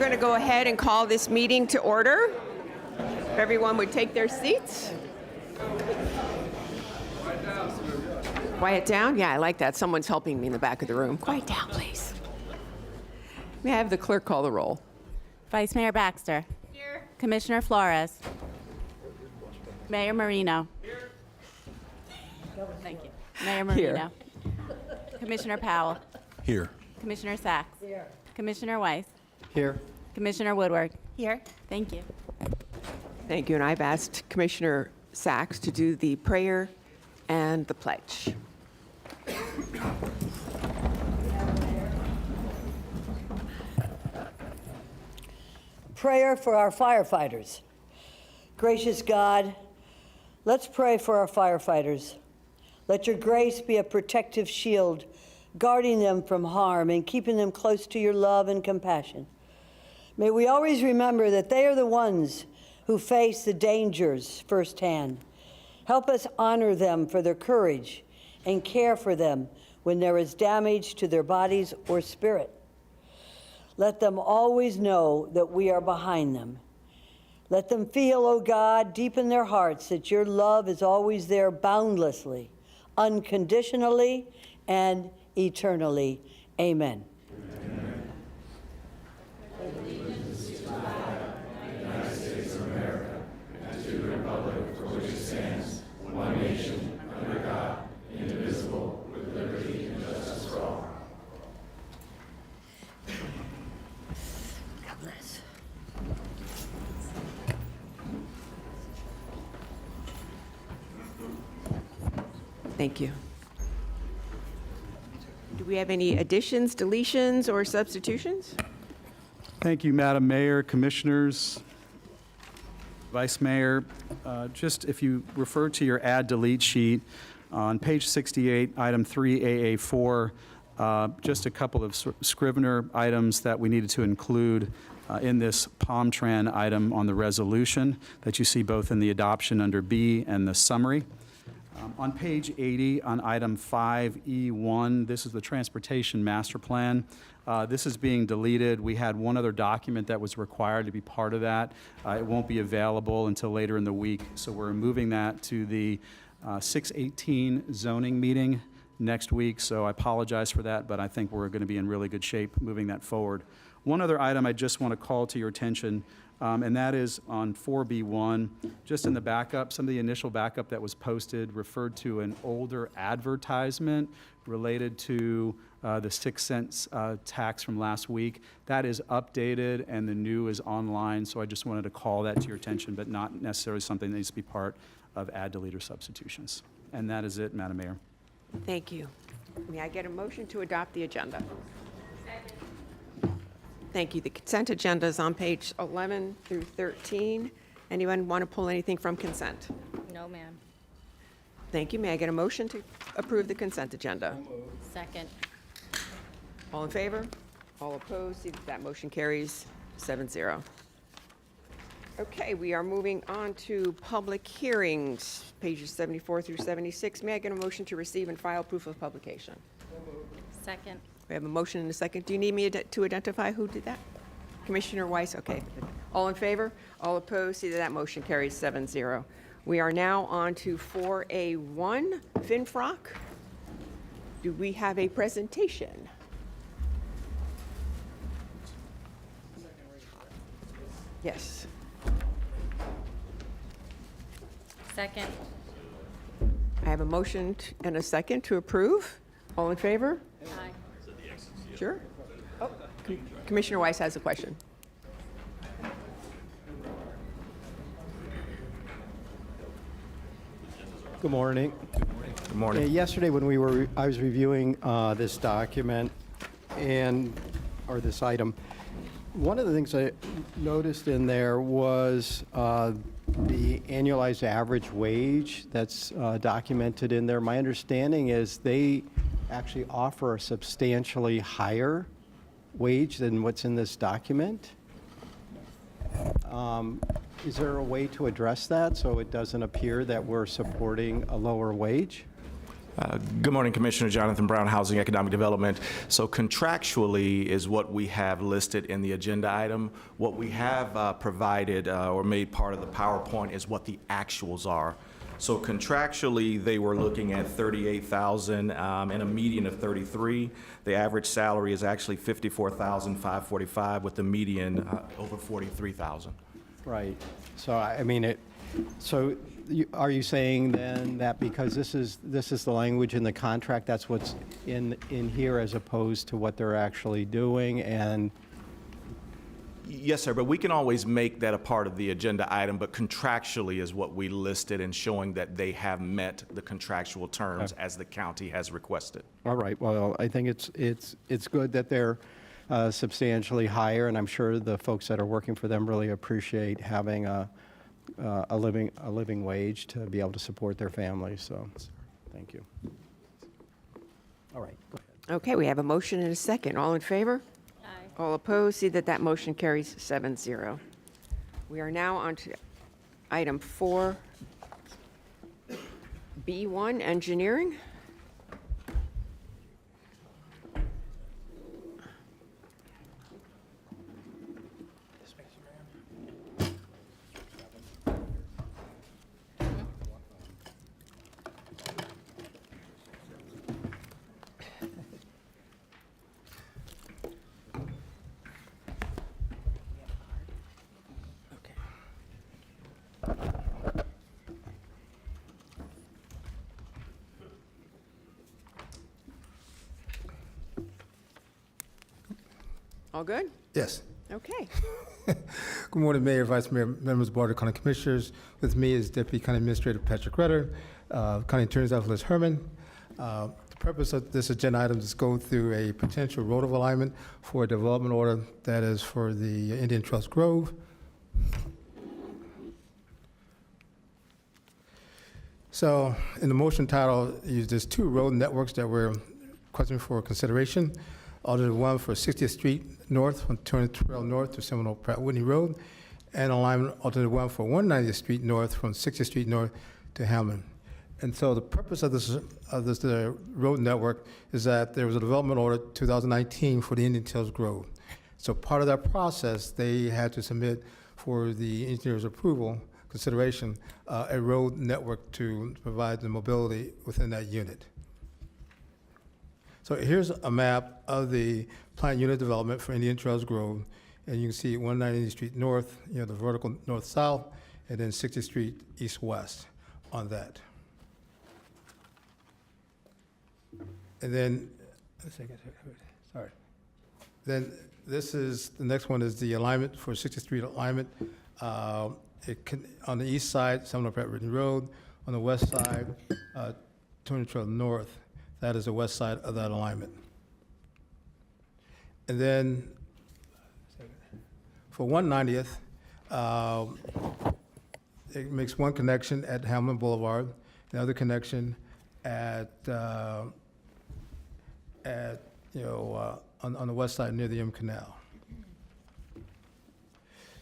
going to go ahead and call this meeting to order. If everyone would take their seats. Quiet down? Yeah, I like that. Someone's helping me in the back of the room. Quiet down, please. May I have the clerk call the roll? Vice Mayor Baxter. Here. Commissioner Flores. Mayor Marino. Here. Thank you. Mayor Marino. Here. Commissioner Powell. Here. Commissioner Sachs. Here. Commissioner Weiss. Here. Commissioner Woodward. Here. Thank you. Thank you. And I've asked Commissioner Sachs to do the prayer and the pledge. Prayer for our firefighters. Gracious God, let's pray for our firefighters. Let your grace be a protective shield, guarding them from harm and keeping them close to your love and compassion. May we always remember that they are the ones who face the dangers firsthand. Help us honor them for their courage and care for them when there is damage to their bodies or spirit. Let them always know that we are behind them. Let them feel, O God, deep in their hearts that your love is always there boundlessly, unconditionally, and eternally. Amen. Thank you. Do we have any additions, deletions, or substitutions? Thank you, Madam Mayor, Commissioners, Vice Mayor. Just if you refer to your add delete sheet on page 68, item 3AA4, just a couple of Scrivener items that we needed to include in this POMTRAN item on the resolution that you see both in the adoption under B and the summary. On page 80, on item 5E1, this is the Transportation Master Plan. This is being deleted. We had one other document that was required to be part of that. It won't be available until later in the week, so we're moving that to the 6/18 zoning meeting next week, so I apologize for that, but I think we're going to be in really good shape moving that forward. One other item I just want to call to your attention, and that is on 4B1, just in the backup, some of the initial backup that was posted referred to an older advertisement related to the 6 cents tax from last week. That is updated and the new is online, so I just wanted to call that to your attention, but not necessarily something that needs to be part of add, delete, or substitutions. And that is it, Madam Mayor. Thank you. May I get a motion to adopt the agenda? Thank you. The consent agenda is on page 11 through 13. Anyone want to pull anything from consent? No, ma'am. Thank you. May I get a motion to approve the consent agenda? Second. All in favor? All opposed? See that motion carries 7-0. Okay, we are moving on to public hearings, pages 74 through 76. May I get a motion to receive and file proof of publication? Second. We have a motion and a second. Do you need me to identify who did that? Commissioner Weiss? Okay. All in favor? All opposed? See that motion carries 7-0. We are now on to 4A1, FinFrock. Do we have a presentation? Yes. Second. I have a motion and a second to approve. All in favor? Aye. Sure. Oh, Commissioner Weiss has a question. Good morning. Good morning. Yesterday when I was reviewing this document or this item, one of the things I noticed in there was the annualized average wage that's documented in there. My understanding is they actually offer a substantially higher wage than what's in this document. Is there a way to address that so it doesn't appear that we're supporting a lower wage? Good morning, Commissioner Jonathan Brown, Housing Economic Development. So contractually is what we have listed in the agenda item. What we have provided or made part of the PowerPoint is what the actuals are. So contractually, they were looking at $38,000 and a median of 33. The average salary is actually $54,545 with the median over $43,000. Right. So, I mean, are you saying then that because this is the language in the contract, that's what's in here as opposed to what they're actually doing? And Yes, sir, but we can always make that a part of the agenda item, but contractually is what we listed and showing that they have met the contractual terms as the county has requested. all right, well, I think it's good that they're substantially higher, and I'm sure the folks that are working for them really appreciate having a living wage to be able to support their families. So, thank you. All right, go ahead. Okay, we have a motion and a second. All in favor? Aye. All opposed? See that that motion carries 7-0. We are now on to item 4B1, engineering. All good? Yes. Okay. Good morning, Mayor, Vice Mayor, members of the Board of County Commissioners. With me is Deputy County Administrator Patrick Rutter, County Attorney's Office Liz Herman. The purpose of this agenda item is to go through a potential road of alignment for a development order that is for the Indian Trust Grove. So in the motion title, there's two road networks that we're requesting for consideration. Alternate one for 60th Street North from Turner Trail North to Seminole Pratt Whitney Road, and alignment alternate one for 190th Street North from 60th Street North to Hammond. And so the purpose of this road network is that there was a development order 2019 for the Indian Hills Grove. So part of that process, they had to submit for the engineer's approval consideration a road network to provide the mobility within that unit. So here's a map of the planned unit development for Indian Trails Grove, and you can see 190th Street North, the vertical north-south, and then 60th Street east-west on that. And then, sorry. Then the next one is the alignment for 60th Street alignment. On the east side, Seminole Pratt Whitney Road. On the west side, Turner Trail North. That is the west side of that alignment. And then for 190th, it makes one connection at Hamlin Boulevard, another connection on the west side near the M Canal.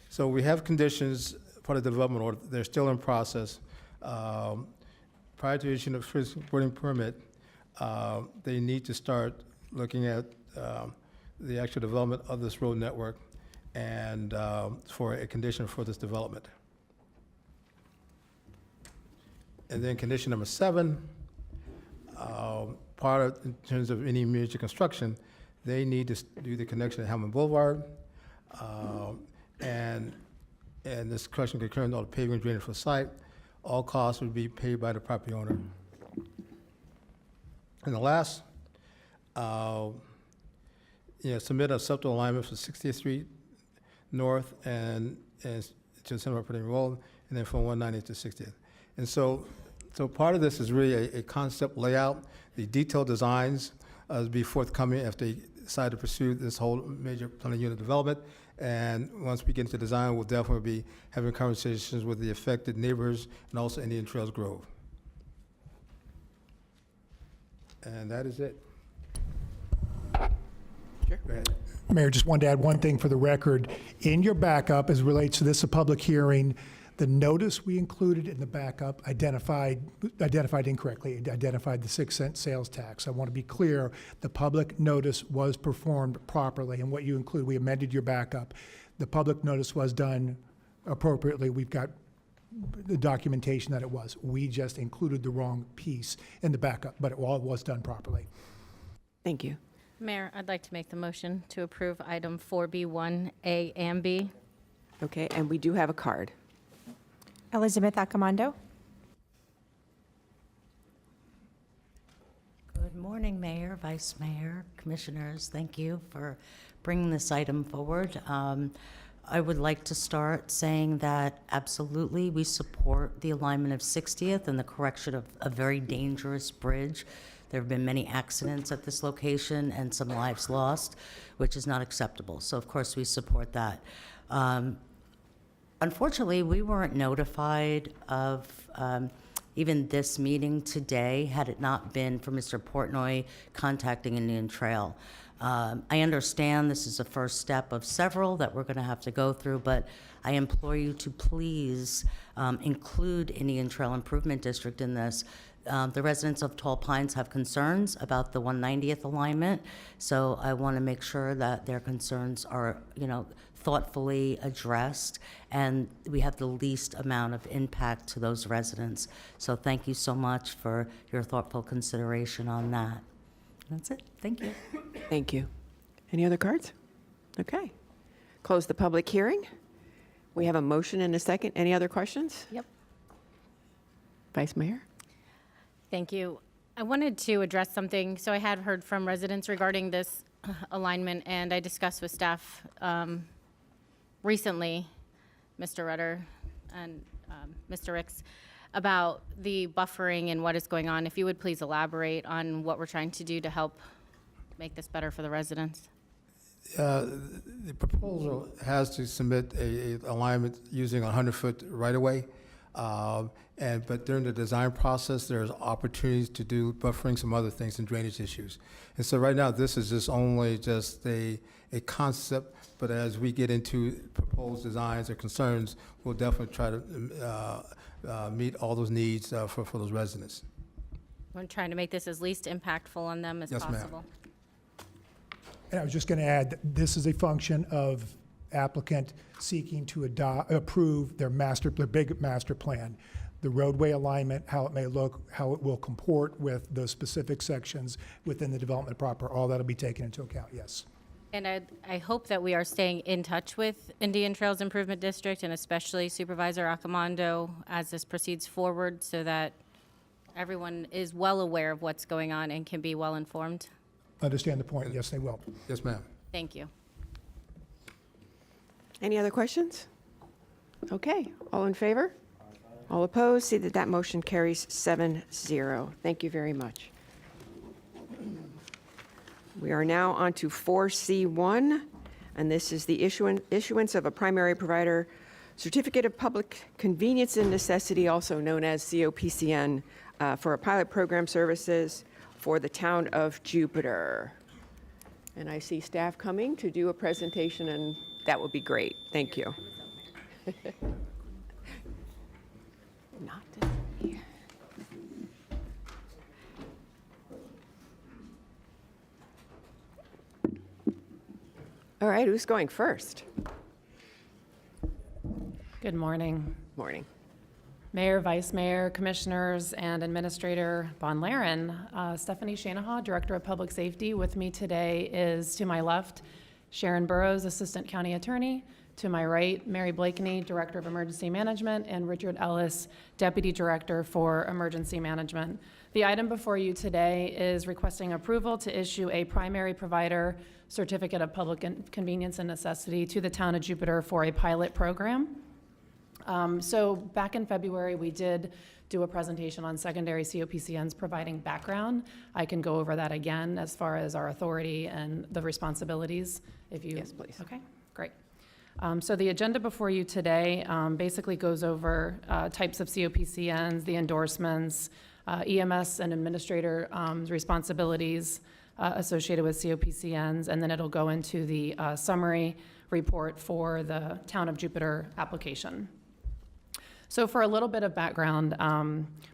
So we have conditions, part of the development order, they're still in process. Prior to issuing a first building permit, they need to start looking at the actual development of this road network and for a condition for this development. And then condition number 7, in terms of any major construction, they need to do the connection at Hammond Boulevard, and this construction could occur all the paving and drainage for the site. All costs would be paid by the property owner. And the last, submit a subtotal alignment for 60th Street North and to Seminole Pratt Road, and then from 190th to 60th. And so part of this is really a concept layout. The detailed designs will be forthcoming if they decide to pursue this whole major planning unit development. And once we get into design, we'll definitely be having conversations with the affected neighbors and also Indian Trails Grove. And that is it. Sure. Go ahead. Mayor, just wanted to add one thing for the record. In your backup, as it relates to this, a public hearing, The notice we included in the backup identified incorrectly. It identified the 6-cent sales tax. I want to be clear, the public notice was performed properly, and what you include, we amended your backup. The public notice was done appropriately. We've got the documentation that it was. We just included the wrong piece in the backup, but it all was done properly. Thank you. Mayor, I'd like to make the motion to approve item 4B1A and B. Okay, and we do have a card. Elizabeth Accomando. Good morning, Mayor, Vice Mayor, Commissioners. Thank you for bringing this item forward. I would like to start saying that absolutely we support the alignment of 60th and the correction of a very dangerous bridge. There have been many accidents at this location and some lives lost, which is not acceptable. So of course we support that. Unfortunately, we weren't notified of even this meeting today had it not been for Mr. Portnoy contacting Indian Trail. I understand this is the first step of several that we're going to have to go through, but I implore you to please include Indian Trail Improvement District in this. The residents of Tall Pines have concerns about the 190th alignment, so I want to make sure that their concerns are, thoughtfully addressed, and we have the least amount of impact to those residents. So thank you so much for your thoughtful consideration on that. That's it. Thank you. Thank you. Any other cards? Okay. Close the public hearing. We have a motion and a second. Any other questions? Yep. Vice Mayor? Thank you. I wanted to address something. So I had heard from residents regarding this alignment, and I discussed with staff recently, Mr. Rutter and Mr. Ricks, about the buffering and what is going on. If you would please elaborate on what we're trying to do to help make this better for the residents. The proposal has to submit a alignment using a 100-foot right-of-way. But during the design process, there's opportunities to do buffering, some other things, and drainage issues. And so right now, this is just only just a concept, but as we get into proposed designs or concerns, we'll definitely try to meet all those needs for those residents. We're trying to make this as least impactful on them as Yes, ma'am. possible. And I was just going to add, that this is a function of applicant seeking to approve their big master plan. The roadway alignment, how it may look, how it will comport with those specific sections within the development proper, all that'll be taken into account, yes. And I hope that we are staying in touch with Indian Trails Improvement District and especially Supervisor Accomando as this proceeds forward so that everyone is well aware of what's going on and can be well informed. Understand the point, yes, they will. Yes, ma'am. Thank you. Any other questions? Okay, all in favor? All opposed? See that that motion carries 7-0. Thank you very much. We are now on to 4C1, and this is the issuance of a primary provider certificate of public convenience and necessity, also known as COPCN, for a pilot program services for the town of Jupiter. And I see staff coming to do a presentation, and that would be great. Thank you. Not this here. All right, who's going first? Good morning, Morning. Mayor, Vice Mayor, Commissioners, and Administrator Von Laren. Stephanie Shanahaw, Director of Public Safety. With me today is, to my left, Sharon Burrows, Assistant County Attorney. To my right, Mary Blakeney, Director of Emergency Management, and Richard Ellis, Deputy Director for Emergency Management. The item before you today is requesting approval to issue a primary provider certificate of public convenience and necessity to the town of Jupiter for a pilot program. So back in February, we did do a presentation on secondary COPCNs providing background. I can go over that again as far as our authority and the responsibilities, if you... Yes, please. Okay, great. So the agenda before you today basically goes over types of COPCNs, the endorsements, EMS and administrator responsibilities associated with COPCNs, and then it'll go into the summary report for the Town of Jupiter application. So for a little bit of background,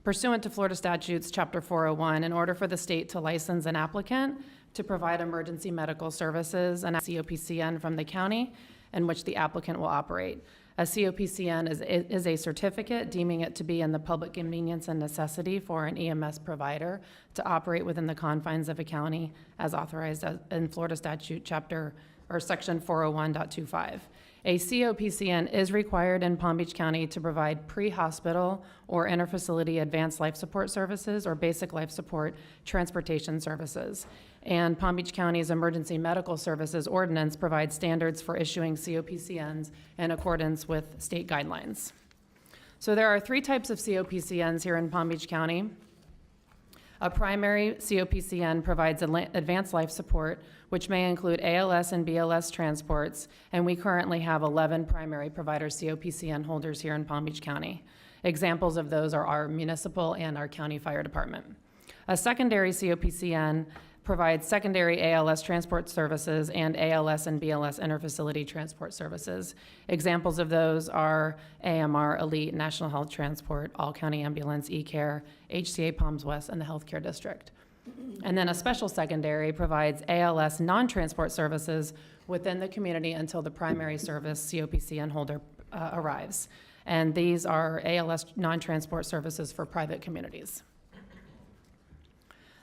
pursuant to Florida statutes, Chapter 401, in order for the state to license an applicant to provide emergency medical services, and a COPCN from the county in which the applicant will operate. A COPCN is a certificate deeming it to be in the public convenience and necessity for an EMS provider to operate within the confines of a county as authorized in Florida statute chapter or section 401.25. A COPCN is required in Palm Beach County to provide pre-hospital or interfacility advanced life support services or basic life support transportation services. And Palm Beach County's Emergency Medical Services Ordinance provides standards for issuing COPCNs in accordance with state guidelines. So there are 3 types of COPCNs here in Palm Beach County. A primary COPCN provides advanced life support, which may include ALS and BLS transports, and we currently have 11 primary provider COPCN holders here in Palm Beach County. Examples of those are our municipal and our county fire department. A secondary COPCN provides secondary ALS transport services and ALS and BLS interfacility transport services. Examples of those are AMR, Elite, National Health Transport, All County Ambulance, eCare, HCA Palms West, and the Healthcare District. And then a special secondary provides ALS non-transport services within the community until the primary service COPCN holder arrives. And these are ALS non-transport services for private communities.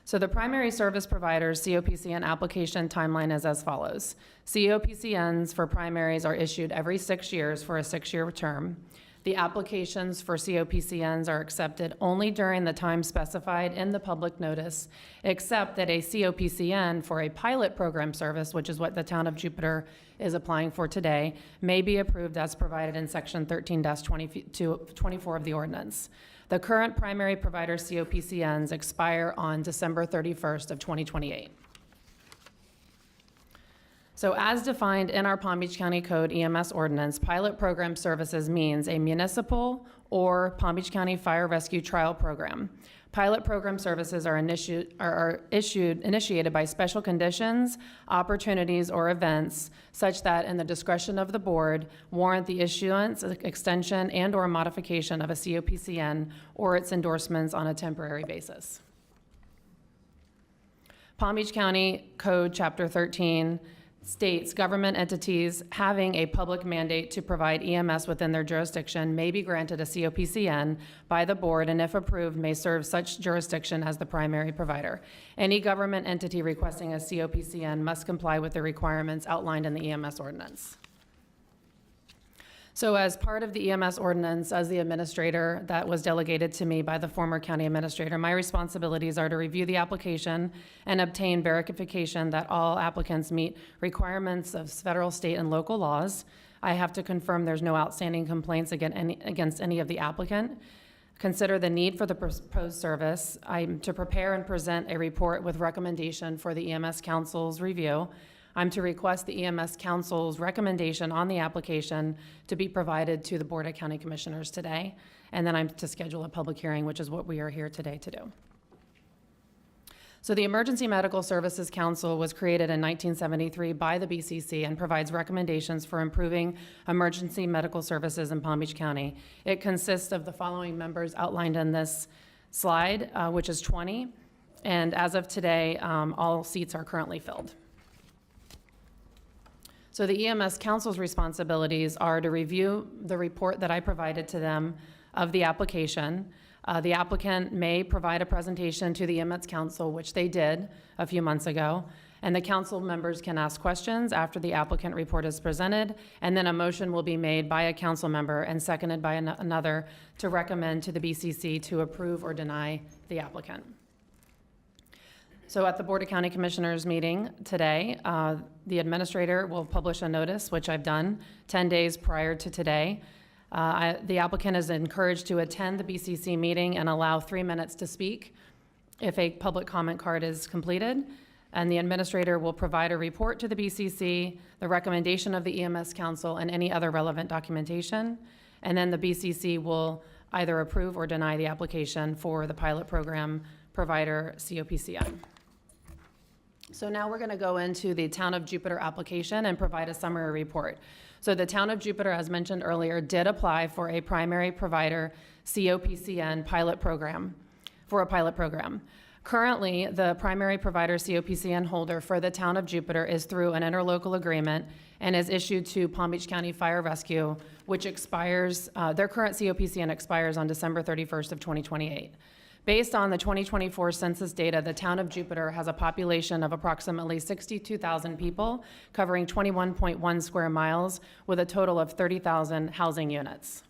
So the primary service provider's COPCN application timeline is as follows. COPCNs for primaries are issued every 6 years for a 6-year term. The applications for COPCNs are accepted only during the time specified in the public notice, except that a COPCN for a pilot program service, which is what the town of Jupiter is applying for today, may be approved as provided in section 13-24 of the ordinance. The current primary provider COPCNs expire on December 31st of 2028. So as defined in our Palm Beach County Code EMS ordinance, pilot program services means a municipal or Palm Beach County Fire Rescue Trial Program. Pilot program services are initiated by special conditions, opportunities, or events such that, in the discretion of the board, warrant the issuance, extension, and/or modification of a COPCN or its endorsements on a temporary basis. Palm Beach County Code Chapter 13 states government entities having a public mandate to provide EMS within their jurisdiction may be granted a COPCN by the board, and if approved, may serve such jurisdiction as the primary provider. Any government entity requesting a COPCN must comply with the requirements outlined in the EMS ordinance. So as part of the EMS ordinance, as the administrator that was delegated to me by the former county administrator, my responsibilities are to review the application and obtain verification that all applicants meet requirements of federal, state, and local laws. I have to confirm there's no outstanding complaints against any of the applicant. Consider the need for the proposed service. I'm to prepare and present a report with recommendation for the EMS Council's review. I'm to request the EMS Council's recommendation on the application to be provided to the Board of County Commissioners today. And then I'm to schedule a public hearing, which is what we are here today to do. So the Emergency Medical Services Council was created in 1973 by the BCC and provides recommendations for improving emergency medical services in Palm Beach County. It consists of the following members outlined in this slide, which is 20. And as of today, all seats are currently filled. So the EMS Council's responsibilities are to review the report that I provided to them of the application. The applicant may provide a presentation to the EMS Council, which they did a few months ago, and the council members can ask questions after the applicant report is presented, and then a motion will be made by a council member and seconded by another to recommend to the BCC to approve or deny the applicant. So at the Board of County Commissioners meeting today, the administrator will publish a notice, which I've done 10 days prior to today. The applicant is encouraged to attend the BCC meeting and allow 3 minutes to speak if a public comment card is completed. And the administrator will provide a report to the BCC, the recommendation of the EMS Council, and any other relevant documentation. And then the BCC will either approve or deny the application for the pilot program provider COPCN. So now we're going to go into the Town of Jupiter application and provide a summary report. So the Town of Jupiter, as mentioned earlier, did apply for a primary provider COPCN pilot program, Currently, the primary provider COPCN holder for the Town of Jupiter is through an interlocal agreement and is issued to Palm Beach County Fire Rescue, which expires, their current COPCN expires on December 31st of 2028. Based on the 2024 census data, the Town of Jupiter has a population of approximately 62,000 people, covering 21.1 square miles, with a total of 30,000 housing units.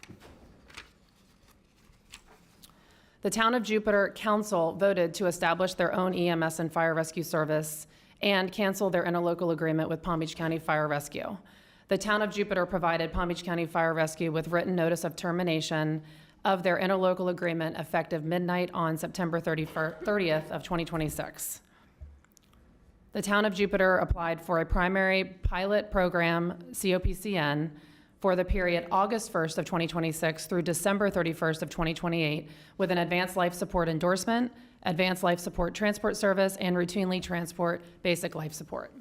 The Town of Jupiter Council voted to establish their own EMS and fire rescue service and cancel their interlocal agreement with Palm Beach County Fire Rescue. The Town of Jupiter provided Palm Beach County Fire Rescue with written notice of termination of their interlocal agreement effective midnight on September 30th of 2026. The Town of Jupiter applied for a primary pilot program, COPCN, for the period August 1st of 2026 through December 31st of 2028 with an advanced life support endorsement, advanced life support transport service, and routinely transport basic life support.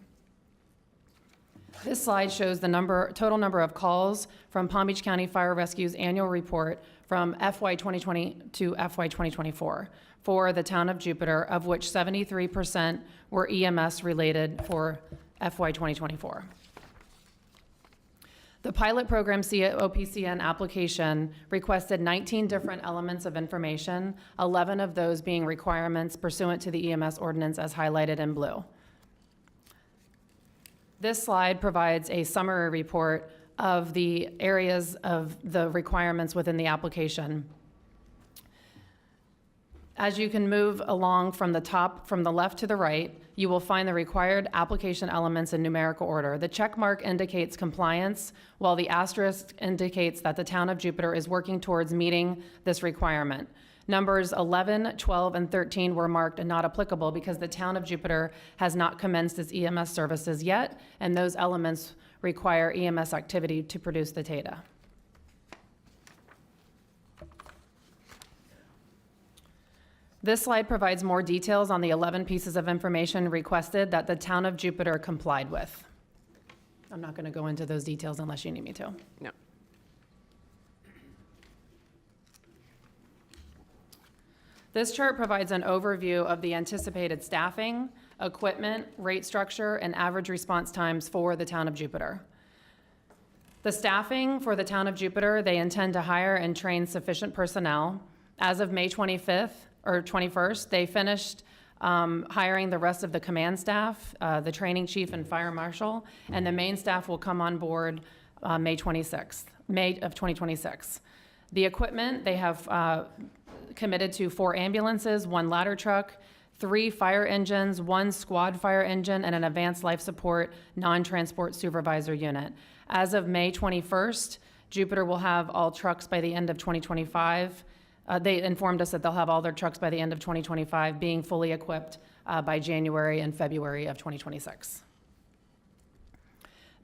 This slide shows the total number of calls from Palm Beach County Fire Rescue's annual report from FY 2020 to FY 2024 for the Town of Jupiter, of which 73% were EMS related for FY 2024. The pilot program COPCN application requested 19 different elements of information, 11 of those being requirements pursuant to the EMS ordinance as highlighted in blue. This slide provides a summary report of the areas of the requirements within the application. As you can move along from the left to the right, you will find the required application elements in numerical order. The check mark indicates compliance, while the asterisk indicates that the Town of Jupiter is working towards meeting this requirement. Numbers 11, 12, and 13 were marked not applicable because the Town of Jupiter has not commenced its EMS services yet, and those elements require EMS activity to produce the data. This slide provides more details on the 11 pieces of information requested that the Town of Jupiter complied with. I'm not going to go into those details unless you need me to. No. This chart provides an overview of the anticipated staffing, equipment, rate structure, and average response times for the Town of Jupiter. The staffing for the Town of Jupiter, they intend to hire and train sufficient personnel. As of May 25th or 21st, they finished hiring the rest of the command staff, the training chief and fire marshal, and the main staff will come on board May of 2026. The equipment, they have committed to 4 ambulances, 1 ladder truck, 3 fire engines, 1 squad fire engine, and an advanced life support non-transport supervisor unit. As of May 21st, Jupiter will have all trucks by the end of 2025. They informed us that they'll have all their trucks by the end of 2025, being fully equipped by January and February of 2026.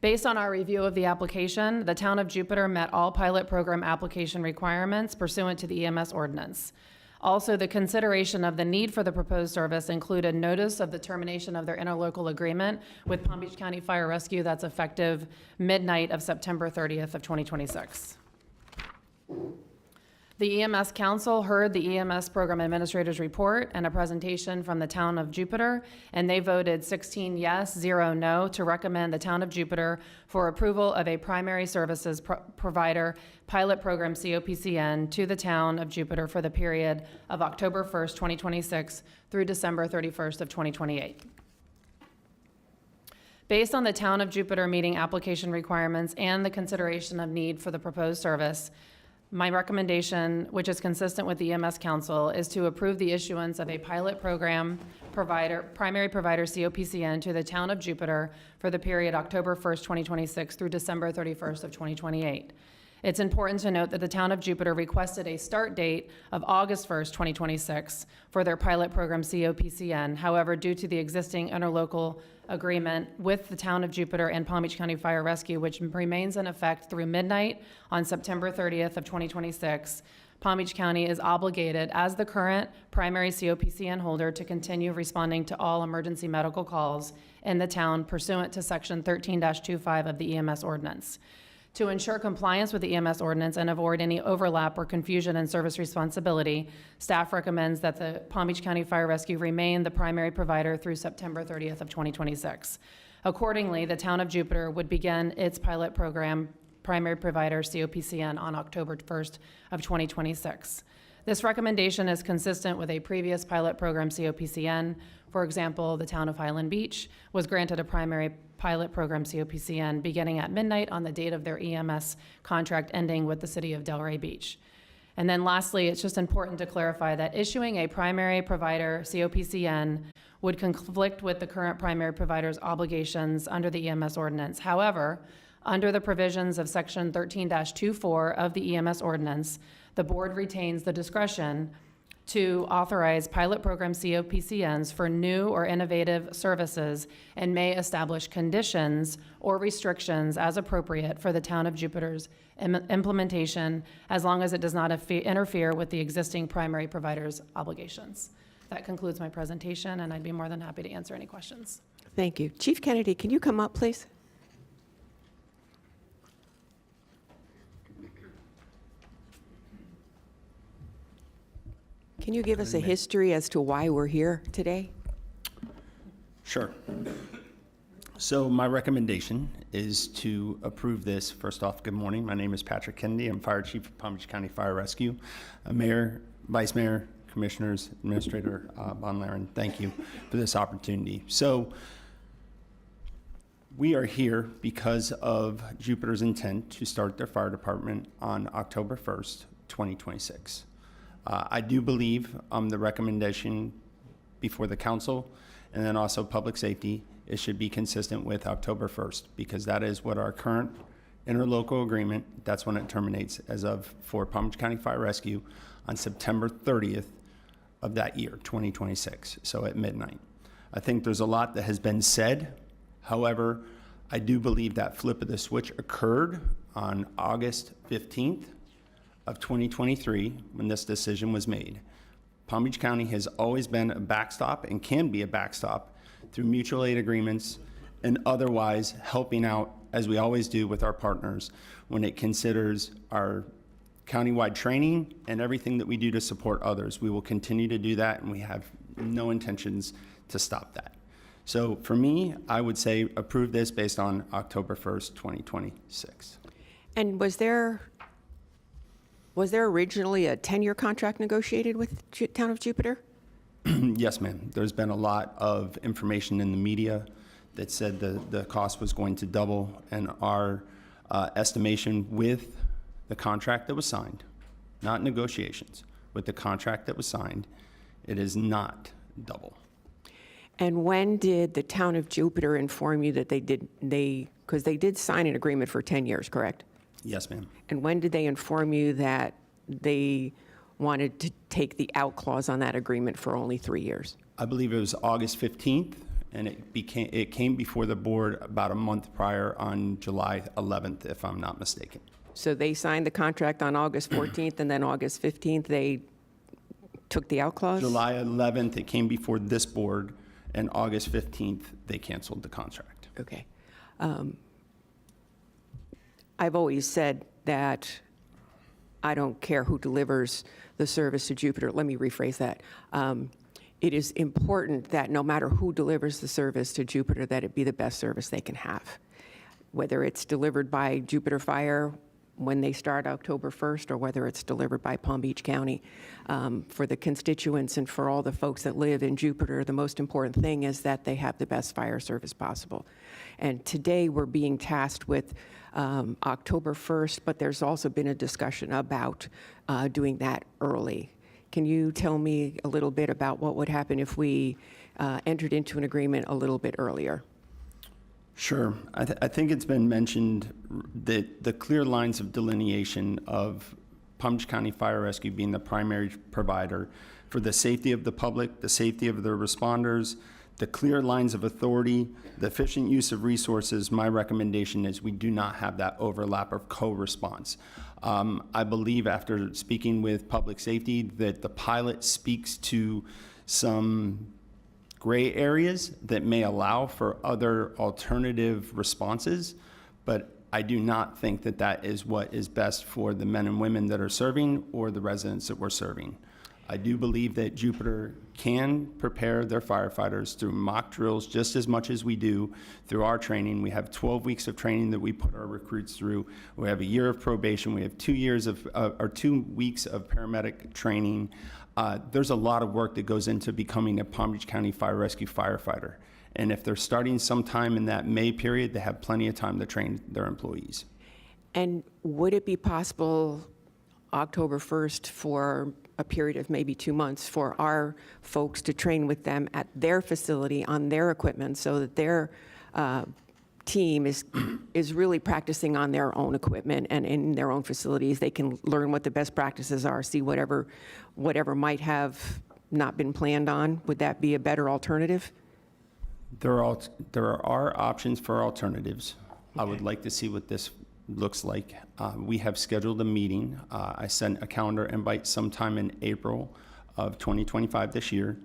Based on our review of the application, the Town of Jupiter met all pilot program application requirements pursuant to the EMS ordinance. Also, the consideration of the need for the proposed service included notice of the termination of their interlocal agreement with Palm Beach County Fire Rescue that's effective midnight of September 30th of 2026. The EMS Council heard the EMS Program Administrator's report and a presentation from the Town of Jupiter, and they voted 16 yes, 0 no to recommend the Town of Jupiter for approval of a primary services provider pilot program COPCN to the Town of Jupiter for the period of October 1st, 2026 through December 31st of 2028. Based on the Town of Jupiter meeting application requirements and the consideration of need for the proposed service, my recommendation, which is consistent with the EMS Council, is to approve the issuance of a pilot program primary provider COPCN to the Town of Jupiter for the period October 1st, 2026 through December 31st of 2028. It's important to note that the Town of Jupiter requested a start date of August 1st, 2026 for their pilot program COPCN. However, due to the existing interlocal agreement with the Town of Jupiter and Palm Beach County Fire Rescue, which remains in effect through midnight on September 30th of 2026, Palm Beach County is obligated as the current primary COPCN holder to continue responding to all emergency medical calls in the town pursuant to Section 13-25 of the EMS ordinance. To ensure compliance with the EMS ordinance and avoid any overlap or confusion in service responsibility, staff recommends that the Palm Beach County Fire Rescue remain the primary provider through September 30th of 2026. Accordingly, the town of Jupiter would begin its pilot program, primary provider COPCN, on October 1st of 2026. This recommendation is consistent with a previous pilot program COPCN. For example, the town of Highland Beach was granted a primary pilot program COPCN beginning at midnight on the date of their EMS contract ending with the city of Delray Beach. And then lastly, it's just important to clarify that issuing a primary provider COPCN would conflict with the current primary provider's obligations under the EMS ordinance. However, under the provisions of Section 13-24 of the EMS ordinance, the board retains the discretion to authorize pilot program COPCNs for new or innovative services and may establish conditions or restrictions as appropriate for the town of Jupiter's implementation, as long as it does not interfere with the existing primary provider's obligations. That concludes my presentation, and I'd be more than happy to answer any questions. Thank you. Chief Kennedy, can you come up, please? Can you give us a history as to why we're here today? Sure. So my recommendation is to approve this. First off, good morning. My name is Patrick Kennedy. I'm Fire Chief of Palm Beach County Fire Rescue. Mayor, Vice Mayor, Commissioners, Administrator Von Laren, thank you for this opportunity. So we are here because of Jupiter's intent to start their fire department on October 1st, 2026. I do believe the recommendation before the council and then also public safety, it should be consistent with October 1st, because that is what our current interlocal agreement, that's when it terminates as of for Palm Beach County Fire Rescue on September 30th of that year, 2026, so at midnight. I think there's a lot that has been said. However, I do believe that flip of the switch occurred on August 15th of 2023 when this decision was made. Palm Beach County has always been a backstop and can be a backstop through mutual aid agreements and otherwise helping out, as we always do with our partners, when it considers our countywide training and everything that we do to support others. We will continue to do that, and we have no intentions to stop that. So for me, I would say approve this based on October 1st, 2026. And was there originally a 10-year contract negotiated with Town of Jupiter? Yes, ma'am. There's been a lot of information in the media that said the cost was going to double, and our estimation with the contract that was signed, not negotiations, with the contract that was signed, it is not double. And when did the Town of Jupiter inform you that because they did sign an agreement for 10 years, correct? Yes, ma'am. And when did they inform you that they wanted to take the out clause on that agreement for only 3 years? I believe it was August 15th, and it came before the board about a month prior on July 11th, if I'm not mistaken. So they signed the contract on August 14th, and then August 15th, they took the out clause? July 11th, it came before this board, and August 15th, they canceled the contract. Okay. I've always said that I don't care who delivers the service to Jupiter. Let me rephrase that. It is important that no matter who delivers the service to Jupiter, that it be the best service they can have. Whether it's delivered by Jupiter Fire when they start October 1st, or whether it's delivered by Palm Beach County. For the constituents and for all the folks that live in Jupiter, the most important thing is that they have the best fire service possible. And today we're being tasked with October 1st, but there's also been a discussion about doing that early. Can you tell me a little bit about what would happen if we entered into an agreement a little bit earlier? Sure. I think it's been mentioned that the clear lines of delineation of Palm Beach County Fire Rescue being the primary provider for the safety of the public, the safety of their responders, the clear lines of authority, the efficient use of resources. My recommendation is we do not have that overlap of co-response. I believe after speaking with public safety that the pilot speaks to some gray areas that may allow for other alternative responses, but I do not think that that is what is best for the men and women that are serving or the residents that we're serving. I do believe that Jupiter can prepare their firefighters through mock drills just as much as we do through our training. We have 12 weeks of training that we put our recruits through. We have a year of probation. We have 2 years of, or 2 weeks of paramedic training. There's a lot of work that goes into becoming a Palm Beach County Fire Rescue firefighter. And if they're starting sometime in that May period, they have plenty of time to train their employees. And would it be possible October 1st for a period of maybe 2 months for our folks to train with them at their facility on their equipment so that their team is really practicing on their own equipment and in their own facilities? They can learn what the best practices are, see whatever might not been planned on. Would that be a better alternative? There are options for alternatives. I would like to see what this looks like. We have scheduled a meeting. I sent a calendar invite sometime in April of 2025 this year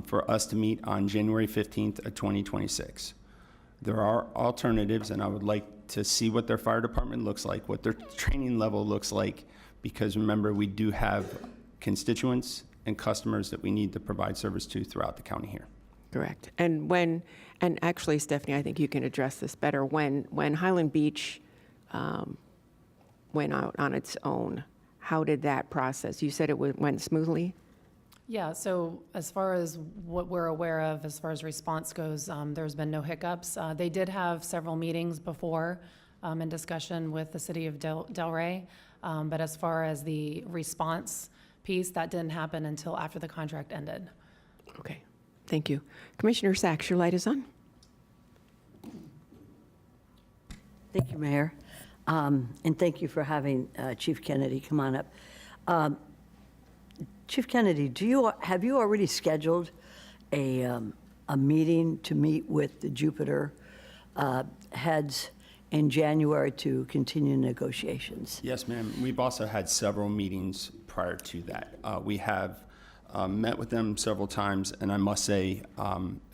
for us to meet on January 15th of 2026. There are alternatives, and I would like to see what their fire department looks like, what their training level looks like, because remember, we do have constituents and customers that we need to provide service to throughout the county here. Correct. And actually, Stephanie, I think you can address this better. When Highland Beach went out on its own, how did that process? You said it went smoothly? Yeah, so as far as what we're aware of, as far as response goes, there's been no hiccups. They did have several meetings before in discussion with the city of Delray, but as far as the response piece, that didn't happen until after the contract ended. Okay, thank you. Commissioner Sachs, your light is on. Thank you, Mayor. And thank you for having Chief Kennedy come on up. Chief Kennedy, have you already scheduled a meeting to meet with the Jupiter heads in January to continue negotiations? Yes, ma'am. We've also had several meetings prior to that. We have met with them several times, and I must say,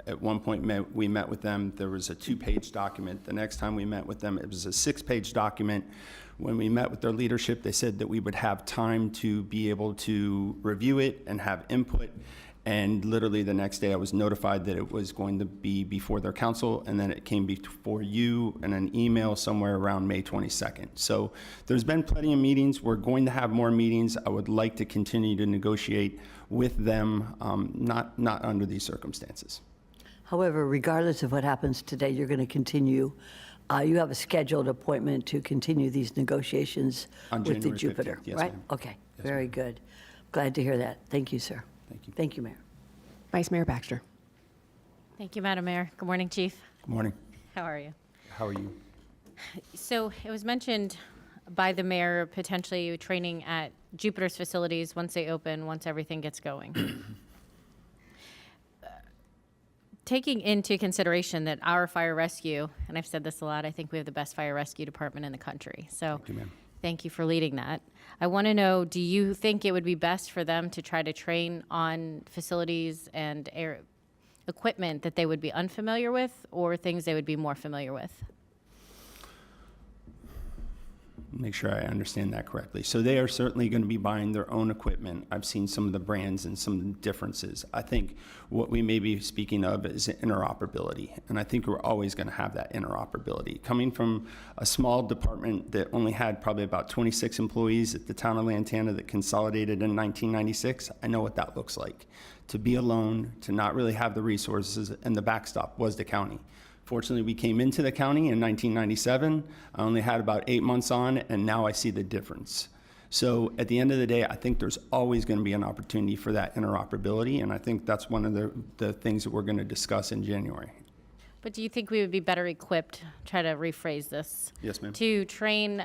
at one point we met with them, there was a 2-page document. The next time we met with them, it was a 6-page document. When we met with their leadership, they said that we would have time to be able to review it and have input. And literally the next day I was notified that it was going to be before their council, and then it came before you in an email somewhere around May 22nd. So there's been plenty of meetings. We're going to have more meetings. I would like to continue to negotiate with them, not under these circumstances. However, regardless of what happens today, you're going to continue. You have a scheduled appointment to continue these negotiations On with the January 15th. Jupiter, Yes, right? ma'am. Okay, Yes, very ma'am. good. Glad to hear that. Thank you, sir. Thank you. Thank you, Mayor. Vice Mayor Baxter. Thank you, Madam Mayor. Good morning, Chief. Good morning. How are you? How are you? So it was mentioned by the mayor potentially training at Jupiter's facilities once they open, once everything gets going. Taking into consideration that our fire rescue, and I've said this a lot, I think we have the best fire rescue department in the country. So Thank you, ma'am. thank you for leading that. I want to know, do you think it would be best for them to try to train on facilities and equipment that they would be unfamiliar with, or things they would be more familiar with? Make sure I understand that correctly. So they are certainly going to be buying their own equipment. I've seen some of the brands and some differences. I think what we may be speaking of is interoperability, and I think we're always going to have that interoperability. Coming from a small department that only had probably about 26 employees at the town of Lantana that consolidated in 1996, I know what that looks like. To be alone, to not really have the resources, and the backstop was the county. Fortunately, we came into the county in 1997. I only had about 8 months on, and now I see the difference. So at the end of the day, I think there's always going to be an opportunity for that interoperability, and I think that's one of the things that we're going to discuss in January. But do you think we would be better equipped, try to rephrase this? Yes, ma'am. To train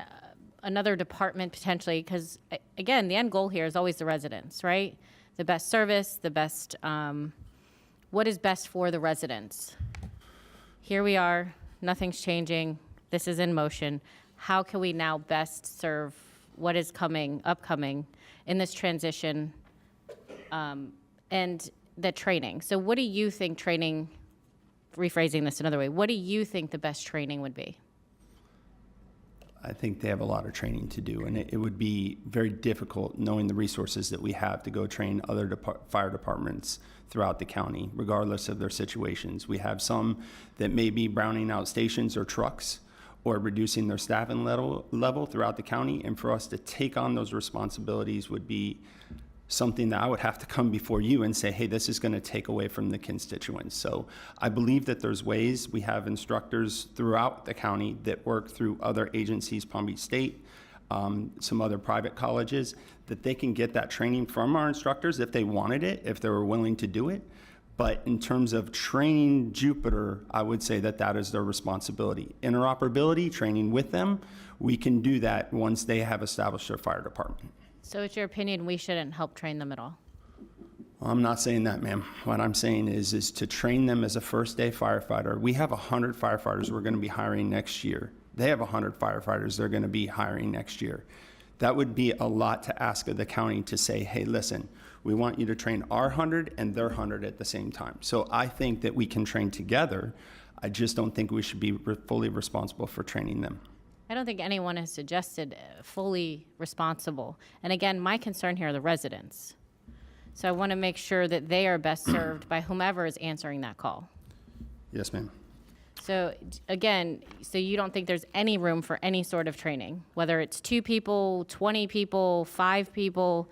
another department potentially, because again, the end goal here is always the residents, right? The best service, the best, what is best for the residents? Here we are, nothing's changing, this is in motion. How can we now best serve what is upcoming in this transition, and the training. So what do you think rephrasing this another way, what do you think the best training would be? I think they have a lot of training to do, and it would be very difficult knowing the resources that we have to go train other fire departments throughout the county, regardless of their situations. We have some that may be browning out stations or trucks or reducing their staffing level throughout the county, and for us to take on those responsibilities would be something that I would have to come before you and say, hey, this is going to take away from the constituents. So I believe that there's ways. We have instructors throughout the county that work through other agencies, Palm Beach State, some other private colleges, that they can get that training from our instructors if they wanted it, if they were willing to do it. But in terms of training Jupiter, I would say that that is their responsibility. Interoperability, training with them, we can do that once they have established their fire department. So it's your opinion we shouldn't help train them at all? I'm not saying that, ma'am. What I'm saying is to train them as a first day firefighter. We have 100 firefighters we're going to be hiring next year. They have 100 firefighters they're going to be hiring next year. That would be a lot to ask of the county to say, hey, listen, we want you to train our 100 and their 100 at the same time. So I think that we can train together. I just don't think we should be fully responsible for training them. I don't think anyone has suggested fully responsible. And again, my concern here are the residents. So I want to make sure that they are best served by whomever is answering that call. Yes, ma'am. So again, so you don't think there's any room for any sort of training, whether it's 2 people, 20 people, 5 people,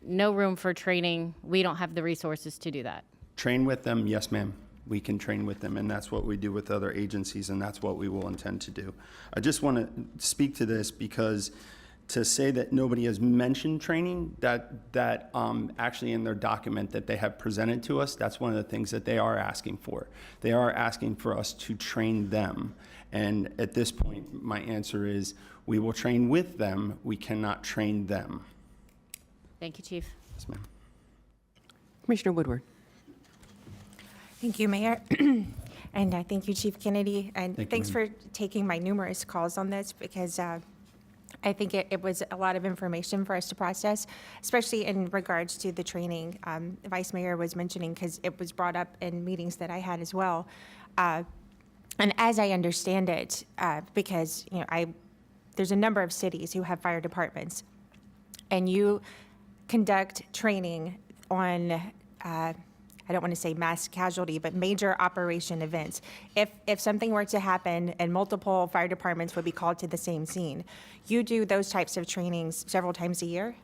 no room for training. We don't have the resources to do that. Train with them, yes, ma'am. We can train with them, and that's what we do with other agencies, and that's what we will intend to do. I just want to speak to this because to say that nobody has mentioned training, that actually in their document that they have presented to us, that's one of the things that they are asking for. They are asking for us to train them. And at this point, my answer is we will train with them. We cannot train them. Thank you, Chief. Yes, ma'am. Commissioner Woodward. Thank you, Mayor. And thank you, Chief Kennedy. And Thank you, thanks ma'am. for taking my numerous calls on this, because I think it was a lot of information for us to process, especially in regards to the training the Vice Mayor was mentioning, because it was brought up in meetings that I had as well. And as I understand it, because there's a number of cities who have fire departments, and you conduct training on I don't want to say mass casualty, but major operation events. If something were to happen and multiple fire departments would be called to the same scene, you do those types of trainings several times a year?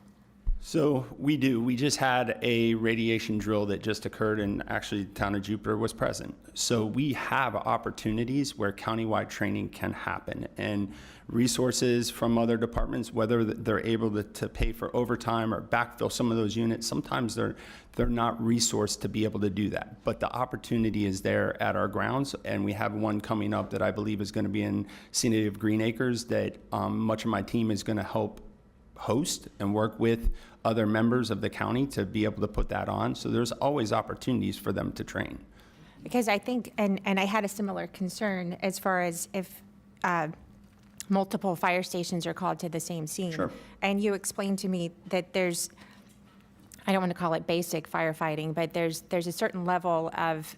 So we do. We just had a radiation drill that just occurred, and actually the town of Jupiter was present. So we have opportunities where countywide training can happen, and resources from other departments, whether they're able to pay for overtime or backfill some of those units, sometimes they're not resourced to be able to do that. But the opportunity is there at our grounds, and we have one coming up that I believe is going to be in Scenic of Green Acres that much of my team is going to help host and work with other members of the county to be able to put that on. So there's always opportunities for them to train. Because I think, and I had a similar concern as far as if multiple fire stations are called to the same scene. Sure. And you explained to me that there's, I don't want to call it basic firefighting, but there's a certain level of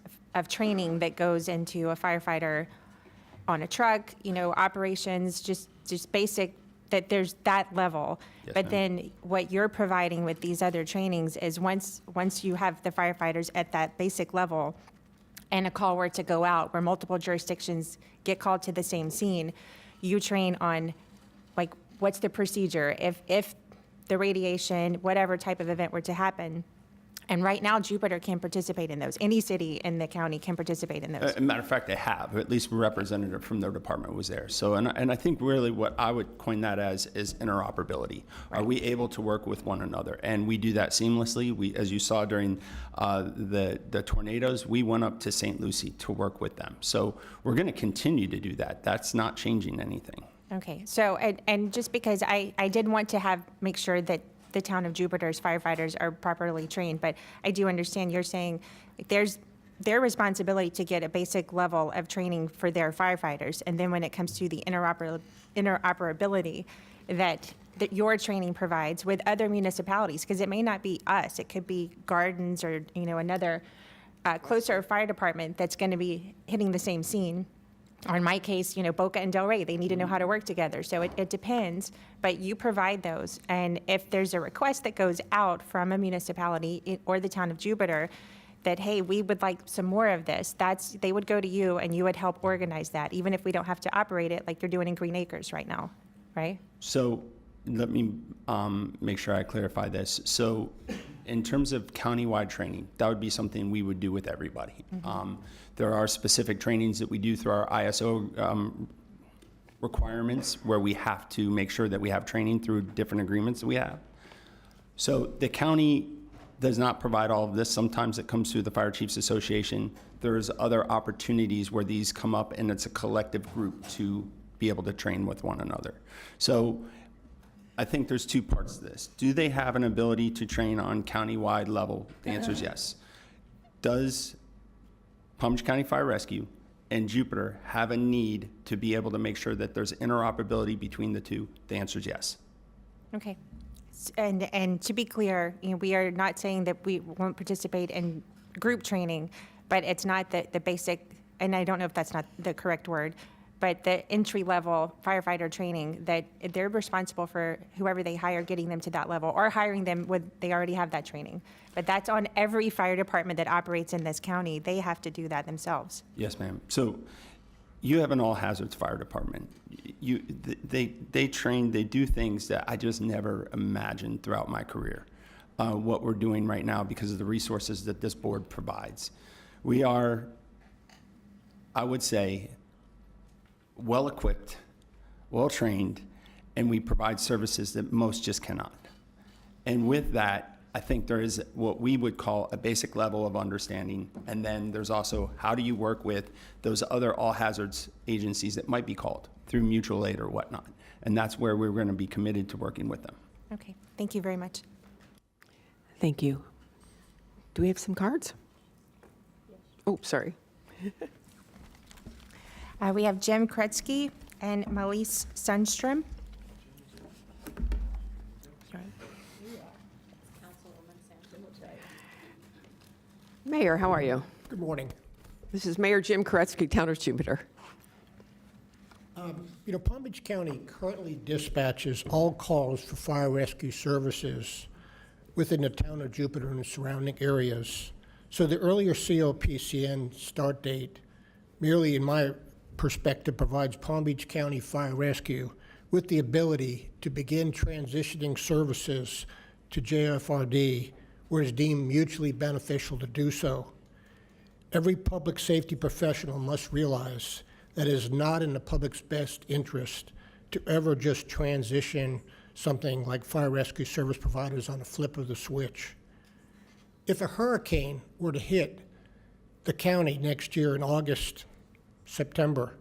training that goes into a firefighter on a truck, operations, just basic, that there's that level. Yes, But ma'am. then what you're providing with these other trainings is once you have the firefighters at that basic level and a call were to go out where multiple jurisdictions get called to the same scene, you train on, like, what's the procedure if the radiation, whatever type of event were to happen. And right now, Jupiter can participate in those. Any city in the county can participate in those. As a matter of fact, they have. At least a representative from their department was there. So, and I think really what I would coin that as is interoperability. Are we able to work with one another? And we do that seamlessly. We, as you saw during the tornadoes, we went up to St. Lucie to work with them. So we're going to continue to do that. That's not changing anything. Okay, so, and just because I did want to make sure that the town of Jupiter's firefighters are properly trained, but I do understand you're saying there's their responsibility to get a basic level of training for their firefighters, and then when it comes to the interoperability, that that your training provides with other municipalities, because it may not be us, it could be Gardens or, another closer fire department that's going to be hitting the same scene. Or in my case, Boca and Del Rey, they need to know how to work together. So it depends, but you provide those. And if there's a request that goes out from a municipality or the town of Jupiter that, hey, we would like some more of this, they would go to you and you would help organize that, even if we don't have to operate it like you're doing in Green Acres right now, right? So let me make sure I clarify this. So in terms of countywide training, that would be something we would do with everybody. There are specific trainings that we do through our ISO requirements where we have to make sure that we have training through different agreements that we have. So the county does not provide all of this. Sometimes it comes through the Fire Chiefs Association. There's other opportunities where these come up and it's a collective group to be able to train with one another. So I think there's two parts to this. Do they have an ability to train on countywide level? The answer is yes. Does Palm Beach County Fire Rescue and Jupiter have a need to be able to make sure that there's interoperability between the two? The answer is yes. Okay. And to be clear, we are not saying that we won't participate in group training, but it's not the basic, and I don't know if that's not the correct word, but the entry-level firefighter training that they're responsible for whoever they hire, getting them to that level, or hiring them when they already have that training. But that's on every fire department that operates in this county. They have to do that themselves. Yes, ma'am. So you have an all-hazards fire department. They train, they do things that I just never imagined throughout my career, what we're doing right now because of the resources that this board provides. We are, I would say, well-equipped, well-trained, and we provide services that most just cannot. And with that, I think there is what we would call a basic level of understanding, and then there's also how do you work with those other all-hazards agencies that might be called through mutual aid or whatnot. And that's where we're going to be committed to working with them. Okay, thank you very much. Thank you. Do we have some cards? Oh, sorry. We have Jim Kretzky and Melise Sundstrom. Mayor, how are you? Good morning. This is Mayor Jim Koretsky, Town of Jupiter. Palm Beach County currently dispatches all calls for fire rescue services within the town of Jupiter and the surrounding areas. So the earlier COPCN start date, merely in my perspective, provides Palm Beach County Fire Rescue with the ability to begin transitioning services to JFRD where it's deemed mutually beneficial to do so. Every public safety professional must realize that it is not in the public's best interest to ever just transition something like fire rescue service providers on a flip of the switch. If a hurricane were to hit the county next year in August, September,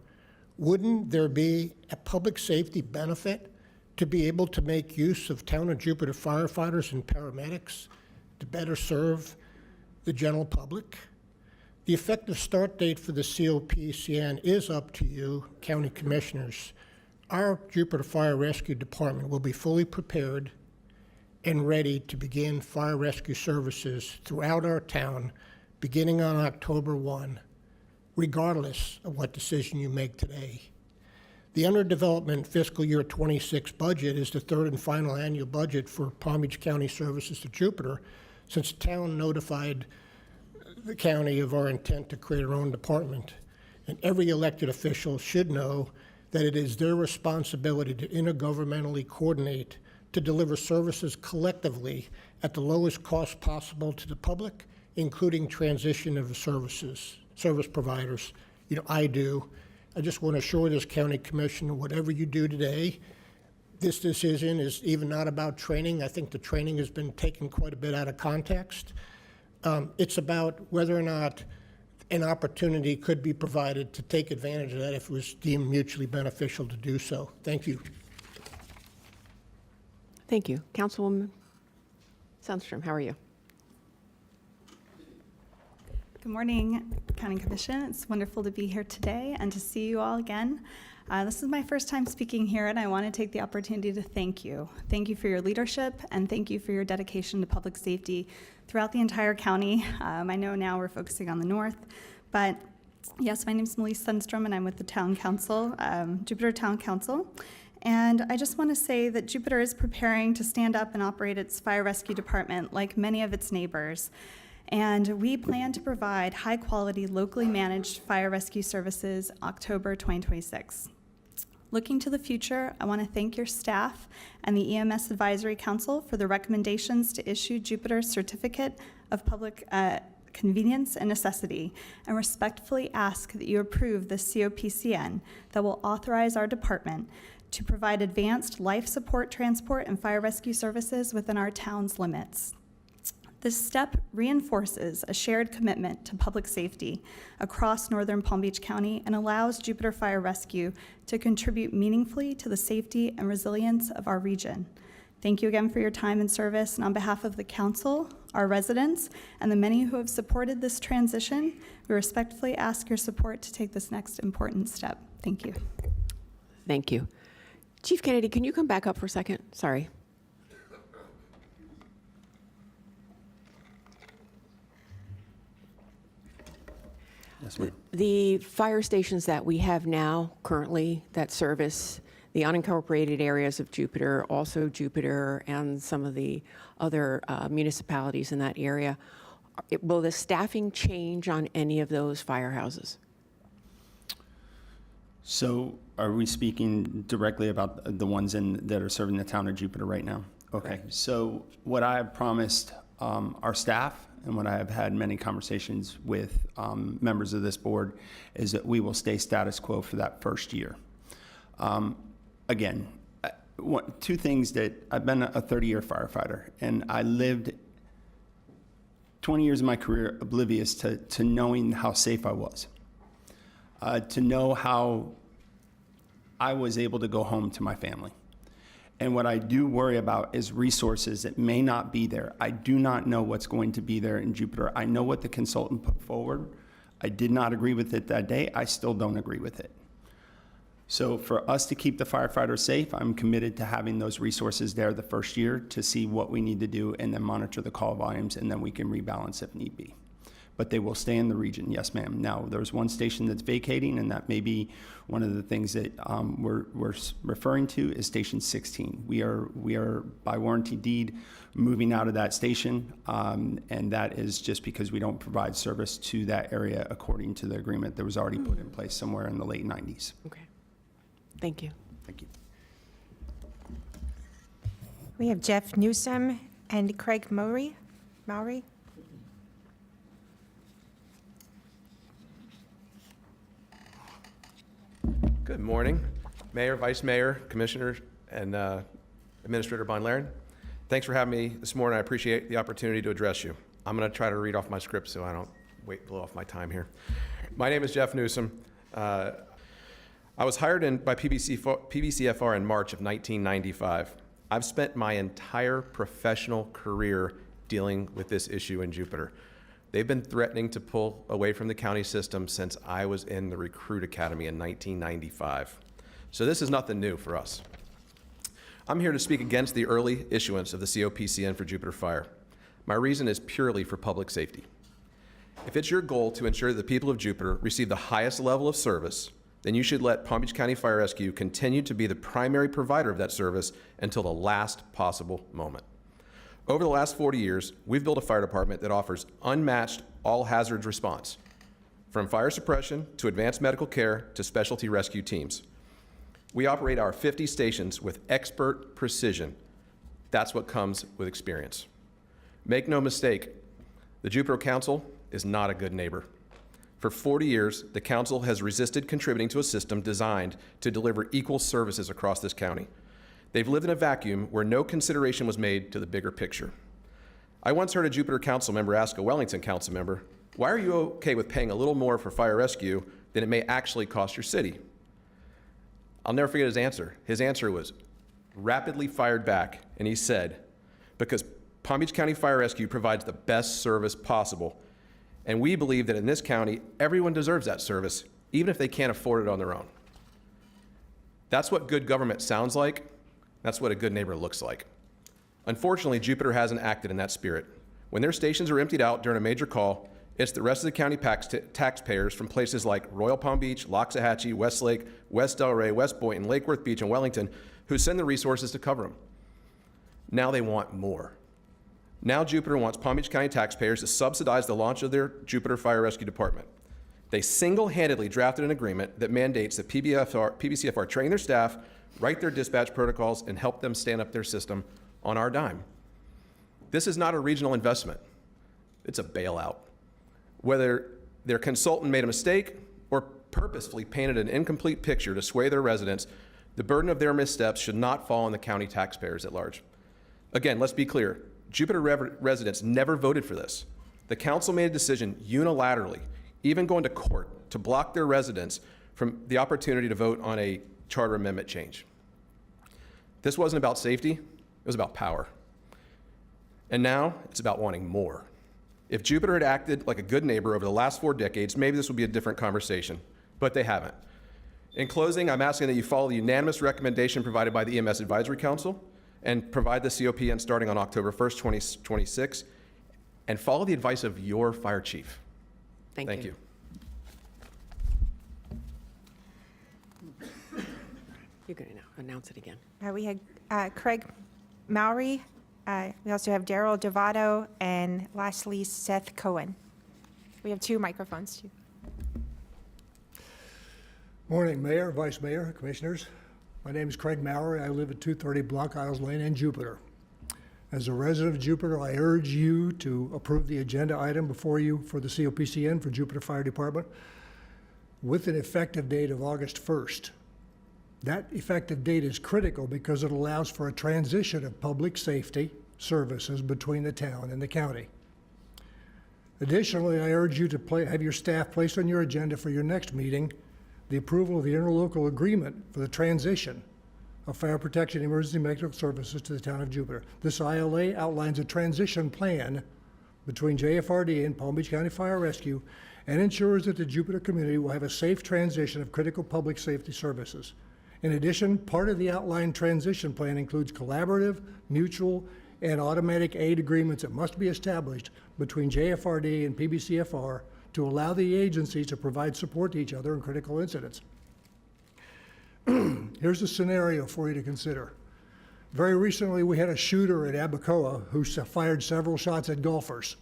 wouldn't there be a public safety benefit to be able to make use of Town of Jupiter firefighters and paramedics to better serve the general public? The effective start date for the COPCN is up to you, county commissioners. Our Jupiter Fire Rescue Department will be fully prepared and ready to begin fire rescue services throughout our town beginning on October 1, regardless of what decision you make today. The under development fiscal year 26 budget is the third and final annual budget for Palm Beach County Services to Jupiter, since the town notified the county of our intent to create our own department. And every elected official should know that it is their responsibility to intergovernmentally coordinate to deliver services collectively at the lowest cost possible to the public, including transition of service providers. I just want to assure this county commissioner, whatever you do today, this decision is even not about training. I think the training has been taken quite a bit out of context. It's about whether or not an opportunity could be provided to take advantage of that if it was deemed mutually beneficial to do so. Thank you. Thank you. Councilwoman Sundstrom, how are you? Good morning, County Commission. It's wonderful to be here today and to see you all again. This is my first time speaking here, and I want to take the opportunity to thank you. Thank you for your leadership, and thank you for your dedication to public safety throughout the entire county. I know now we're focusing on the north, but yes, my name is Melise Sundstrom, and I'm with the Town Council, Jupiter Town Council. And I just want to say that Jupiter is preparing to stand up and operate its fire rescue department like many of its neighbors. And we plan to provide high-quality, locally managed fire rescue services October 2026. Looking to the future, I want to thank your staff and the EMS Advisory Council for the recommendations to issue Jupiter's Certificate of Public Convenience and Necessity, and respectfully ask that you approve the COPCN that will authorize our department to provide advanced life support transport and fire rescue services within our town's limits. This step reinforces a shared commitment to public safety across northern Palm Beach County and allows Jupiter Fire Rescue to contribute meaningfully to the safety and resilience of our region. Thank you again for your time and service, and on behalf of the council, our residents, and the many who have supported this transition, we respectfully ask your support to take this next important step. Thank you. Thank you. Chief Kennedy, can you come back up for a second? Sorry. Yes, ma'am. The fire stations that we have now currently that service the unincorporated areas of Jupiter, also Jupiter and some of the other municipalities in that area, will the staffing change on any of those firehouses? So are we speaking directly about the ones that are serving the town of Jupiter right now? Okay, Correct. So what I have promised our staff and what I have had many conversations with members of this board is that we will stay status quo for that first year. Again, two things that I've been a 30-year firefighter, and I lived 20 years of my career oblivious to knowing how safe I was, to know how I was able to go home to my family. And what I do worry about is resources that may not be there. I do not know what's going to be there in Jupiter. I know what the consultant put forward. I did not agree with it that day. I still don't agree with it. So for us to keep the firefighters safe, I'm committed to having those resources there the first year to see what we need to do and then monitor the call volumes, and then we can rebalance if need be. But they will stay in the region, yes, ma'am. Now, there's one station that's vacating, and that may be one of the things that we're referring to is Station 16. We are by warranty deed moving out of that station, and that is just because we don't provide service to that area according to the agreement that was already put in place somewhere in the late 90s. Okay. Thank you. Thank you. We have Jeff Newsom and Craig Mowry. Good morning, Mayor, Vice Mayor, Commissioner, and Administrator Bonlaren. Thanks for having me this morning. I appreciate the opportunity to address you. I'm going to try to read off my script so I don't blow off my time here. My name is Jeff Newsom. I was hired by PBCFR in March of 1995. I've spent my entire professional career dealing with this issue in Jupiter. They've been threatening to pull away from the county system since I was in the recruit academy in 1995. So this is nothing new for us. I'm here to speak against the early issuance of the COPCN for Jupiter Fire. My reason is purely for public safety. If it's your goal to ensure that the people of Jupiter receive the highest level of service, then you should let Palm Beach County Fire Rescue continue to be the primary provider of that service until the last possible moment. Over the last 40 years, we've built a fire department that offers unmatched all hazards response, from fire suppression to advanced medical care to specialty rescue teams. We operate our 50 stations with expert precision. That's what comes with experience. Make no mistake, the Jupiter Council is not a good neighbor. For 40 years, the council has resisted contributing to a system designed to deliver equal services across this county. They've lived in a vacuum where no consideration was made to the bigger picture. I once heard a Jupiter council member ask a Wellington council member, "Why are you okay with paying a little more for fire rescue than it may actually cost your city?" I'll never forget his answer. His answer was rapidly fired back, and he said, "Because Palm Beach County Fire Rescue provides the best service possible, And we believe that in this county, everyone deserves that service, even if they can't afford it on their own. That's what good government sounds like. That's what a good neighbor looks like. Unfortunately, Jupiter hasn't acted in that spirit. When their stations are emptied out during a major call, it's the rest of the county taxpayers from places like Royal Palm Beach, Loxahatchee, Westlake, West Delray, West Boynton, Lake Worth Beach, and Wellington who send the resources to cover them. Now they want more. Now Jupiter wants Palm Beach County taxpayers to subsidize the launch of their Jupiter Fire Rescue Department. They single-handedly drafted an agreement that mandates that PBCFR train their staff, write their dispatch protocols, and help them stand up their system on our dime. This is not a regional investment. It's a bailout. Whether their consultant made a mistake or purposefully painted an incomplete picture to sway their residents, the burden of their missteps should not fall on the county taxpayers at large. Again, let's be clear. Jupiter residents never voted for this. The council made a decision unilaterally, even going to court, to block their residents from the opportunity to vote on a charter amendment change. This wasn't about safety, it was about power. And now it's about wanting more. If Jupiter had acted like a good neighbor over the last 4 decades, maybe this would be a different conversation, but they haven't. In closing, I'm asking that you follow the unanimous recommendation provided by the EMS Advisory Council and provide the COPN starting on October 1st, 2026, and follow the advice of your fire chief. Thank you. You're going to announce it again. We had Craig Mowry. We also have Daryl Devato, and lastly, Seth Cohen. We have 2 microphones, too. Morning, Mayor, Vice Mayor, Commissioners. My name is Craig Maurer. I live at 230 Block Isles Lane in Jupiter. As a resident of Jupiter, I urge you to approve the agenda item before you for the COPCN for Jupiter Fire Department with an effective date of August 1st. That effective date is critical because it allows for a transition of public safety services between the town and the county. Additionally, I urge you to have your staff place on your agenda for your next meeting the approval of the interlocal agreement for the transition of fire protection and emergency medical services to the town of Jupiter. This ILA outlines a transition plan between JFRD and Palm Beach County Fire Rescue and ensures that the Jupiter community will have a safe transition of critical public safety services. In addition, part of the outlined transition plan includes collaborative, mutual, and automatic aid agreements that must be established between JFRD and PBCFR to allow the agencies to provide support to each other in critical incidents. Here's a scenario for you to consider. Very recently, we had a shooter at Abacoa who fired several shots at golfers.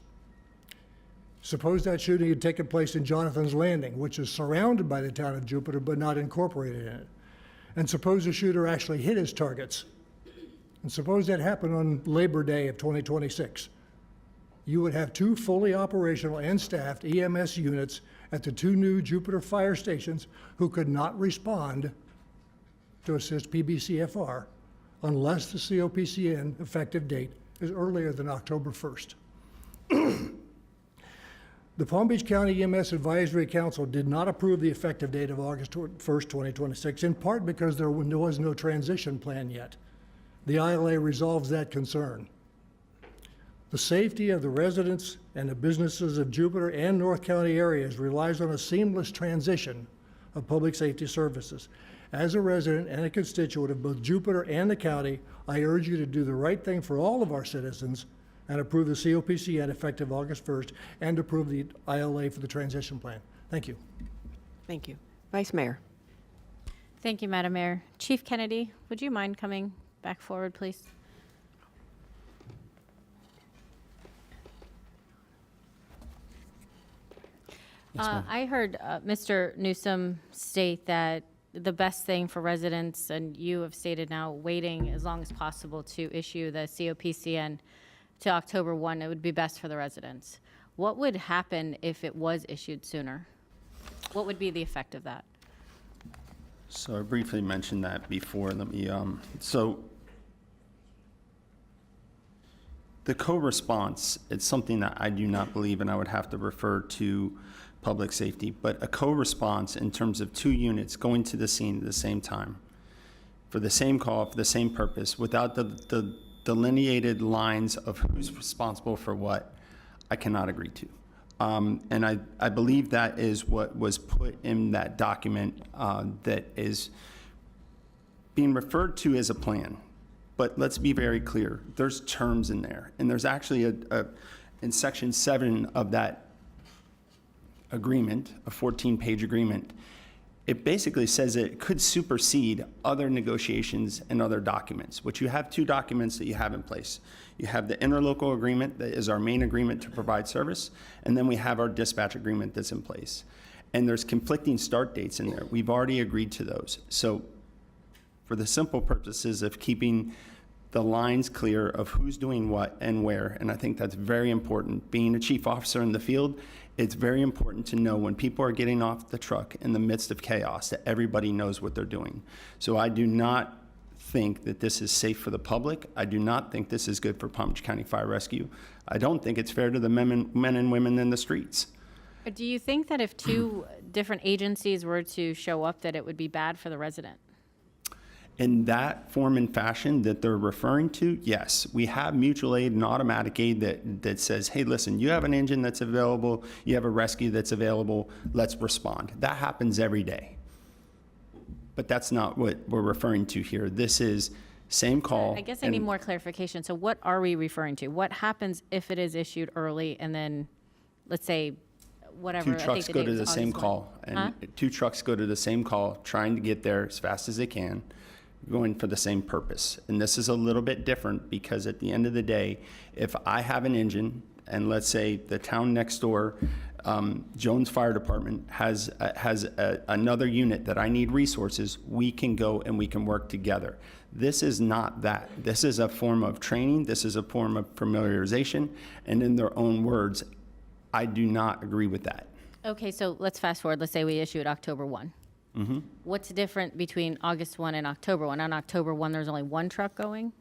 Suppose that shooting had taken place in Jonathan's Landing, which is surrounded by the town of Jupiter but not incorporated in it. And suppose the shooter actually hit his targets. And suppose that happened on Labor Day of 2026. You would have 2 fully operational and staffed EMS units at the 2 new Jupiter fire stations who could not respond to assist PBCFR unless the COPCN effective date is earlier than October 1st. The Palm Beach County EMS Advisory Council did not approve the effective date of August 1st, 2026, in part because there was no transition plan yet. The ILA resolves that concern. The safety of the residents and the businesses of Jupiter and North County areas relies on a seamless transition of public safety services. As a resident and a constituent of both Jupiter and the county, I urge you to do the right thing for all of our citizens and approve the COPCN effective August 1st and approve the ILA for the transition plan. Thank you. Thank you. Vice Mayor. Thank you, Madam Mayor. Chief Kennedy, would you mind coming back forward, please? I heard Mr. Newsom state that the best thing for residents, and you have stated now, waiting as long as possible to issue the COPCN to October 1, it would be best for the residents. What would happen if it was issued sooner? What would be the effect of that? So I briefly mentioned that before. Let me, so the co-response, it's something that I do not believe, and I would have to refer to public safety, but a co-response in terms of 2 units going to the scene at the same time for the same call, for the same purpose, without the delineated lines of who's responsible for what, I cannot agree to. And I believe that is what was put in that document that is being referred to as a plan. But let's be very clear, there's terms in there. And there's actually in section 7 of that agreement, a 14-page agreement, it basically says it could supersede other negotiations and other documents, which you have 2 documents that you have in place. You have the interlocal agreement that is our main agreement to provide service, and then we have our dispatch agreement that's in place. And there's conflicting start dates in there. We've already agreed to those. So for the simple purposes of keeping the lines clear of who's doing what and where, and I think that's very important. Being a chief officer in the field, it's very important to know when people are getting off the truck in the midst of chaos that everybody knows what they're doing. So I do not think that this is safe for the public. I do not think this is good for Palm Beach County Fire Rescue. I don't think it's fair to the men and women in the streets. Do you think that if 2 different agencies were to show up, that it would be bad for the resident? In that form and fashion that they're referring to, yes. We have mutual aid and automatic aid that says, hey, listen, you have an engine that's available, you have a rescue that's available, let's respond. That happens every day. But that's not what we're referring to here. This is same call. I guess I need more clarification. So what are we referring to? What happens if it is issued early and then, let's say, whatever? 2 trucks go to the same call, and 2 trucks go to the same call, trying to get there as fast as they can, going for the same purpose. And this is a little bit different because at the end of the day, if I have an engine, and let's say the town next door, Jones Fire Department has another unit that I need resources, we can go and we can work together. This is not that. This is a form of training. This is a form of familiarization. And in their own words, I do not agree with that. Okay, so let's fast forward. Let's say we issue it October 1. Mm-hmm. What's different between August 1 and October 1? On October 1, there's only 1 truck going?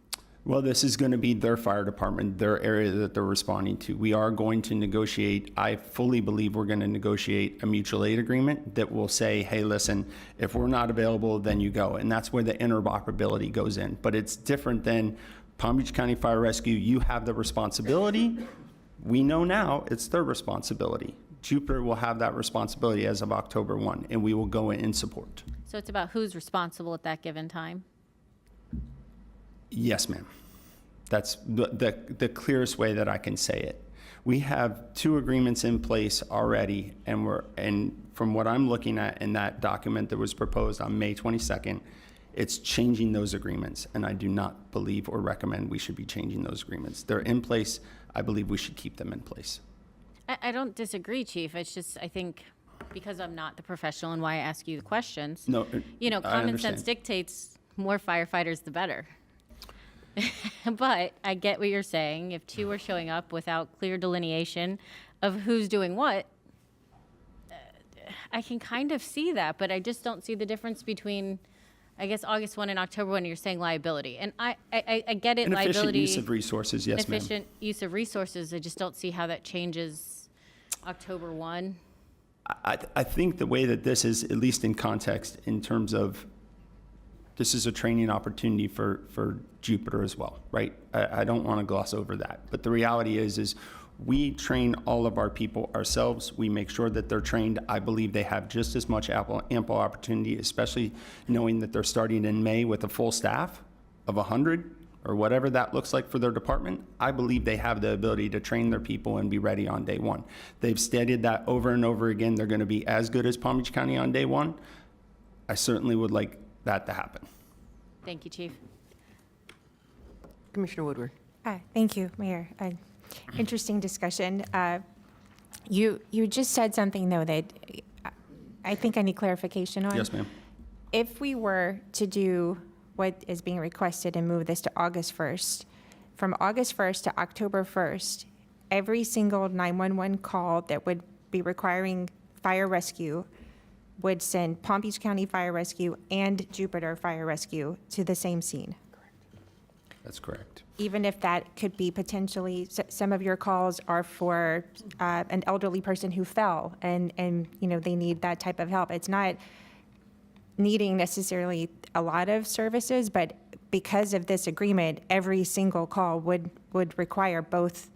Well, this is going to be their fire department, their area that they're responding to. We are going to negotiate, I fully believe we're going to negotiate a mutual aid agreement that will say, hey, listen, if we're not available, then you go. And that's where the interoperability goes in. But it's different than Palm Beach County Fire Rescue. You have the responsibility. We know now it's their responsibility. Jupiter will have that responsibility as of October 1, and we will go in support. So it's about who's responsible at that given time? Yes, ma'am. That's the clearest way that I can say it. We have 2 agreements in place already, and from what I'm looking at in that document that was proposed on May 22nd, it's changing those agreements, and I do not believe or recommend we should be changing those agreements. They're in place. I believe we should keep them in place. I don't disagree, Chief. It's just, I think, because I'm not the professional and why I ask you the questions. No, common understand. sense dictates more firefighters, the better. But I get what you're saying. If 2 are showing up without clear delineation of who's doing what, I can kind of see that, but I just don't see the difference between, I guess, August 1 and October 1, you're saying liability. And I get it, An efficient liability. use of resources, yes, ma'am. Efficient use of resources. I just don't see how that changes October 1. I think the way that this is, at least in context, in terms of this is a training opportunity for Jupiter as well, right? I don't want to gloss over that. But the reality is we train all of our people ourselves. We make sure that they're trained. I believe they have just as much ample opportunity, especially knowing that they're starting in May with a full staff of 100 or whatever that looks like for their department. I believe they have the ability to train their people and be ready on day 1. They've stated that over and over again. They're going to be as good as Palm Beach County on day 1. I certainly would like that to happen. Thank you, Chief. Commissioner Woodward. Thank you, Mayor. Interesting discussion. You just said something, though, that I think I need clarification on. Yes, ma'am. If we were to do what is being requested and move this to August 1st, from August 1st to October 1st, every single 911 call that would be requiring fire rescue would send Palm Beach County Fire Rescue and Jupiter Fire Rescue to the same scene. That's correct. Even if that could be potentially, some of your calls are for an elderly person who fell and they need that type of help. It's not needing necessarily a lot of services, but because of this agreement, every single call would require both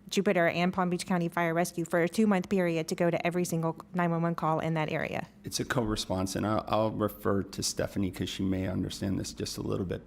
Jupiter and Palm Beach County Fire Rescue for a 2-month period to go to every single 911 call in that area? It's a co-response, and I'll refer to Stephanie because she may understand this just a little bit.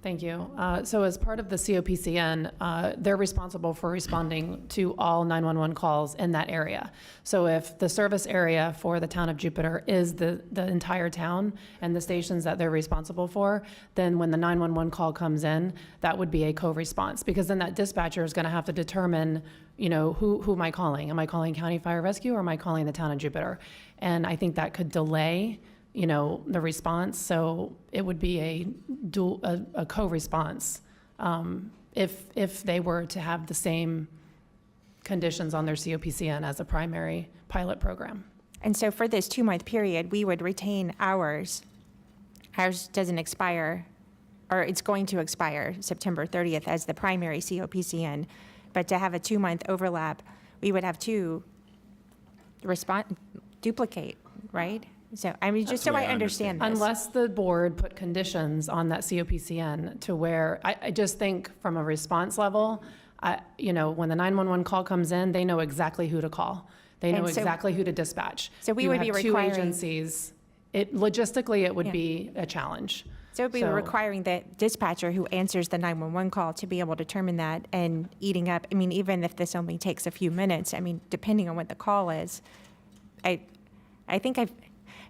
Thank you. So as part of the COPCN, they're responsible for responding to all 911 calls in that area. So if the service area for the town of Jupiter is the entire town and the stations that they're responsible for, then when the 911 call comes in, that would be a co-response, because then that dispatcher is going to have to determine, who am I calling? Am I calling County Fire Rescue or am I calling the town of Jupiter? And I think that could delay the response, so it would be a co-response if they were to have the same conditions on their COPCN as a primary pilot program. And so for this 2-month period, we would retain ours. Ours doesn't expire, or it's going to expire September 30th as the primary COPCN, but to have a 2-month overlap, we would have to duplicate, right? So, I mean, just so I understand this. Unless the board put conditions on that COPCN to where, I just think from a response level, when the 911 call comes in, they know exactly who to call. They know exactly who to dispatch. So we would be requiring. You have 2 agencies. Logistically, it would be a challenge. So we were requiring the dispatcher who answers the 911 call to be able to determine that, and eating up, I mean, even if this only takes a few minutes, I mean, depending on what the call is, I think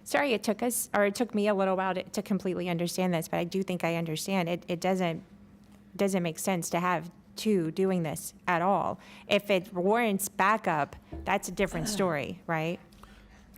sorry, it took me a little while to completely understand this, but I do think I understand. It doesn't make sense to have 2 doing this at all. If it warrants backup, that's a different story, right?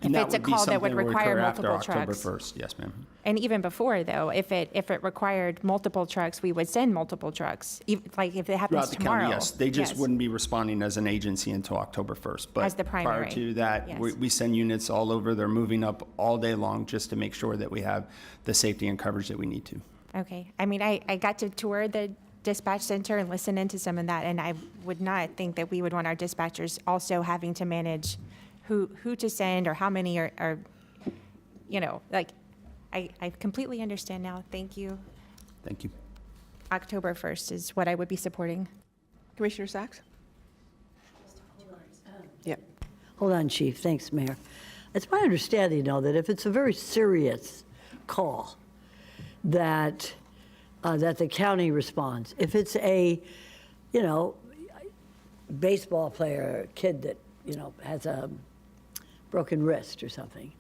And if it's a call that would require multiple October trucks. 1st, yes, ma'am. And even before, though, if it required multiple trucks, we would send multiple trucks. Like if it happens Throughout the tomorrow. county, yes. They just wouldn't be responding as an agency until October 1st. But As the primary, prior to that, yes. we send units all over. They're moving up all day long just to make sure that we have the safety and coverage that we need to. Okay. I mean, I got to tour the dispatch center and listen into some of that, and I would not think that we would want our dispatchers also having to manage who to send or how many are I completely understand now. Thank you. Thank you. October 1st is what I would be supporting. Commissioner Sachs? Yep. Hold on, Chief. Thanks, Mayor. It's my understanding, that if it's a very serious call, that the county responds. If it's a, baseball player, a kid that, has a broken wrist or something,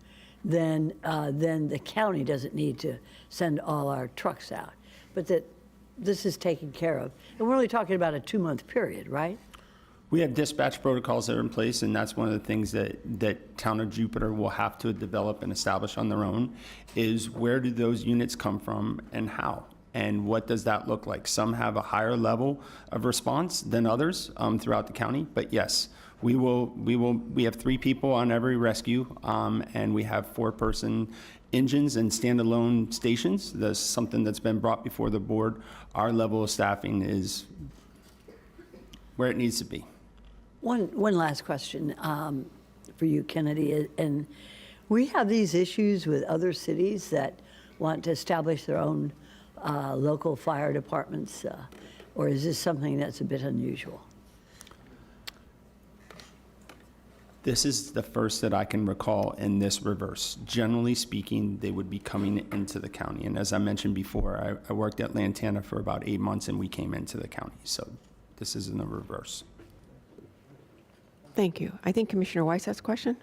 then the county doesn't need to send all our trucks out. But that this is taken care of. And we're only talking about a 2-month period, right? We have dispatch protocols that are in place, and that's one of the things that Town of Jupiter will have to develop and establish on their own, is where do those units come from and how? And what does that look like? Some have a higher level of response than others throughout the county, but yes, we have 3 people on every rescue, and we have 4-person engines and standalone stations. That's something that's been brought before the board. Our level of staffing is where it needs to be. One last question for you, Kennedy, and we have these issues with other cities that want to establish their own local fire departments, or is this something that's a bit unusual? This is the first that I can recall in this reverse. Generally speaking, they would be coming into the county. And as I mentioned before, I worked at Lantana for about 8 months and we came into the county. So this is in the reverse. Thank you. I think Commissioner Weiss has a question.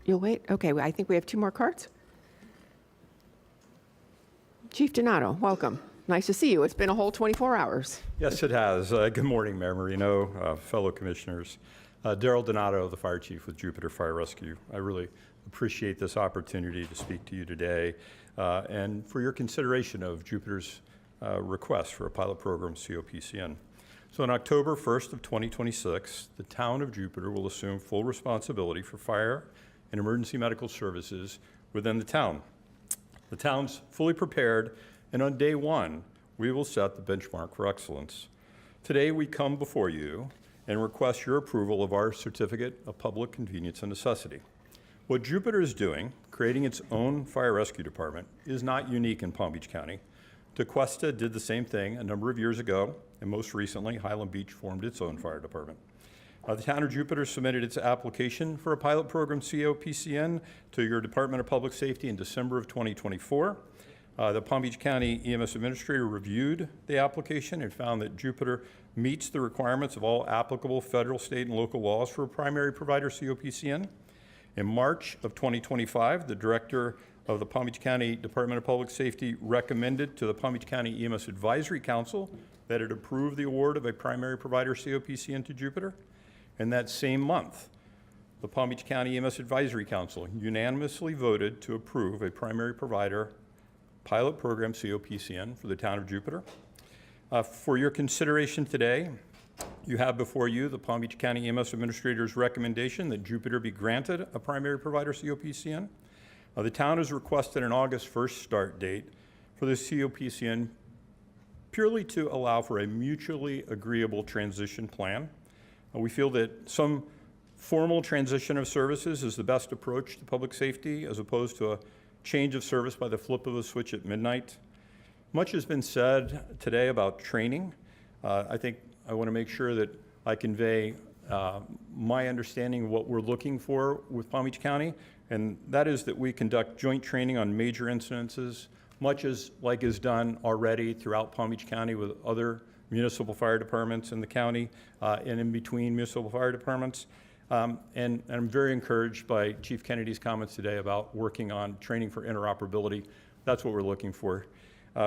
You'll wait? Okay, I think we have 2 more cards. Chief Donato, welcome. Nice to see you. It's been a whole 24 hours. Yes, it has. Good morning, Mayor Marino, fellow commissioners. Daryl Donato, the fire chief with Jupiter Fire Rescue. I really appreciate this opportunity to speak to you today and for your consideration of Jupiter's request for a pilot program COPCN. So on October 1st of 2026, the town of Jupiter will assume full responsibility for fire and emergency medical services within the town. The town's fully prepared, and on day 1, we will set the benchmark for excellence. Today, we come before you and request your approval of our Certificate of Public Convenience and Necessity. What Jupiter is doing, creating its own fire rescue department, is not unique in Palm Beach County. Tequesta did the same thing a number of years ago, and most recently, Highland Beach formed its own fire department. The town of Jupiter submitted its application for a pilot program COPCN to your Department of Public Safety in December of 2024. The Palm Beach County EMS Administrator reviewed the application and found that Jupiter meets the requirements of all applicable federal, state, and local laws for a primary provider COPCN. In March of 2025, the Director of the Palm Beach County Department of Public Safety recommended to the Palm Beach County EMS Advisory Council that it approve the award of a primary provider COPCN to Jupiter. And that same month, the Palm Beach County EMS Advisory Council unanimously voted to approve a primary provider pilot program COPCN for the town of Jupiter. For your consideration today, you have before you the Palm Beach County EMS Administrator's recommendation that Jupiter be granted a primary provider COPCN. The town has requested an August 1st start date for the COPCN purely to allow for a mutually agreeable transition plan. We feel that some formal transition of services is the best approach to public safety as opposed to a change of service by the flip of a switch at midnight. Much has been said today about training. I think I want to make sure that I convey my understanding of what we're looking for with Palm Beach County, and that is that we conduct joint training on major incidences, much as like is done already throughout Palm Beach County with other municipal fire departments in the county and in between municipal fire departments. And I'm very encouraged by Chief Kennedy's comments today about working on training for interoperability. That's what we're looking for.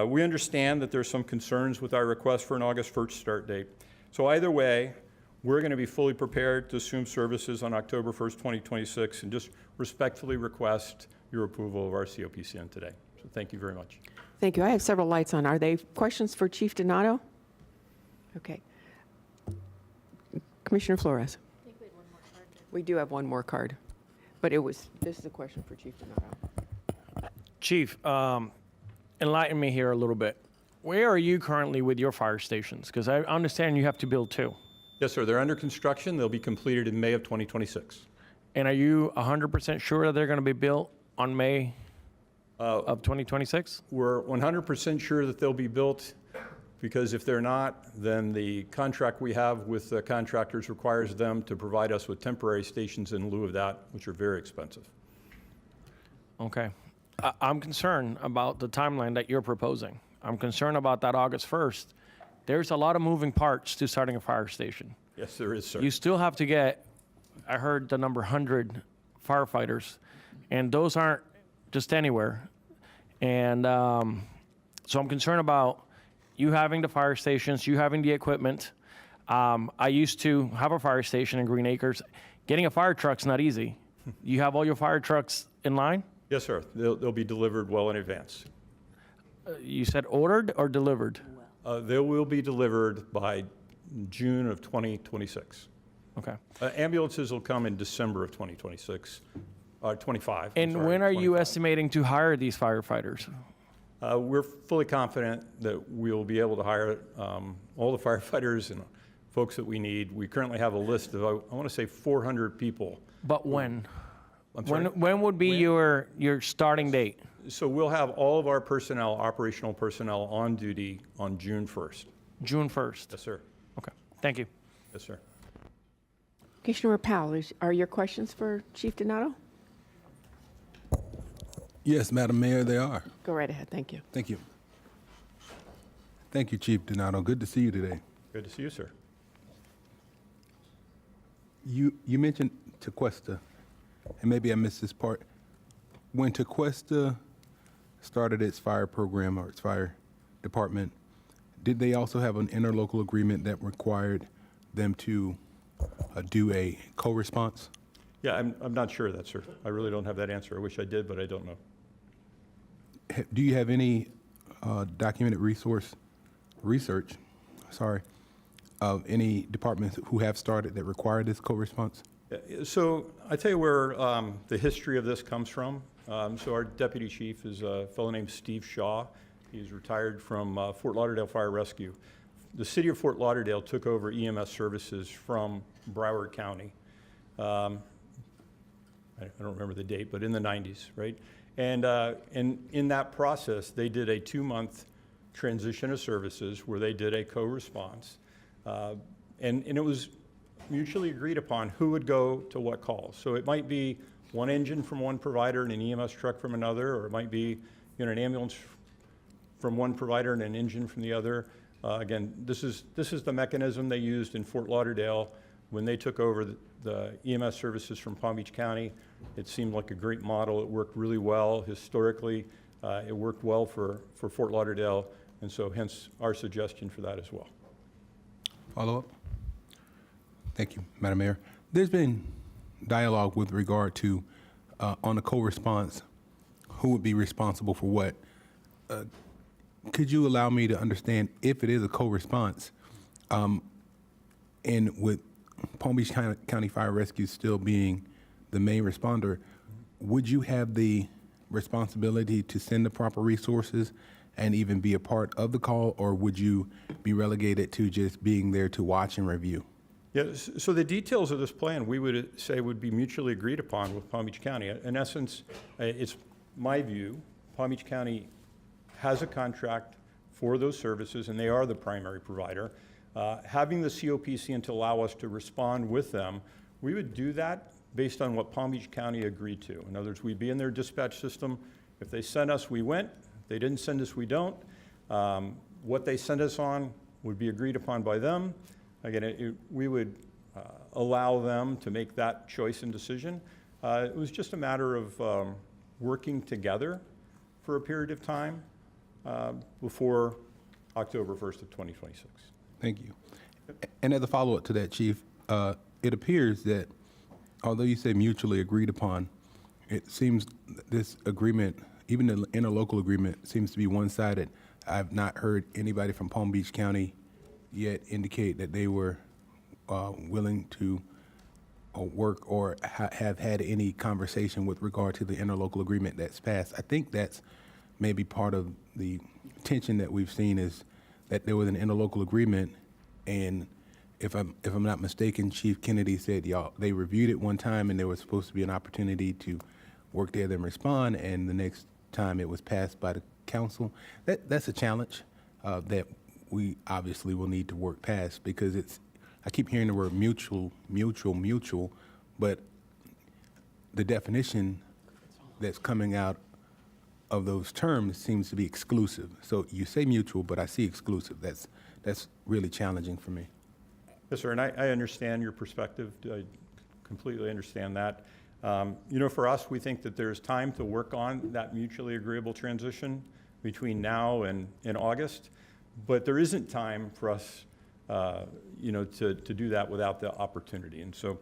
We understand that there's some concerns with our request for an August 1st start date. So either way, we're going to be fully prepared to assume services on October 1st, 2026, and just respectfully request your approval of our COPCN today. So thank you very much. Thank you. I have several lights on. Are they questions for Chief Donato? Okay. Commissioner Flores. I think we had one more card. We do have one more card, but this is a question for Chief Donato. Chief, enlighten me here a little bit. Where are you currently with your fire stations? Because I understand you have to build 2. Yes, sir. They're under construction. They'll be completed in May of 2026. And are you 100% sure that they're going to be built on May of 2026? We're 100% sure that they'll be built, because if they're not, then the contract we have with the contractors requires them to provide us with temporary stations in lieu of that, which are very expensive. Okay. I'm concerned about the timeline that you're proposing. I'm concerned about that August 1st. There's a lot of moving parts to starting a fire station. Yes, there is, sir. You still have to get, I heard the number 100 firefighters, and those aren't just anywhere. And so I'm concerned about you having the fire stations, you having the equipment. I used to have a fire station in Green Acres. Getting a fire truck's not easy. You have all your fire trucks in line? Yes, sir. They'll be delivered well in advance. You said ordered or delivered? They will be delivered by June of 2026. Okay. Ambulances will come in December of 2026, 25. And when are you estimating to hire these firefighters? We're fully confident that we'll be able to hire all the firefighters and folks that we need. We currently have a list of, I want to say, 400 people. But when? I'm sorry? When would be your starting date? So we'll have all of our personnel, operational personnel, on duty on June 1st. June 1st? Yes, sir. Okay. Thank you. Yes, sir. Commissioner Powell, are your questions for Chief Donato? Yes, Madam Mayor, they are. Go right ahead. Thank you. Thank you. Thank you, Chief Donato. Good to see you today. Good to see you, sir. You mentioned Tequesta, and maybe I missed this part. When Tequesta started its fire program or its fire department, did they also have an interlocal agreement that required them to do a co-response? Yeah, I'm not sure of that, sir. I really don't have that answer. I wish I did, but I don't know. Do you have any documented research of any departments who have started that require this co-response? So I tell you where the history of this comes from. So our deputy chief is a fellow named Steve Shaw. He's retired from Fort Lauderdale Fire Rescue. The city of Fort Lauderdale took over EMS services from Broward County. I don't remember the date, but in the 90s, right? And in that process, they did a 2-month transition of services where they did a co-response. And it was mutually agreed upon who would go to what calls. So it might be one engine from one provider and an EMS truck from another, or it might be an ambulance from one provider and an engine from the other. Again, this is the mechanism they used in Fort Lauderdale when they took over the EMS services from Palm Beach County. It seemed like a great model. It worked really well historically. It worked well for Fort Lauderdale, and so hence our suggestion for that as well. Follow up? Thank you, Madam Mayor. There's been dialogue with regard to, on the co-response, who would be responsible for what. Could you allow me to understand if it is a co-response, and with Palm Beach County Fire Rescue still being the main responder, would you have the responsibility to send the proper resources and even be a part of the call, or would you be relegated to just being there to watch and review? Yes, so the details of this plan, we would say would be mutually agreed upon with Palm Beach County. In essence, it's my view, Palm Beach County has a contract for those services, and they are the primary provider. Having the COPCN to allow us to respond with them, we would do that based on what Palm Beach County agreed to. In other words, we'd be in their dispatch system. If they sent us, we went. If they didn't send us, we don't. What they send us on would be agreed upon by them. Again, we would allow them to make that choice and decision. It was just a matter of working together for a period of time before October 1st of 2026. Thank you. And as a follow-up to that, Chief, it appears that although you say mutually agreed upon, it seems this agreement, even the interlocal agreement, seems to be one-sided. I've not heard anybody from Palm Beach County yet indicate that they were willing to work or have had any conversation with regard to the interlocal agreement that's passed. I think that's maybe part of the tension that we've seen is that there was an interlocal agreement, and if I'm not mistaken, Chief Kennedy said they reviewed it one time and there was supposed to be an opportunity to work together and respond, and the next time it was passed by the council. That's a challenge that we obviously will need to work past, because I keep hearing the word mutual, but the definition that's coming out of those terms seems to be exclusive. So you say mutual, but I see exclusive. That's really challenging for me. Yes, sir, and I understand your perspective. I completely understand that. For us, we think that there's time to work on that mutually agreeable transition between now and August, but there isn't time for us, to do that without the opportunity. And so,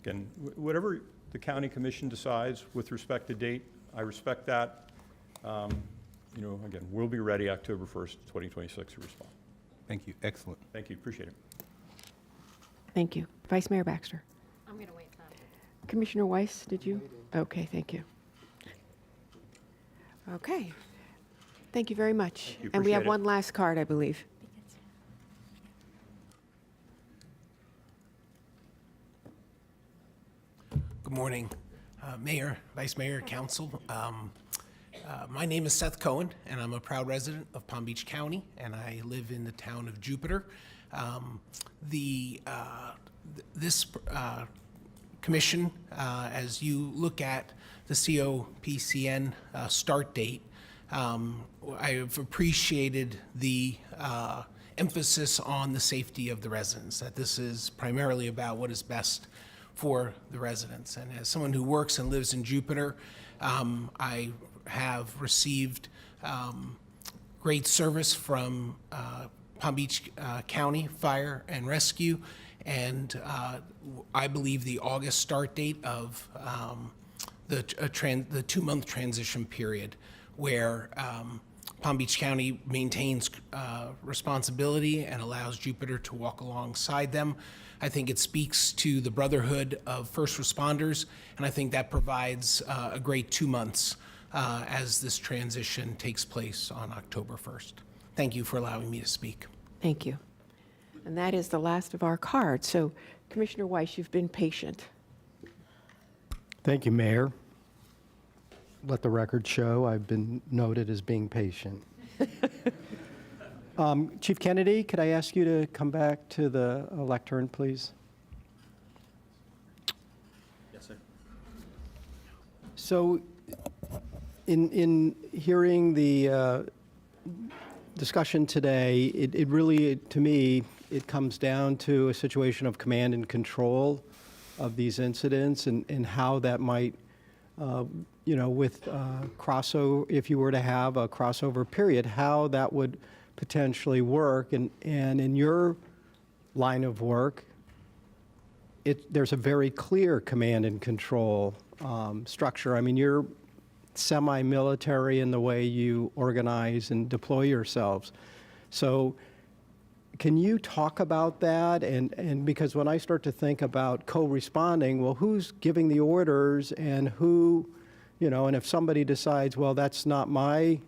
again, whatever the county commission decides with respect to date, I respect that. Again, we'll be ready October 1st, 2026 to respond. Thank you. Excellent. Thank you. Appreciate it. Thank you. Vice Mayor Baxter. I'm going to wait for that. Commissioner Weiss, did you? Okay, thank you. Okay. Thank you very much. you. And we have Appreciate it. one last card, I believe. Good morning, Mayor, Vice Mayor, Council. My name is Seth Cohen, and I'm a proud resident of Palm Beach County, and I live in the town of Jupiter. This commission, as you look at the COPCN start date, I've appreciated the emphasis on the safety of the residents, that this is primarily about what is best for the residents. And as someone who works and lives in Jupiter, I have received great service from Palm Beach County Fire and Rescue, and I believe the August start date of the 2-month transition period where Palm Beach County maintains responsibility and allows Jupiter to walk alongside them. I think it speaks to the brotherhood of first responders, and I think that provides a great 2 months as this transition takes place on October 1st. Thank you for allowing me to speak. Thank you. And that is the last of our cards. So, Commissioner Weiss, you've been patient. Thank you, Mayor. Let the record show I've been noted as being patient. Chief Kennedy, could I ask you to come back to the lectern, please? Yes, sir. So, in hearing the discussion today, it really, to me, it comes down to a situation of command and control of these incidents and how that might, with crossover, if you were to have a crossover period, how that would potentially work. And in your line of work, there's a very clear command and control structure. I mean, you're semi-military in the way you organize and deploy yourselves. So can you talk about that? And because when I start to think about co-responding, well, who's giving the orders and who, and if somebody decides, well, that's not my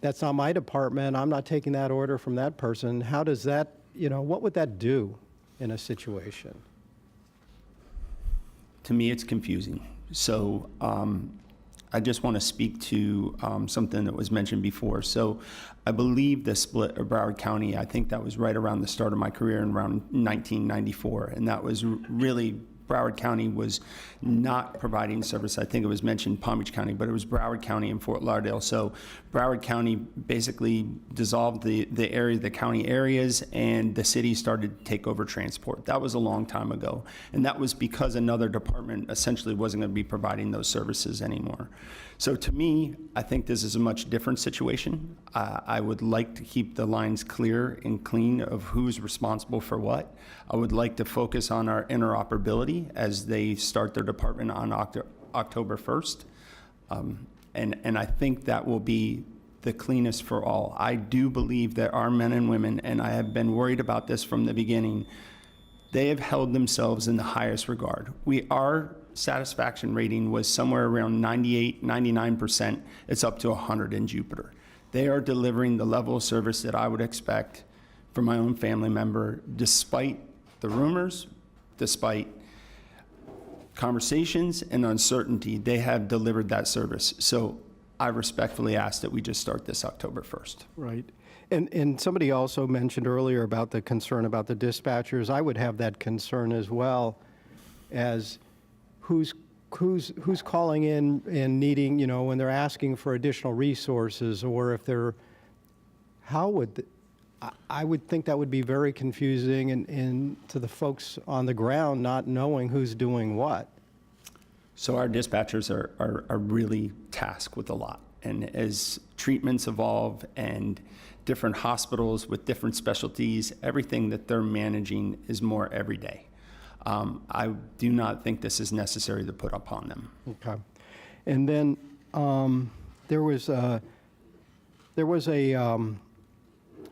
department, I'm not taking that order from that person, how does that, what would that do in a situation? To me, it's confusing. So I just want to speak to something that was mentioned before. So I believe the split of Broward County, I think that was right around the start of my career in around 1994. And that was really, Broward County was not providing service. I think it was mentioned Palm Beach County, but it was Broward County and Fort Lauderdale. So Broward County basically dissolved the county areas, and the city started to take over transport. That was a long time ago. And that was because another department essentially wasn't going to be providing those services anymore. So to me, I think this is a much different situation. I would like to keep the lines clear and clean of who's responsible for what. I would like to focus on our interoperability as they start their department on October 1st. And I think that will be the cleanest for all. I do believe that our men and women, and I have been worried about this from the beginning, they have held themselves in the highest regard. Our satisfaction rating was somewhere around 98, 99%. It's up to 100 in Jupiter. They are delivering the level of service that I would expect from my own family member, despite the rumors, despite conversations and uncertainty. They have delivered that service. So I respectfully ask that we just start this October 1st. Right. And somebody also mentioned earlier about the concern about the dispatchers. I would have that concern as well, as who's calling in and needing, when they're asking for additional resources, or if they're, I would think that would be very confusing and to the folks on the ground not knowing who's doing what. So our dispatchers are really tasked with a lot. And as treatments evolve and different hospitals with different specialties, everything that they're managing is more every day. I do not think this is necessary to put upon them. Okay. And then there was a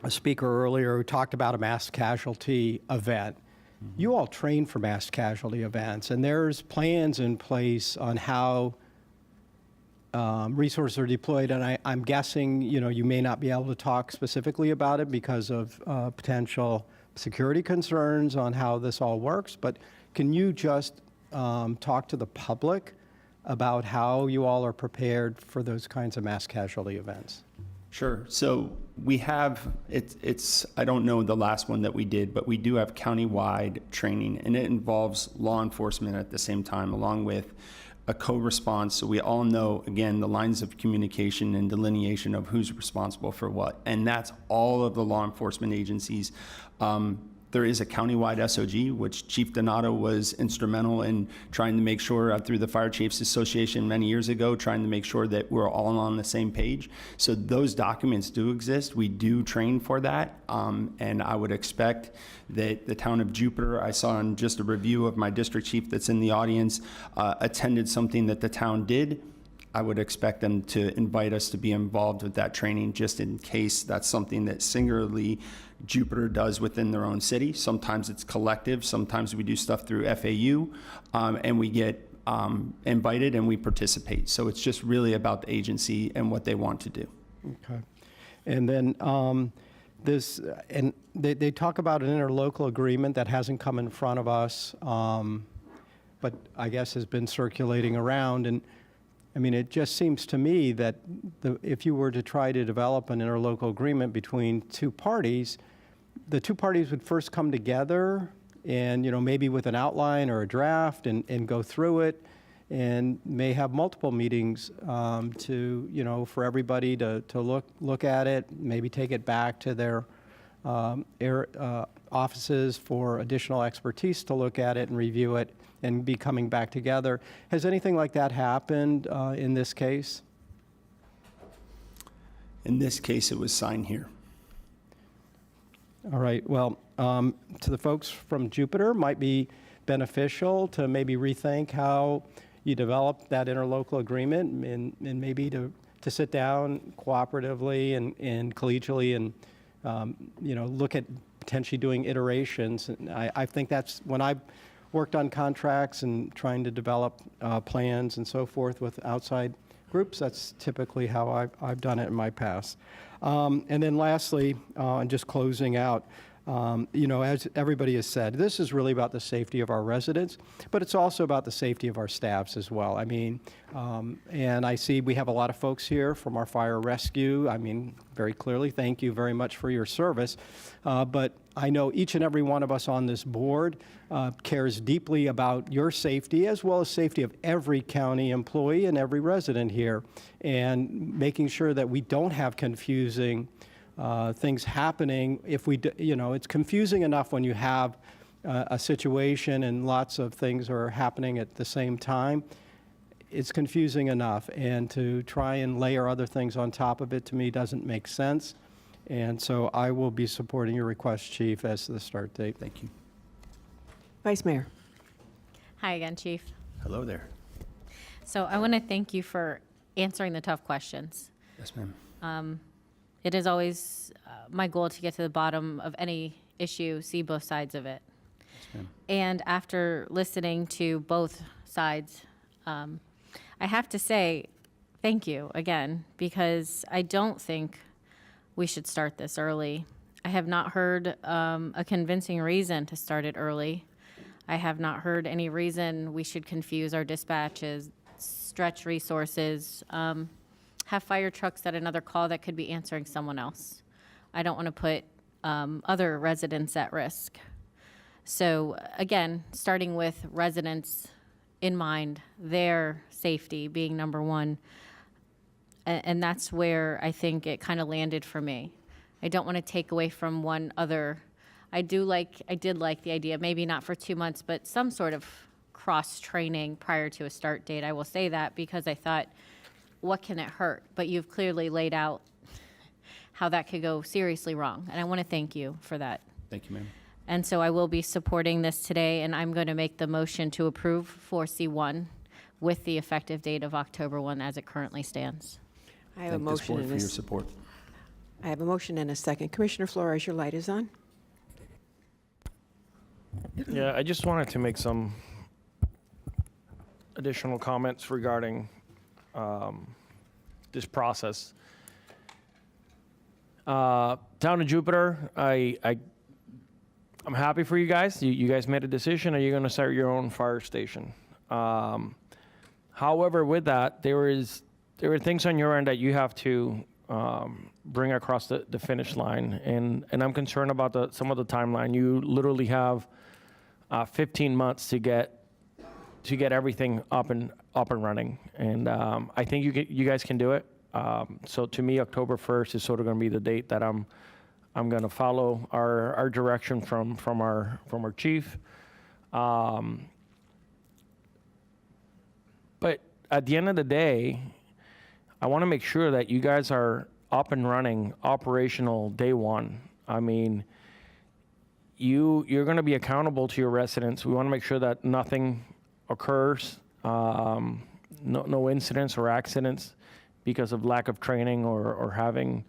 speaker earlier who talked about a mass casualty event. Mm-hmm. You all train for mass casualty events, and there's plans in place on how resources are deployed. And I'm guessing, you may not be able to talk specifically about it because of potential security concerns on how this all works, but can you just talk to the public about how you all are prepared for those kinds of mass casualty events? Sure. So we have, I don't know the last one that we did, but we do have county-wide training, and it involves law enforcement at the same time, along with a co-response. So we all know, again, the lines of communication and delineation of who's responsible for what. And that's all of the law enforcement agencies. There is a countywide SOG, which Chief Donato was instrumental in trying to make sure, through the Fire Chiefs Association many years ago, trying to make sure that we're all on the same page. So those documents do exist. We do train for that. And I would expect that the town of Jupiter, I saw in just a review of my district chief that's in the audience, attended something that the town did. I would expect them to invite us to be involved with that training, just in case that's something that singularly Jupiter does within their own city. Sometimes it's collective. Sometimes we do stuff through FAU, and we get invited and we participate. So it's just really about the agency and what they want to do. Okay. And then they talk about an interlocal agreement that hasn't come in front of us, but I guess has been circulating around. And I mean, it just seems to me that if you were to try to develop an interlocal agreement between two parties, the two parties would first come together and, maybe with an outline or a draft and go through it, and may have multiple meetings for everybody to look at it, maybe take it back to their offices for additional expertise to look at it and review it and be coming back together. Has anything like that happened in this case? In this case, it was signed here. All right, well, to the folks from Jupiter, might be beneficial to maybe rethink how you develop that interlocal agreement and maybe to sit down cooperatively and collegially and, look at potentially doing iterations. And I think that's when I worked on contracts and trying to develop plans and so forth with outside groups, that's typically how I've done it in my past. And then lastly, and just closing out, as everybody has said, this is really about the safety of our residents, but it's also about the safety of our staffs as well. I mean, and I see we have a lot of folks here from our fire rescue. I mean, very clearly, thank you very much for your service. But I know each and every one of us on this board cares deeply about your safety as well as safety of every county employee and every resident here, and making sure that we don't have confusing things happening. If we, it's confusing enough when you have a situation and lots of things are happening at the same time. It's confusing enough, and to try and layer other things on top of it, to me, doesn't make sense. And so I will be supporting your request, Chief, as the start date. Thank you. Vice Mayor. Hi again, Chief. Hello there. So I want to thank you for answering the tough questions. Yes, ma'am. It is always my goal to get to the bottom of any issue, see both sides of it. Yes, ma'am. And after listening to both sides, I have to say thank you again, because I don't think we should start this early. I have not heard a convincing reason to start it early. I have not heard any reason we should confuse our dispatches, stretch resources, have fire trucks at another call that could be answering someone else. I don't want to put other residents at risk. So again, starting with residents in mind, their safety being number one, and that's where I think it kind of landed for me. I don't want to take away from one other. I did like the idea, maybe not for 2 months, but some sort of cross-training prior to a start date. I will say that because I thought, what can it hurt? But you've clearly laid out how that could go seriously wrong, and I want to thank you for that. Thank you, ma'am. And so I will be supporting this today, and I'm going to make the motion to approve 4C1 with the effective date of October 1 as it currently stands. I have a Thank this motion board and for a your support. I have a motion and a second. Commissioner Flores, your light is on. Yeah, I just wanted to make some additional comments regarding this process. Town of Jupiter, I'm happy for you guys. You guys made a decision, and you're going to start your own fire station. However, with that, there were things on your end that you have to bring across the finish line, and I'm concerned about some of the timeline. You literally have 15 months to get everything up and running, and I think you guys can do it. So to me, October 1st is sort of going to be the date that I'm going to follow our direction from our chief. But at the end of the day, I want to make sure that you guys are up and running, operational day one. I mean, you're going to be accountable to your residents. We want to make sure that nothing occurs, no incidents or accidents because of lack of training or having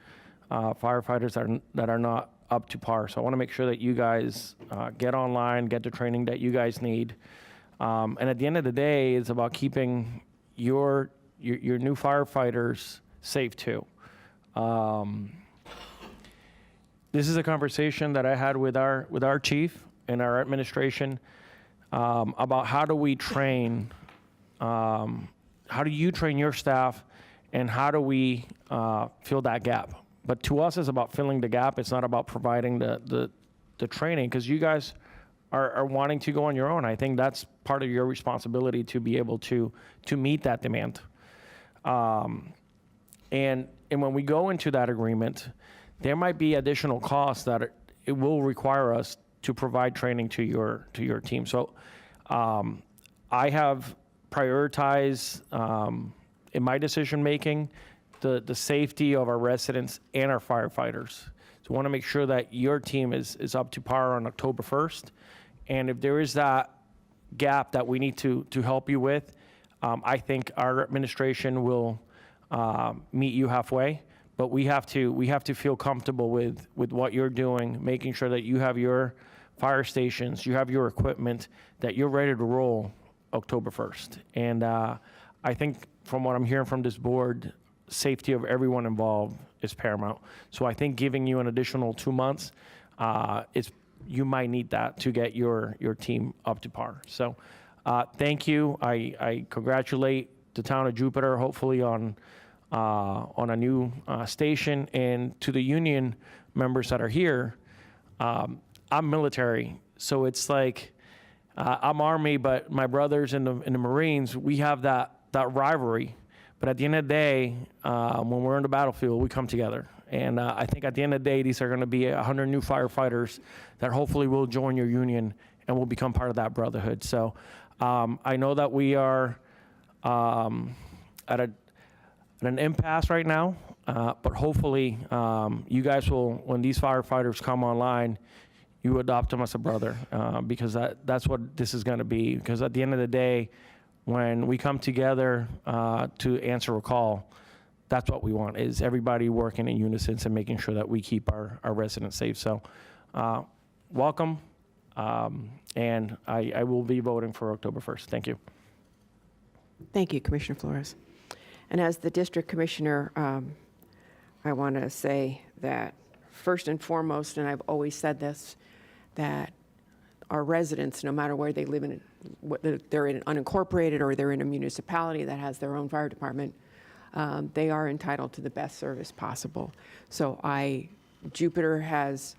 firefighters that are not up to par. So I want to make sure that you guys get online, get the training that you guys need. And at the end of the day, it's about keeping your new firefighters safe too. This is a conversation that I had with our chief and our administration about how do we train how do you train your staff, and how do we fill that gap? But to us, it's about filling the gap. It's not about providing the training, because you guys are wanting to go on your own. I think that's part of your responsibility to be able to meet that demand. And when we go into that agreement, there might be additional costs that it will require us to provide training to your team. So I have prioritized in my decision making the safety of our residents and our firefighters. So I want to make sure that your team is up to par on October 1st. And if there is that gap that we need to help you with, I think our administration will meet you halfway. But we have to feel comfortable with what you're doing, making sure that you have your fire stations, you have your equipment, that you're ready to roll October 1st. And I think from what I'm hearing from this board, safety of everyone involved is paramount. So I think giving you an additional 2 months, you might need that to get your team up to par. So thank you. I congratulate the town of Jupiter, hopefully on a new station. And to the union members that are here, I'm military, so it's like I'm Army, but my brothers in the Marines, we have that rivalry. But at the end of the day, when we're in the battlefield, we come together. And I think at the end of the day, these are going to be 100 new firefighters that hopefully will join your union and will become part of that brotherhood. So I know that we are at an impasse right now, but hopefully you guys will, when these firefighters come online, you adopt them as a brother, because that's what this is going to be. Because at the end of the day, when we come together to answer a call, that's what we want, is everybody working in unison and making sure that we keep our residents safe. So welcome, and I will be voting for October 1st. Thank you. Thank you, Commissioner Flores. And as the district commissioner, I want to say that first and foremost, and I've always said this, that our residents, no matter where they live in, whether they're in an unincorporated or they're in a municipality that has their own fire department, they are entitled to the best service possible. So Jupiter has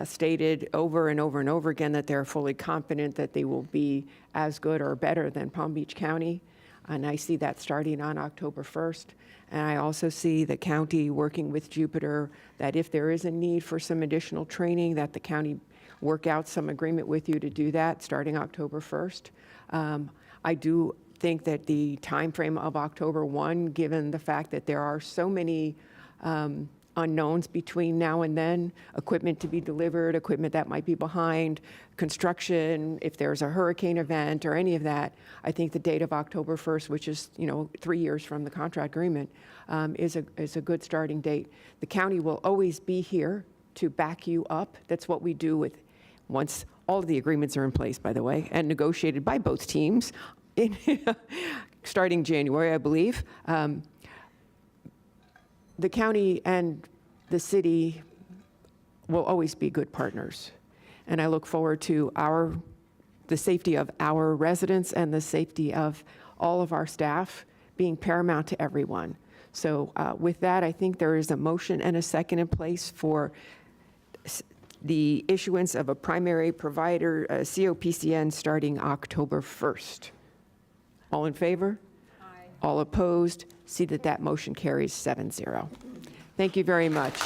stated over and over and over again that they're fully confident that they will be as good or better than Palm Beach County. And I see that starting on October 1st. And I also see the county working with Jupiter, that if there is a need for some additional training, that the county work out some agreement with you to do that starting October 1st. I do think that the timeframe of October 1, given the fact that there are so many unknowns between now and then, equipment to be delivered, equipment that might be behind, construction, if there's a hurricane event or any of that, I think the date of October 1st, which is 3 years from the contract agreement, is a good starting date. The county will always be here to back you up. That's what we do once all of the agreements are in place, by the way, and negotiated by both teams starting January, I believe. The county and the city will always be good partners. And I look forward to the safety of our residents and the safety of all of our staff being paramount to everyone. So with that, I think there is a motion and a second in place for the issuance of a primary provider, COPCN, starting October 1st. All in favor? Aye. All opposed? See that motion carries 7-0. Thank you very much.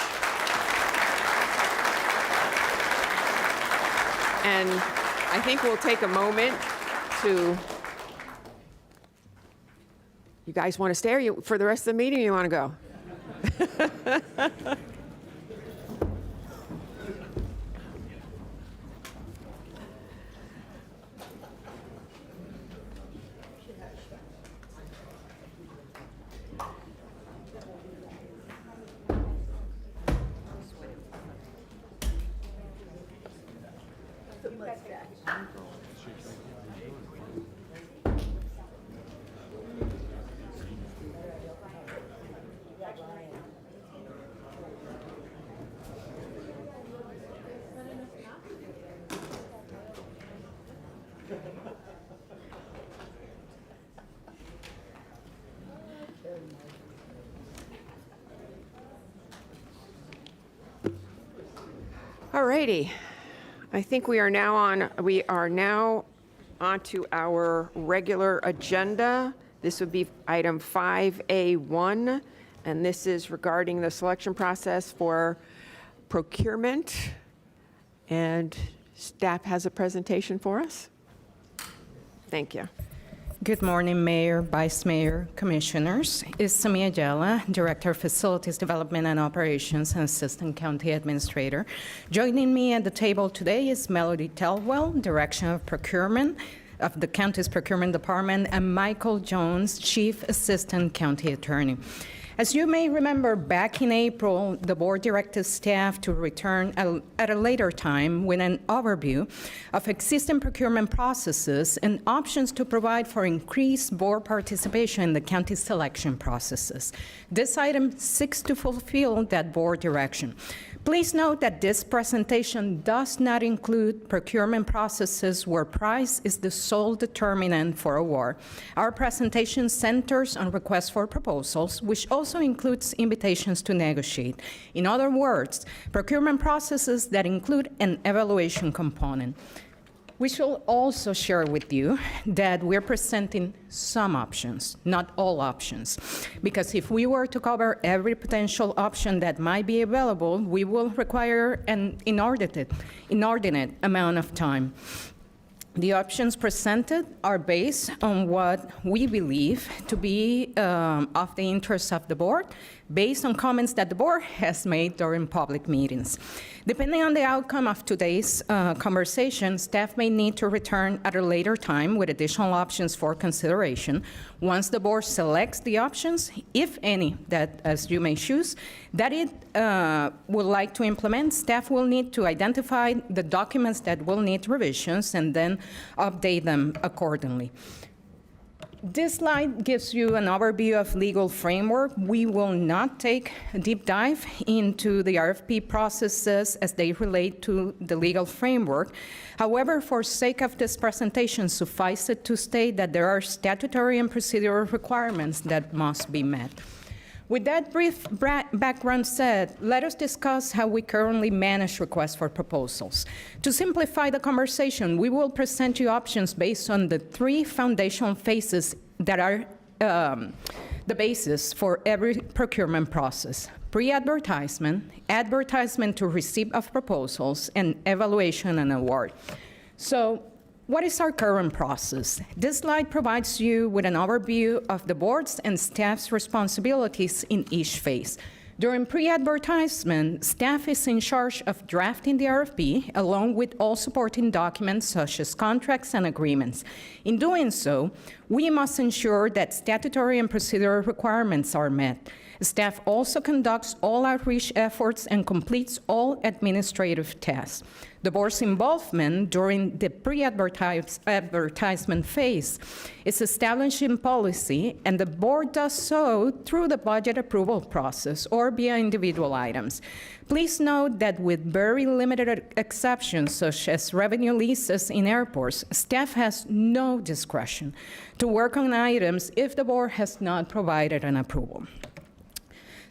And I think we'll take a moment to, you guys want to stay for the rest of the meeting, or you want to go? All righty. I think we are now on to our regular agenda. This would be item 5A1, and this is regarding the selection process for procurement. And staff has a presentation for us. Thank you. Good morning, Mayor, Vice Mayor, Commissioners. It's Samia Jala, Director of Facilities Development and Operations and Assistant County Administrator. Joining me at the table today is Melody Telwell, Director of Procurement of the county's Procurement Department, and Michael Jones, Chief Assistant County Attorney. As you may remember, back in April, the board directed staff to return at a later time with an overview of existing procurement processes and options to provide for increased board participation in the county selection processes. This item seeks to fulfill that board direction. Please note that this presentation does not include procurement processes where price is the sole determinant for award. Our presentation centers on requests for proposals, which also includes invitations to negotiate. In other words, procurement processes that include an evaluation component. We shall also share with you that we're presenting some options, not all options, because if we were to cover every potential option that might be available, we will require an inordinate amount of time. The options presented are based on what we believe to be of the interest of the board, based on comments that the board has made during public meetings. Depending on the outcome of today's conversation, staff may need to return at a later time with additional options for consideration. Once the board selects the options, if any, that as you may choose, that it would like to implement, staff will need to identify the documents that will need revisions and then update them accordingly. This slide gives you an overview of legal framework. We will not take a deep dive into the RFP processes as they relate to the legal framework. However, for sake of this presentation, suffice it to state that there are statutory and procedural requirements that must be met. With that brief background said, let us discuss how we currently manage requests for proposals. To simplify the conversation, we will present you options based on the three foundational phases that are the basis for every procurement process: pre-advertisement, advertisement to receipt of proposals, and evaluation and award. So, what is our current process? This slide provides you with an overview of the board's and staff's responsibilities in each phase. During pre-advertisement, staff is in charge of drafting the RFP, along with all supporting documents such as contracts and agreements. In doing so, we must ensure that statutory and procedural requirements are met. Staff also conducts all outreach efforts and completes all administrative tasks. The board's involvement during the pre-advertisement phase is establishing policy, and the board does so through the budget approval process or via individual items. Please note that with very limited exceptions, such as revenue leases in airports, staff has no discretion to work on items if the board has not provided an approval.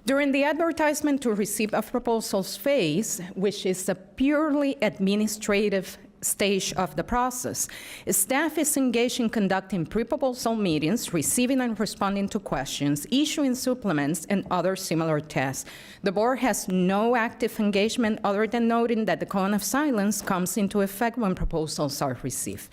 During the advertisement to receipt of proposals phase, which is a purely administrative stage of the process, staff is engaged in conducting pre-proposal meetings, receiving and responding to questions, issuing supplements, and other similar tasks. The board has no active engagement other than noting that the cone of silence comes into effect when proposals are received.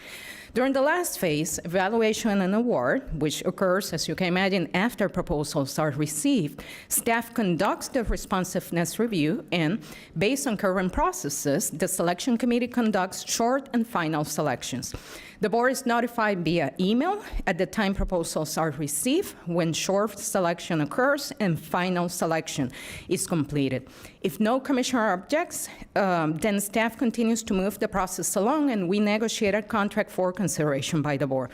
During the last phase, evaluation and award, which occurs, as you can imagine, after proposals are received, staff conducts the responsiveness review, and based on current processes, the selection committee conducts short and final selections. The board is notified via email at the time proposals are received, when short selection occurs and final selection is completed. If no commissioner objects, then staff continues to move the process along, and we negotiate a contract for consideration by the board.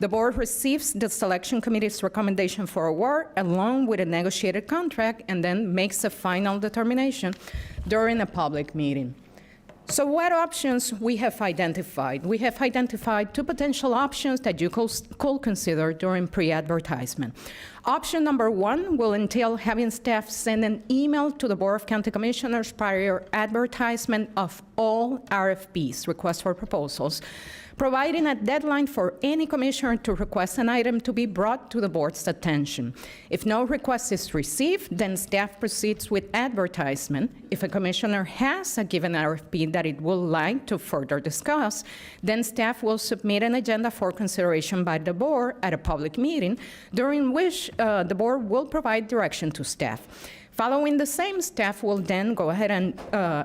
The board receives the selection committee's recommendation for award along with a negotiated contract, and then makes a final determination during a public meeting. So what options we have identified? We have identified two potential options that you could consider during pre-advertisement. Option number one will entail having staff send an email to the Board of County Commissioners prior advertisement of all RFPs, requests for proposals, providing a deadline for any commissioner to request an item to be brought to the board's attention. If no request is received, then staff proceeds with advertisement. If a commissioner has a given RFP that it would like to further discuss, then staff will submit an agenda for consideration by the board at a public meeting, during which the board will provide direction to staff. Following the same, staff will then go ahead and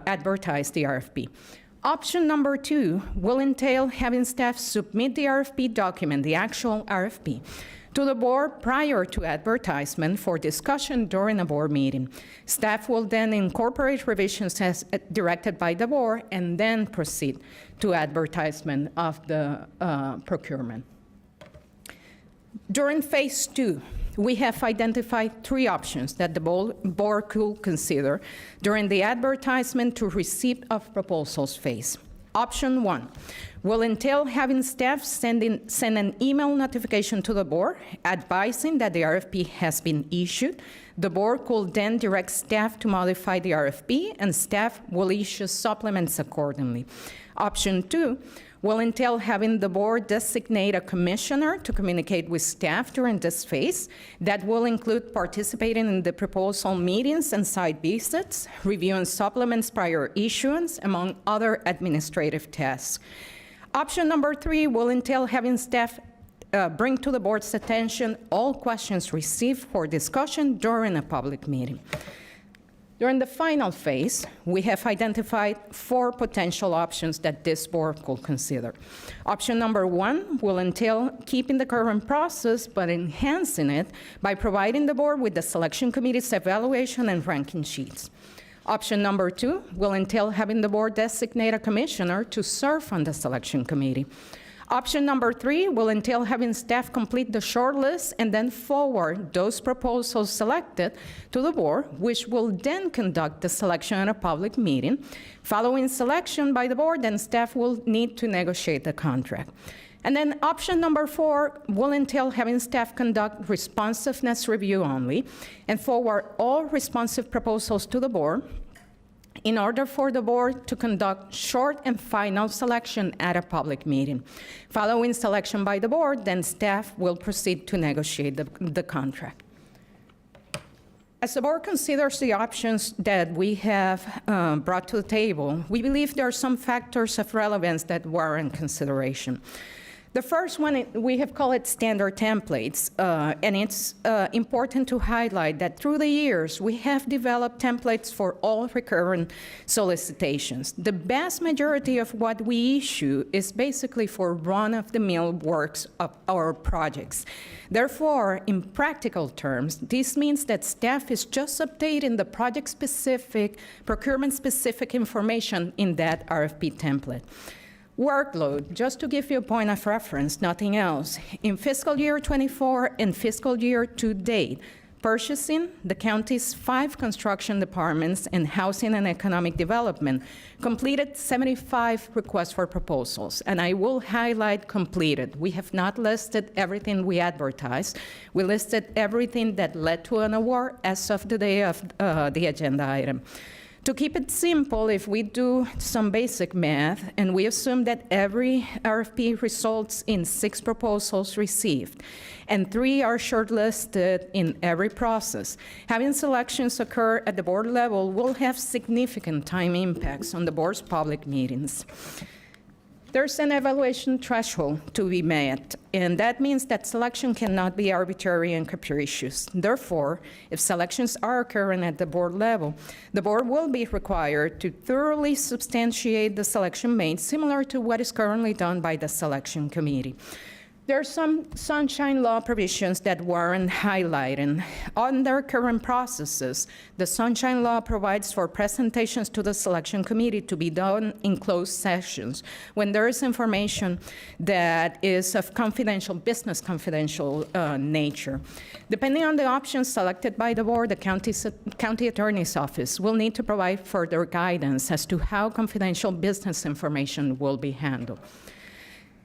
advertise the RFP. Option number two will entail having staff submit the RFP document, the actual RFP, to the board prior to advertisement for discussion during a board meeting. Staff will then incorporate revisions as directed by the board and then proceed to advertisement of the procurement. During phase two, we have identified three options that the board could consider during the advertisement to receipt of proposals phase. Option one will entail having staff send an email notification to the board advising that the RFP has been issued. The board could then direct staff to modify the RFP, and staff will issue supplements accordingly. Option two will entail having the board designate a commissioner to communicate with staff during this phase. That will include participating in the proposal meetings and site visits, reviewing supplements prior issuance, among other administrative tasks. Option number three will entail having staff bring to the board's attention all questions received for discussion during a public meeting. During the final phase, we have identified four potential options that this board could consider. Option number one will entail keeping the current process but enhancing it by providing the board with the selection committee's evaluation and ranking sheets. Option number two will entail having the board designate a commissioner to serve on the selection committee. Option number three will entail having staff complete the shortlist and then forward those proposals selected to the board, which will then conduct the selection at a public meeting. Following selection by the board, then staff will need to negotiate the contract. And then option number four will entail having staff conduct responsiveness review only and forward all responsive proposals to the board in order for the board to conduct short and final selection at a public meeting. Following selection by the board, then staff will proceed to negotiate the contract. As the board considers the options that we have brought to the table, we believe there are some factors of relevance that warrant consideration. The first one, we have called it standard templates, and it's important to highlight that through the years, we have developed templates for all recurrent solicitations. The vast majority of what we issue is basically for run-of-the-mill works of our projects. Therefore, in practical terms, this means that staff is just updating the project-specific, procurement-specific information in that RFP template. Workload, just to give you a point of reference, nothing else. In fiscal year 24 and fiscal year to date, purchasing, the county's 5 construction departments, and housing and economic development completed 75 requests for proposals. And I will highlight completed. We have not listed everything we advertised. We listed everything that led to an award as of the day of the agenda item. To keep it simple, if we do some basic math and we assume that every RFP results in 6 proposals received and 3 are shortlisted in every process, having selections occur at the board level will have significant time impacts on the board's public meetings. There's an evaluation threshold to be met, and that means that selection cannot be arbitrary and capricious. Therefore, if selections are occurring at the board level, the board will be required to thoroughly substantiate the selection made, similar to what is currently done by the selection committee. There are some sunshine law provisions that warrant highlighting. Under current processes, the sunshine law provides for presentations to the selection committee to be done in closed sessions when there is information that is of business confidential nature. Depending on the options selected by the board, the county attorney's office will need to provide further guidance as to how confidential business information will be handled.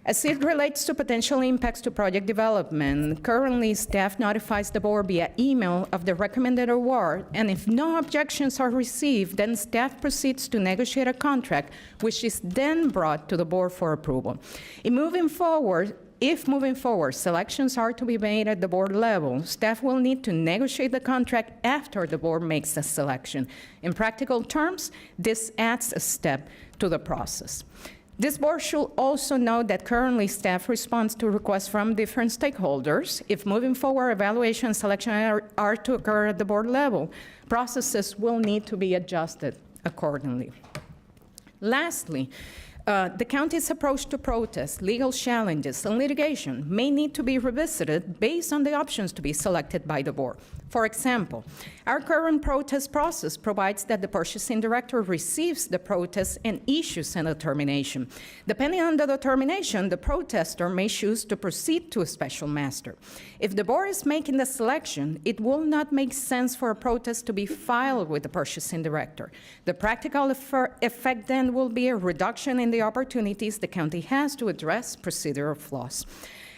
As it relates to potential impacts to project development, currently staff notifies the board via email of the recommended award, and if no objections are received, then staff proceeds to negotiate a contract, which is then brought to the board for approval. If moving forward, selections are to be made at the board level, staff will need to negotiate the contract after the board makes a selection. In practical terms, this adds a step to the process. This board should also note that currently staff responds to requests from different stakeholders. If moving forward, evaluation and selection are to occur at the board level, processes will need to be adjusted accordingly. Lastly, the county's approach to protests, legal challenges, and litigation may need to be revisited based on the options to be selected by the board. For example, our current protest process provides that the purchasing director receives the protest and issues a determination. Depending on the determination, the protester may choose to proceed to a special master. If the board is making the selection, it will not make sense for a protest to be filed with the purchasing director. The practical effect then will be a reduction in the opportunities the county has to address procedural flaws.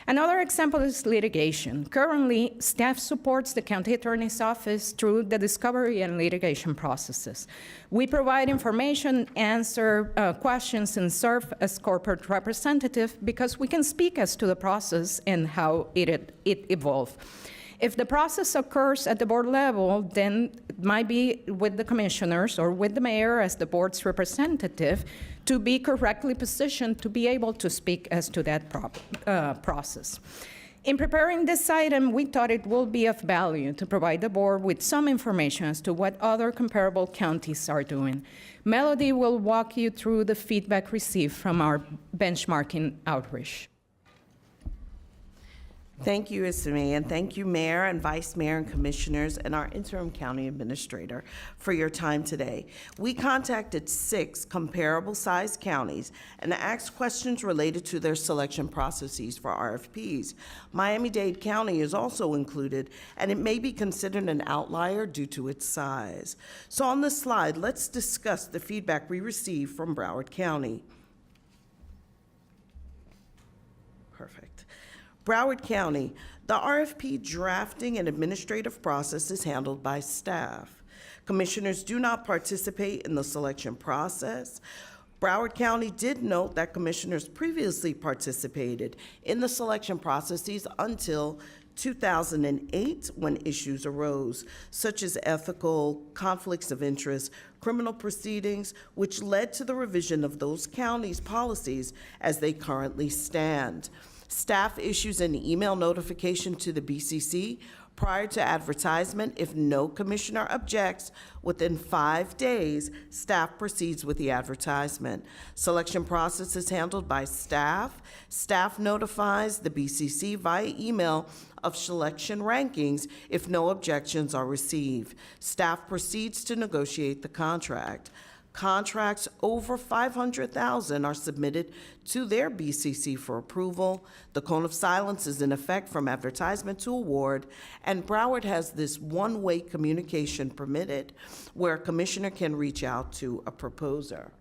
Another example is litigation. Currently, staff supports the county attorney's office through the discovery and litigation processes. We provide information, answer questions, and serve as corporate representative because we can speak as to the process and how it evolved. If the process occurs at the board level, then it might be with the commissioners or with the mayor as the board's representative to be correctly positioned to be able to speak as to that process. In preparing this item, we thought it will be of value to provide the board with some information as to what other comparable counties are doing. Melody will walk you through the feedback received from our benchmarking outreach. Thank you, Isame, and thank you, Mayor and Vice Mayor and Commissioners and our interim county administrator for your time today. We contacted 6 comparable-sized counties and asked questions related to their selection processes for RFPs. Miami-Dade County is also included, and it may be considered an outlier due to its size. So on this slide, let's discuss the feedback we received from Broward County. Perfect. Broward County, the RFP drafting and administrative process is handled by staff. Commissioners do not participate in the selection process. Broward County did note that commissioners previously participated in the selection processes until 2008 when issues arose, such as ethical, conflicts of interest, criminal proceedings, which led to the revision of those counties' policies as they currently stand. Staff issues an email notification to the BCC prior to advertisement. If no commissioner objects, within 5 days, staff proceeds with the advertisement. Selection process is handled by staff. Staff notifies the BCC via email of selection rankings if no objections are received. Staff proceeds to negotiate the contract. Contracts over $500,000 are submitted to their BCC for approval. The cone of silence is in effect from advertisement to award, and Broward has this one-way communication permitted where a commissioner can reach out to a proposer.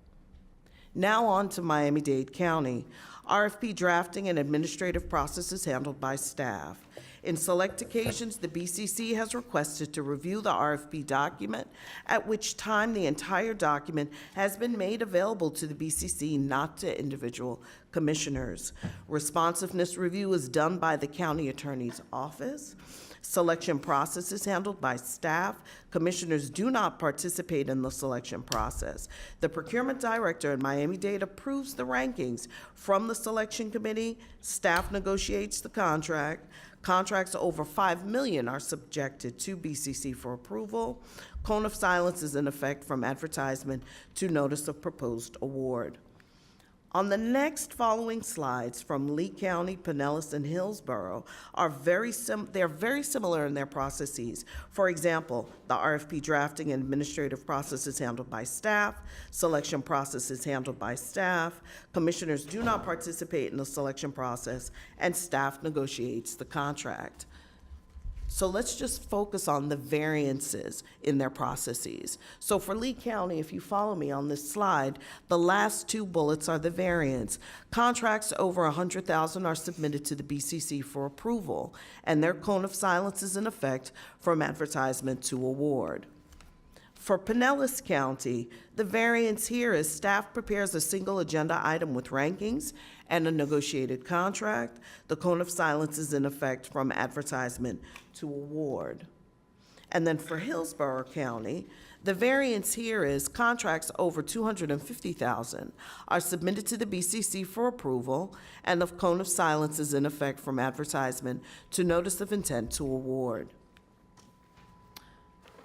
Now on to Miami-Dade County. RFP drafting and administrative process is handled by staff. In select occasions, the BCC has requested to review the RFP document, at which time the entire document has been made available to the BCC, not to individual commissioners. Responsiveness review is done by the county attorney's office. Selection process is handled by staff. Commissioners do not participate in the selection process. The procurement director in Miami-Dade approves the rankings from the selection committee. Staff negotiates the contract. Contracts over $5 million are subjected to BCC for approval. Cone of silence is in effect from advertisement to notice of proposed award. On the next following slides from Lee County, Pinellas, and Hillsborough are they're very similar in their processes. For example, the RFP drafting and administrative process is handled by staff, selection process is handled by staff, commissioners do not participate in the selection process, and staff negotiates the contract. So let's just focus on the variances in their processes. So for Lee County, if you follow me on this slide, the last two bullets are the variance. Contracts over $100,000 are submitted to the BCC for approval, and their cone of silence is in effect from advertisement to award. For Pinellas County, the variance here is staff prepares a single agenda item with rankings and a negotiated contract. The cone of silence is in effect from advertisement to award. And then for Hillsborough County, the variance here is contracts over $250,000 are submitted to the BCC for approval, and the cone of silence is in effect from advertisement to notice of intent to award.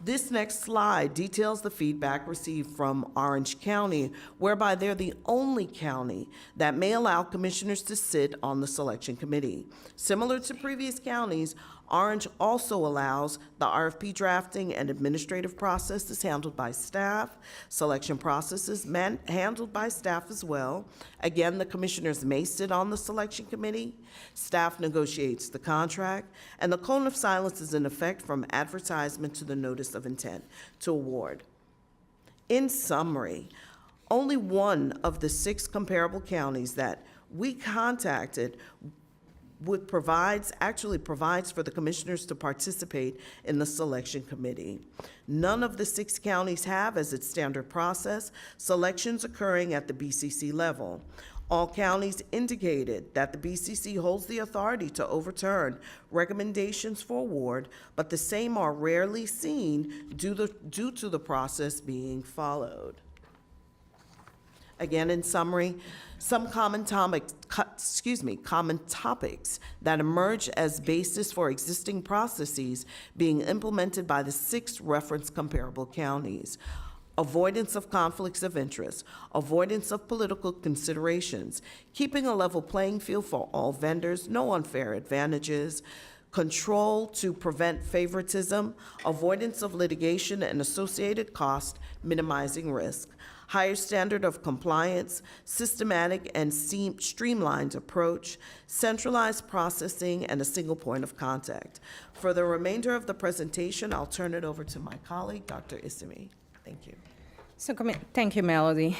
This next slide details the feedback received from Orange County, whereby they're the only county that may allow commissioners to sit on the selection committee. Similar to previous counties, Orange also allows the RFP drafting and administrative process is handled by staff. Selection process is handled by staff as well. Again, the commissioners may sit on the selection committee. Staff negotiates the contract, and the cone of silence is in effect from advertisement to the notice of intent to award. In summary, only one of the 6 comparable counties that we contacted provides for the commissioners to participate in the selection committee. None of the 6 counties have, as its standard process, selections occurring at the BCC level. All counties indicated that the BCC holds the authority to overturn recommendations for award, but the same are rarely seen due to the process being followed. Again, in summary, some common topics that emerge as basis for existing processes being implemented by the 6 reference comparable counties. Avoidance of conflicts of interest, avoidance of political considerations, keeping a level playing field for all vendors, no unfair advantages, control to prevent favoritism, avoidance of litigation and associated cost, minimizing risk, higher standard of compliance, systematic and streamlined approach, centralized processing, and a single point of contact. For the remainder of the presentation, I'll turn it over to my colleague, Dr. Isimi. Thank you. So, thank you, Melody.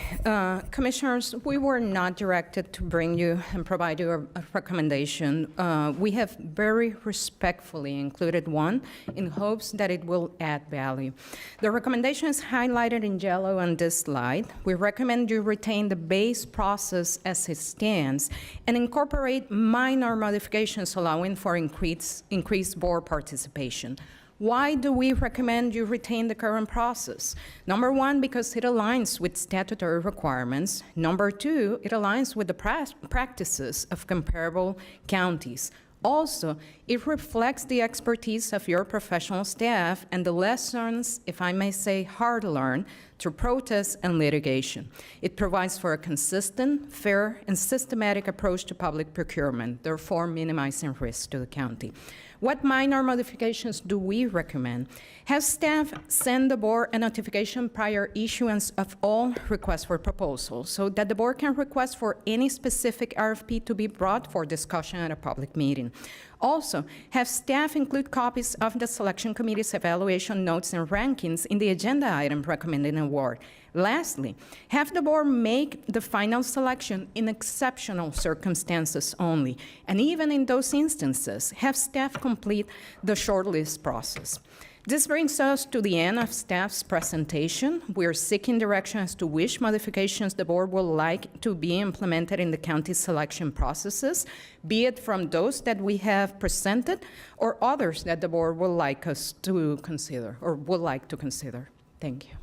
Commissioners, we were not directed to bring you and provide you a recommendation. We have very respectfully included one in hopes that it will add value. The recommendation is highlighted in yellow on this slide. We recommend you retain the base process as it stands and incorporate minor modifications allowing for increased board participation. Why do we recommend you retain the current process? Number one, because it aligns with statutory requirements. Number two, it aligns with the practices of comparable counties. Also, it reflects the expertise of your professional staff and the lessons, if I may say, hard learned through protests and litigation. It provides for a consistent, fair, and systematic approach to public procurement, therefore minimizing risk to the county. What minor modifications do we recommend? Have staff send the board a notification prior issuance of all requests for proposals so that the board can request for any specific RFP to be brought for discussion at a public meeting. Also, have staff include copies of the selection committee's evaluation notes and rankings in the agenda item recommending award. Lastly, have the board make the final selection in exceptional circumstances only, and even in those instances, have staff complete the shortlist process. This brings us to the end of staff's presentation. We are seeking direction as to which modifications the board would like to be implemented in the county selection processes, be it from those that we have presented or others that the board would like us to consider or would like to consider. Thank you.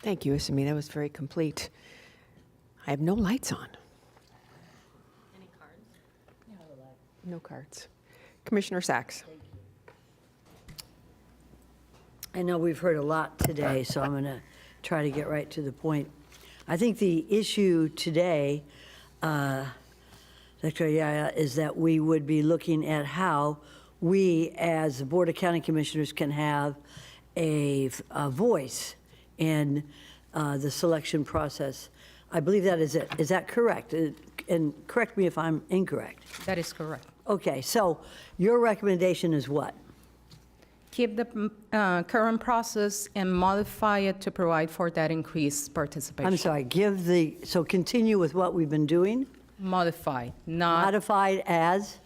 Thank you, Isami. That was very complete. I have no lights on. Any cards? No cards. Commissioner Sachs. I know we've heard a lot today, so I'm going to try to get right to the point. I think the issue today, Dr. Ayala, is that we would be looking at how we, as the Board of County Commissioners, can have a voice in the selection process. I believe that is it. Is that correct? And correct me if I'm incorrect. That is correct. Okay, so your recommendation is what? Keep the current process and modify it to provide for that increased participation. I'm sorry, so continue with what we've been doing? Modified, not Modified as?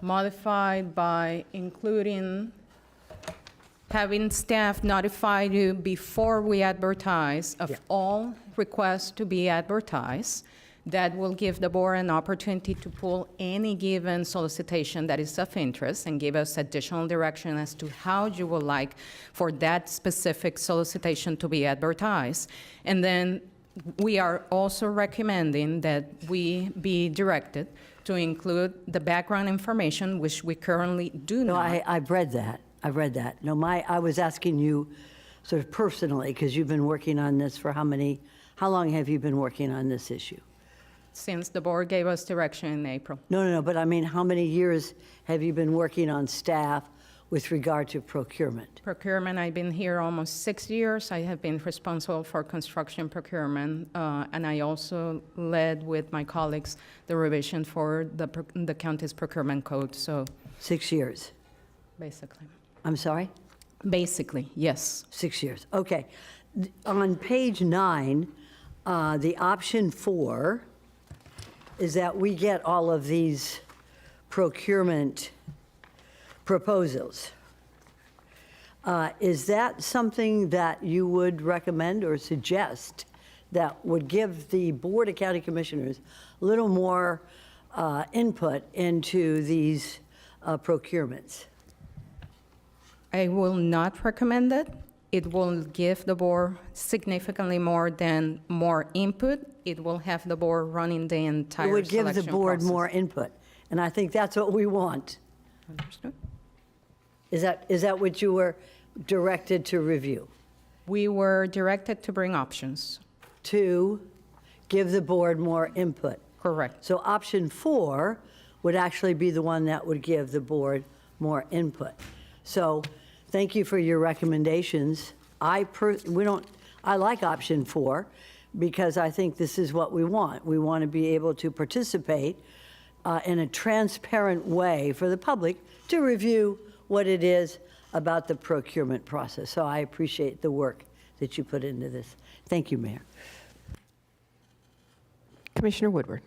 modified by including having staff notify you before we advertise of all requests to be advertised. That will give the board an opportunity to pull any given solicitation that is of interest and give us additional direction as to how you would like for that specific solicitation to be advertised. And then we are also recommending that we be directed to include the background information, which we currently do No, not. I've read that. I've read that. No, I was asking you sort of personally, because you've been working on this for how long have you been working on this issue? Since the board gave us direction in April. No, but I mean, how many years have you been working on staff with regard to procurement? Procurement, I've been here almost 6 years. I have been responsible for construction procurement, and I also led with my colleagues the revision for the county's procurement code, so. 6 years? Basically. I'm sorry? Basically, yes. 6 years, okay. On page 9, the option 4 is that we get all of these procurement proposals. Is that something that you would recommend or suggest that would give the Board of County Commissioners a little more input into these procurements? I will not recommend it. It will give the board significantly more than more input. It will have the board running the entire It would give the selection board process. more input, and I think that's what we want. Understood. Is that what you were directed to review? We were directed to bring options. To give the board more input? Correct. So option 4 would actually be the one that would give the board more input. So thank you for your recommendations. I like option 4 because I think this is what we want. We want to be able to participate in a transparent way for the public to review what it is about the procurement process. So I appreciate the work that you put into this. Thank you, Mayor. Commissioner Woodward.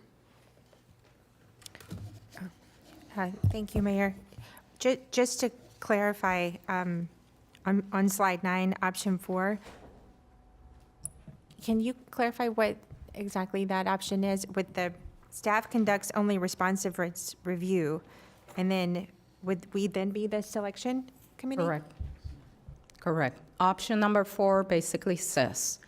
Thank you, Mayor. Just to clarify, on slide 9, option 4, can you clarify what exactly that option is? With the staff conducts only responsive review, and then would we then be the selection committee? Correct. Correct. Option number 4 basically says,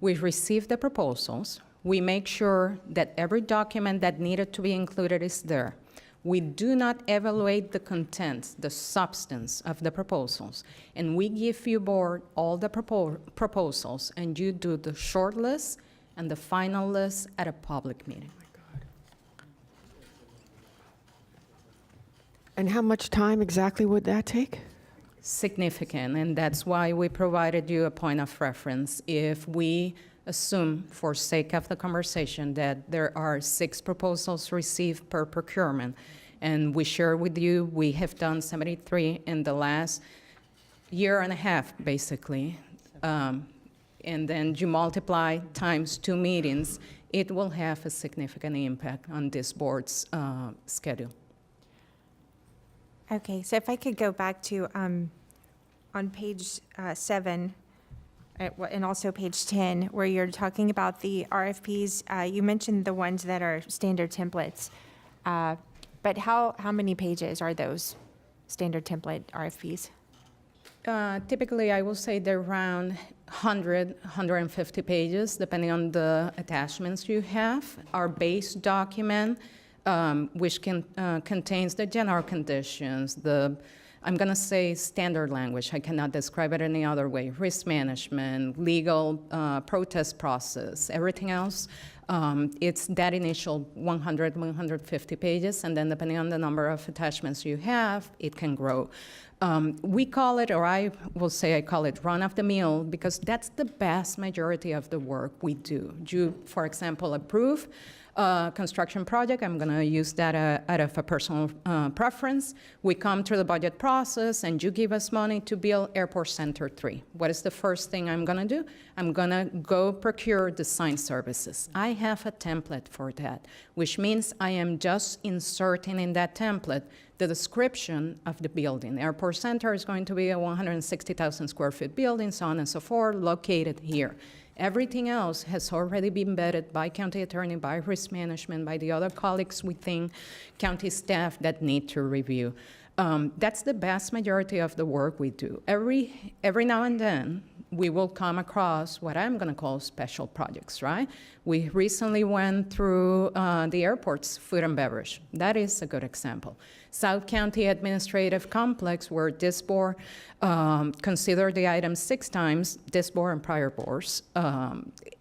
we receive the proposals, we make sure that every document that needed to be included is there. We do not evaluate the content, the substance of the proposals, and we give you board all the proposals, and you do the short list and the final list at a public meeting. And how much time exactly would that take? Significant, and that's why we provided you a point of reference. If we assume, for sake of the conversation, that there are 6 proposals received per procurement, and we share with you, we have done 73 in the last year and a half, basically, and then you multiply times 2 meetings, it will have a significant impact on this board's schedule. Okay, so if I could go back to, on page 7, and also page 10, where you're talking about the RFPs, you mentioned the ones that are standard templates. But how many pages are those standard template RFPs? Typically, I will say they're around 100, 150 pages, depending on the attachments you have. Our base document, which contains the general conditions, the I'm going to say standard language. I cannot describe it any other way. Risk management, legal protest process, everything else. It's that initial 100, 150 pages, and then depending on the number of attachments you have, it can grow. We call it, or I will say I call it run-of-the-mill, because that's the vast majority of the work we do. You, for example, approve construction project. I'm going to use that out of a personal preference. We come through the budget process, and you give us money to build Airport Center 3. What is the first thing I'm going to do? I'm going to go procure design services. I have a template for that, which means I am just inserting in that template the description of the building. Airport Center is going to be a 160,000 square foot building, so on and so forth, located here. Everything else has already been vetted by county attorney, by risk management, by the other colleagues within county staff that need to review. That's the vast majority of the work we do. Every now and then, we will come across what I'm going to call special projects, right? We recently went through the airport's food and beverage. That is a good example. South County Administrative Complex, where this board considered the item 6 times, this board and prior boards,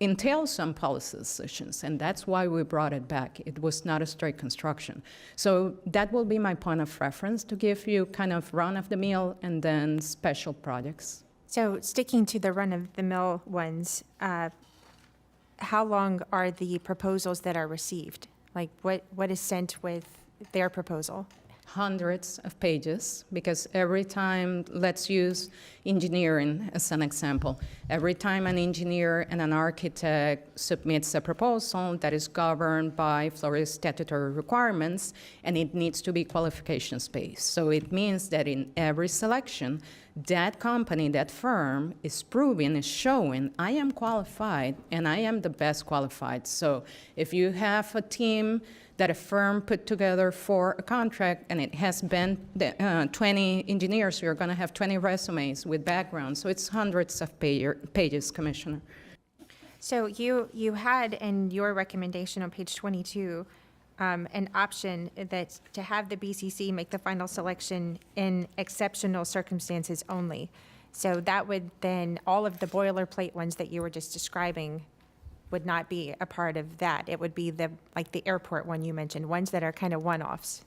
entails some policy decisions, and that's why we brought it back. It was not a straight construction. So that will be my point of reference, to give you kind of run-of-the-mill and then special projects. So sticking to the run-of-the-mill ones, how long are the proposals that are received? Like what is sent with their proposal? Hundreds of pages, because every time, let's use engineering as an example. Every time an engineer and an architect submits a proposal that is governed by Florida statutory requirements, and it needs to be qualifications-based. So it means that in every selection, that company, that firm is proving, is showing, I am qualified and I am the best qualified. So if you have a team that a firm put together for a contract, and it has been 20 engineers, you're going to have 20 resumes with background. So it's hundreds of pages, Commissioner. So you had in your recommendation on page 22 an option that to have the BCC make the final selection in exceptional circumstances only. So that would then, all of the boilerplate ones that you were just describing would not be a part of that. It would be like the airport one you mentioned, ones that are kind of one-offs.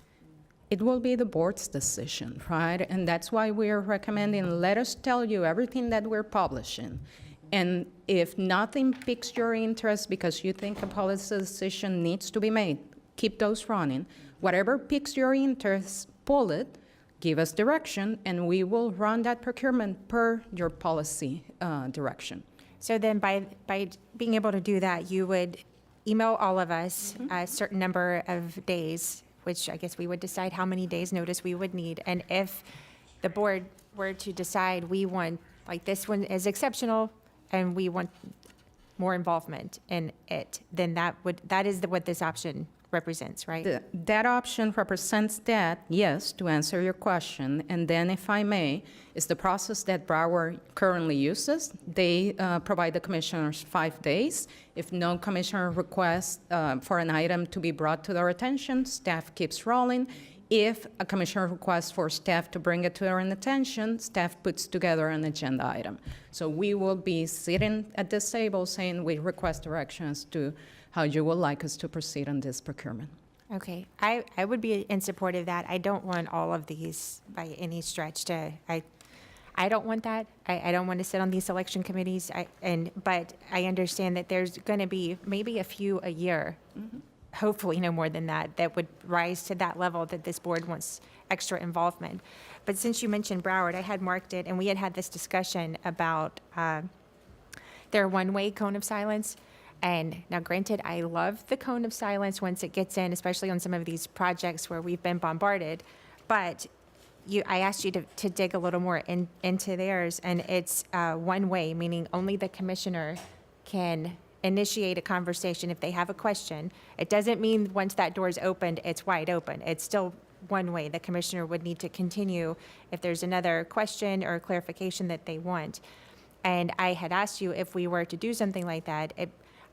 It will be the board's decision, right? And that's why we're recommending, let us tell you everything that we're publishing. And if nothing piques your interest because you think a policy decision needs to be made, keep those running. Whatever piques your interest, pull it, give us direction, and we will run that procurement per your policy direction. So then by being able to do that, you would email all of us a certain number of days, which I guess we would decide how many days notice we would need. And if the board were to decide we want, like this one is exceptional and we want more involvement in it, then that is what this option represents, right? That option represents that, yes, to answer your question. And then, if I may, is the process that Broward currently uses. They provide the commissioners 5 days. If no commissioner requests for an item to be brought to their attention, staff keeps rolling. If a commissioner requests for staff to bring it to their attention, staff puts together an agenda item. So we will be sitting at this table saying we request directions to how you would like us to proceed on this procurement. Okay, I would be in support of that. I don't want all of these by any stretch to, I don't want that. I don't want to sit on these selection committees. But I understand that there's going to be maybe a few a year, hopefully no more than that, that would rise to that level that this board wants extra involvement. But since you mentioned Broward, I had marked it, and we had this discussion about their one-way cone of silence. And now granted, I love the cone of silence once it gets in, especially on some of these projects where we've been bombarded. But I asked you to dig a little more into theirs, and it's one way, meaning only the commissioner can initiate a conversation if they have a question. It doesn't mean once that door is opened, it's wide open. It's still one way. The commissioner would need to continue if there's another question or clarification that they want. And I had asked you if we were to do something like that.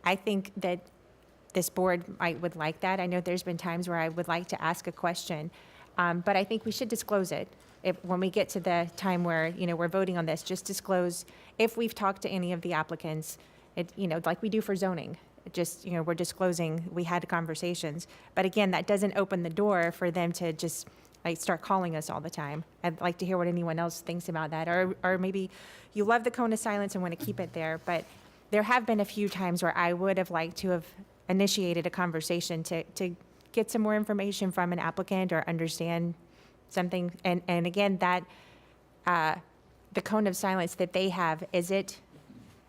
I think that this board would like that. I know there's been times where I would like to ask a question, But I think we should disclose it. When we get to the time where, you know, we're voting on this, just disclose if we've talked to any of the applicants, you know, like we do for zoning. Just, you know, we're disclosing we had conversations. But again, that doesn't open the door for them to just like start calling us all the time. I'd like to hear what anyone else thinks about that. Or maybe you love the cone of silence and want to keep it there. But there have been a few times where I would have liked to have initiated a conversation to get some more information from an applicant or understand something. And again, that the cone of silence that they have, is it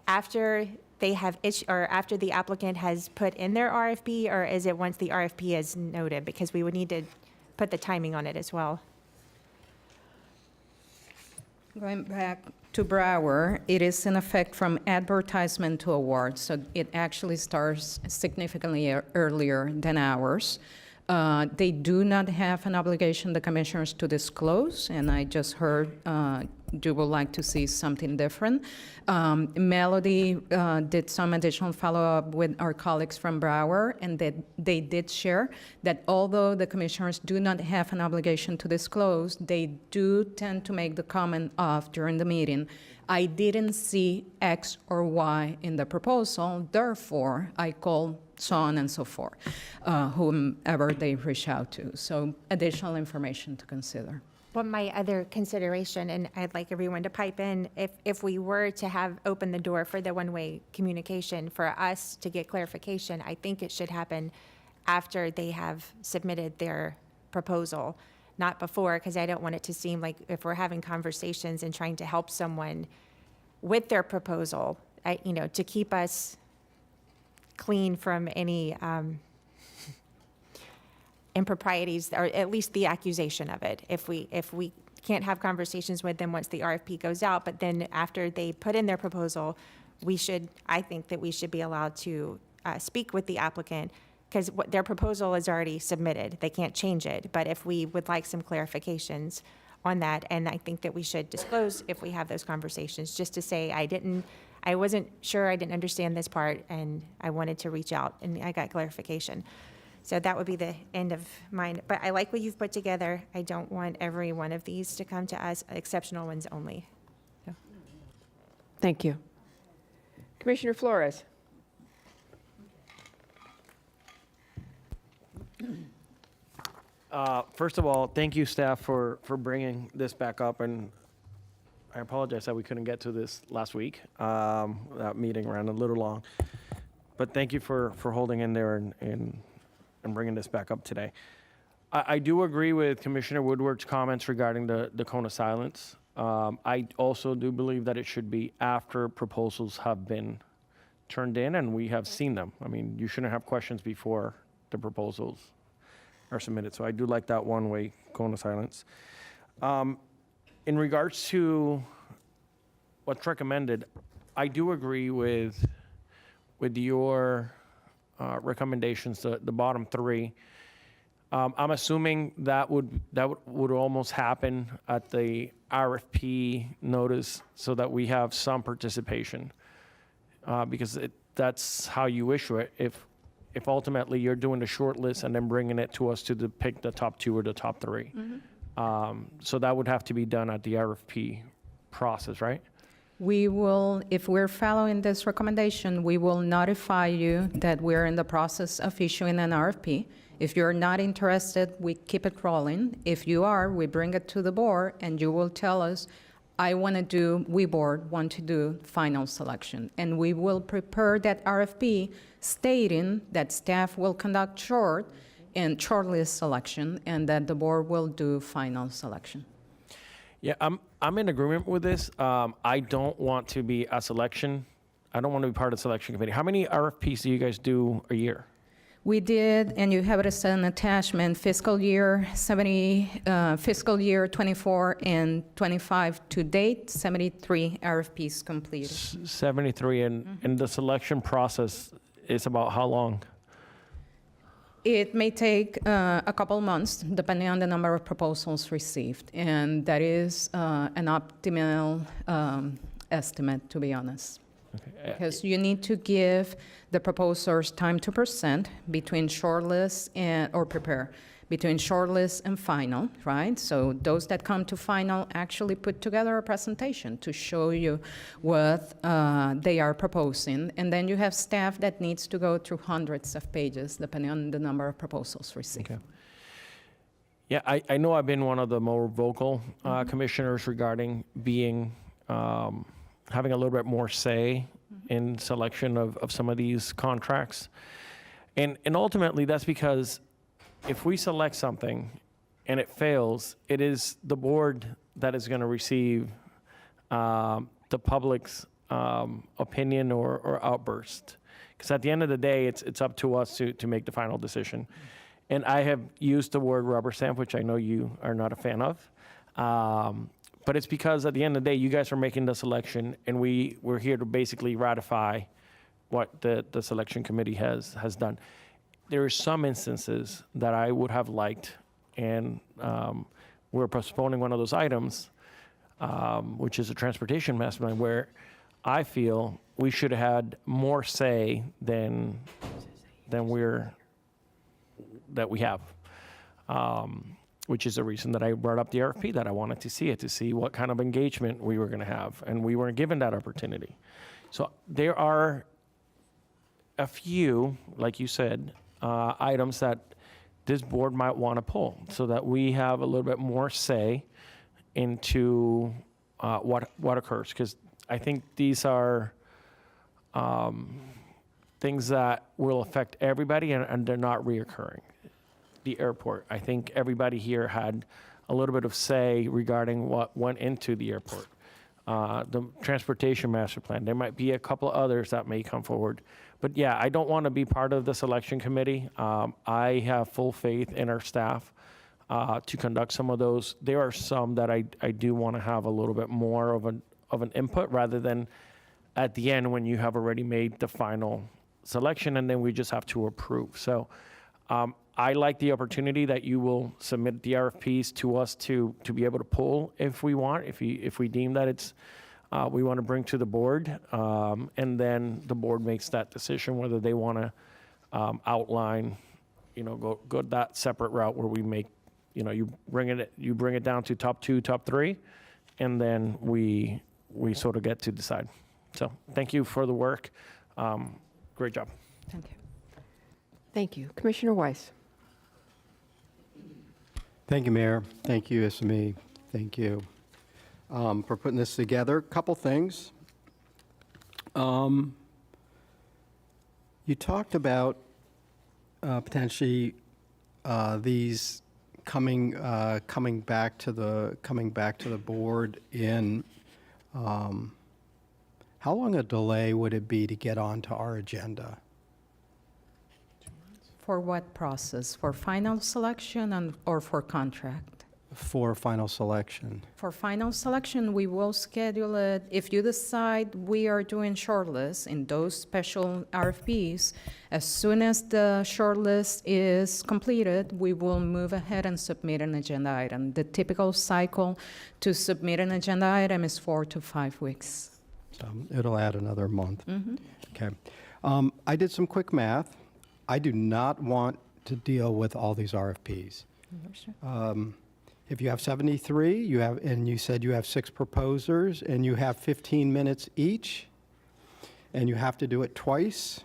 after they have or after the applicant has put in their RFP, or is it once the RFP is noted? Because we would need to put the timing on it as well. Going back to Broward, it is in effect from advertisement to award, so it actually starts significantly earlier than ours. They do not have an obligation, the commissioners, to disclose, and I just heard you would like to see something different. Melody did some additional follow-up with our colleagues from Broward, and they did share that although the commissioners do not have an obligation to disclose, they do tend to make the comment of during the meeting, I didn't see X or Y in the proposal, therefore I call so on and so forth, whomever they reach out to. So additional information to consider. Well, my other consideration, and I'd like everyone to pipe in, if we were to have opened the door for the one-way communication for us to get clarification, I think it should happen after they have submitted their proposal, not before, because I don't want it to seem like if we're having conversations and trying to help someone with their proposal, you know, to keep us clean from any improprieties, or at least the accusation of it. If we can't have conversations with them once the RFP goes out, but then after they put in their proposal, I think that we should be allowed to speak with the applicant, because their proposal is already submitted. They can't change it. But if we would like some clarifications on that, and I think that we should disclose if we have those conversations, just to say, I wasn't sure, I didn't understand this part, and I wanted to reach out, and I got clarification. So that would be the end of mine. But I like what you've put together. I don't want every one of these to come to us, exceptional ones only. So. Thank you. Commissioner Flores. First of all, thank you, staff, for bringing this back up, and I apologize that we couldn't get to this last week. That meeting ran a little long, but thank you for holding in there and bringing this back up today. I do agree with Commissioner Woodward's comments regarding the cone of silence. I also do believe that it should be after proposals have been turned in and we have seen them. I mean, you shouldn't have questions before the proposals are submitted. So I do like that one-way cone of silence. In regards to what's recommended, I do agree with your recommendations, the bottom three. I'm assuming that would almost happen at the RFP notice, so that we have some participation, because that's how you issue it. If ultimately you're doing the short list and then bringing it to us to pick the top two or the top three, so that would have to be done at the RFP process, right? We will, if we're following this recommendation, we will notify you that we're in the process of issuing an RFP. If you're not interested, we keep it rolling. If you are, we bring it to the board, and you will tell us, we board want to do final selection. And we will prepare that RFP stating that staff will conduct shortlist selection, and that the board will do final selection. Yeah, I'm in agreement with this. I don't want to be a selection. I don't want to be part of the selection committee. How many RFPs do you guys do a year? We did, and you have it as an attachment, fiscal year 24 and 25 to date, 73 RFPs completed. 73, and the selection process is about how long? It may take a couple months, depending on the number of proposals received, and that is an optimal estimate, to be honest. Okay. Because you need to give the proposers time to present between shortlist or prepare between shortlist and final, right? So those that come to final actually put together a presentation to show you what they are proposing. And then you have staff that needs to go through hundreds of pages, depending on the number of proposals received. Okay. Yeah, I know I've been one of the more vocal commissioners regarding being, having a little bit more say in selection of some of these contracts. And ultimately, that's because if we select something and it fails, it is the board that is going to receive the public's opinion or outburst. Because at the end of the day, it's up to us to make the final decision. And I have used the word rubber stamp, which I know you are not a fan of. But it's because at the end of the day, you guys are making the selection, and we're here to basically ratify what the selection committee has done. There are some instances that I would have liked, and we're postponing one of those items, which is a transportation master plan, where I feel we should have had more say than we have, which is the reason that I brought up the RFP, that I wanted to see it, to see what kind of engagement we were going to have, and we weren't given that opportunity. So there are a few, like you said, items that this board might want to pull so that we have a little bit more say into what occurs, because I think these are things that will affect everybody, and they're not reoccurring. The airport, I think everybody here had a little bit of say regarding what went into the airport. The transportation master plan, there might be a couple others that may come forward. But yeah, I don't want to be part of the selection committee. I have full faith in our staff to conduct some of those. There are some that I do want to have a little bit more of an input, rather than at the end when you have already made the final selection and then we just have to approve. So I like the opportunity that you will submit the RFPs to us to be able to pull if we want, if we deem that it's we want to bring to the board, and then the board makes that decision whether they want to outline, go that separate route where we make, you bring it down to top 2, top 3, and then we sort of get to decide. So thank you for the work. Great job. Thank you. Thank you. Commissioner Weiss. Thank you, Mayor. Thank you, SME. Thank you for putting this together. Couple things. You talked about potentially these coming back to the board in. How long a delay would it be to get onto our agenda? For what process? For final selection or for contract? For final selection. For final selection, we will schedule it. If you decide we are doing shortlist in those special RFPs, as soon as the shortlist is completed, we will move ahead and submit an agenda item. The typical cycle to submit an agenda item is 4 to 5 weeks. So it'll add another month. Mm-hmm. Okay. I did some quick math. I do not want to deal with all these RFPs. If you have 73, and you said you have 6 proposers, and you have 15 minutes each, and you have to do it twice,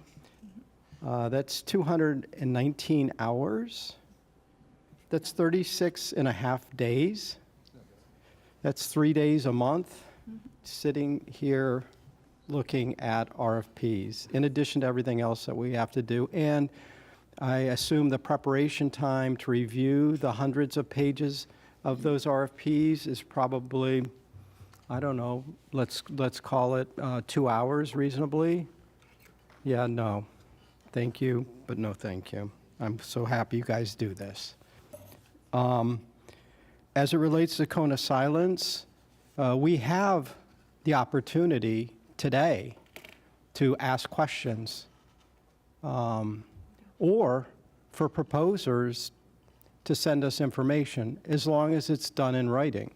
that's 219 hours. That's 36 and a half days. That's 3 days a month, sitting here looking at RFPs, in addition to everything else that we have to do. And I assume the preparation time to review the hundreds of pages of those RFPs is probably, I don't know, let's call it 2 hours reasonably. Yeah, no, thank you, but no thank you. I'm so happy you guys do this. As it relates to cone of silence, we have the opportunity today to ask questions, or for proposers to send us information, as long as it's done in writing.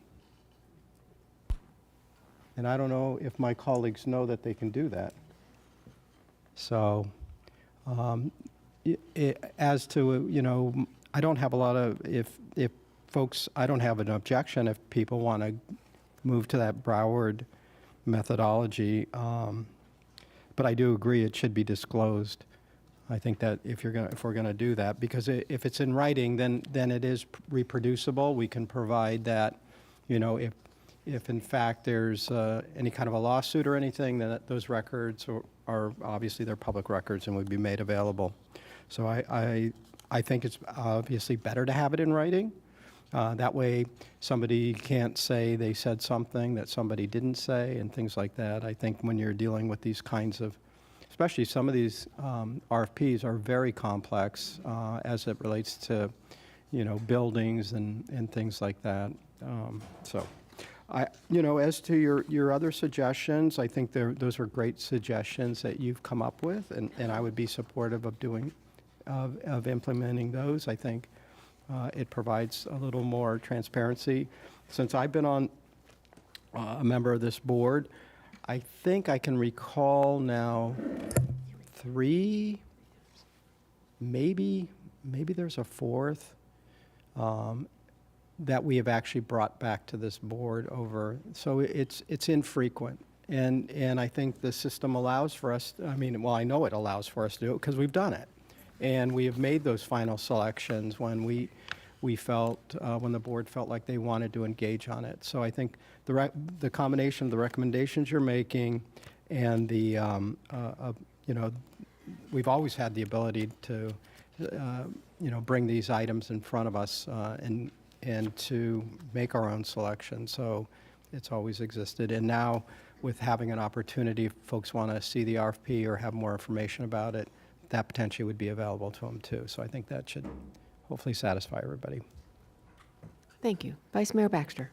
And I don't know if my colleagues know that they can do that. So as to, I don't have a lot of, if folks, I don't have an objection if people want to move to that Broward methodology, but I do agree it should be disclosed. I think that if we're gonna do that, because if it's in writing, then it is reproducible. We can provide that, you know, if in fact there's any kind of a lawsuit or anything, then those records are obviously they're public records and would be made available. So I think it's obviously better to have it in writing. That way, somebody can't say they said something that somebody didn't say and things like that. I think when you're dealing with these kinds of, especially some of these RFPs are very complex as it relates to, you know, buildings and things like that. So, you know, as to your other suggestions, I think those are great suggestions that you've come up with, and I would be supportive of of implementing those. I think it provides a little more transparency. Since I've been on a member of this board, I think I can recall now 3, maybe there's a 4th, that we have actually brought back to this board over. So it's infrequent. And I think the system allows for us, I mean, well, I know it allows for us to do it because we've done it. And we have made those final selections when we felt, when the board felt like they wanted to engage on it. So I think the combination of the recommendations you're making and the, you know, we've always had the ability to, you know, bring these items in front of us and to make our own selection. So it's always existed. And now with having an opportunity, if folks want to see the RFP or have more information about it, that potentially would be available to them too. So I think that should hopefully satisfy everybody. Thank you. Vice Mayor Baxter.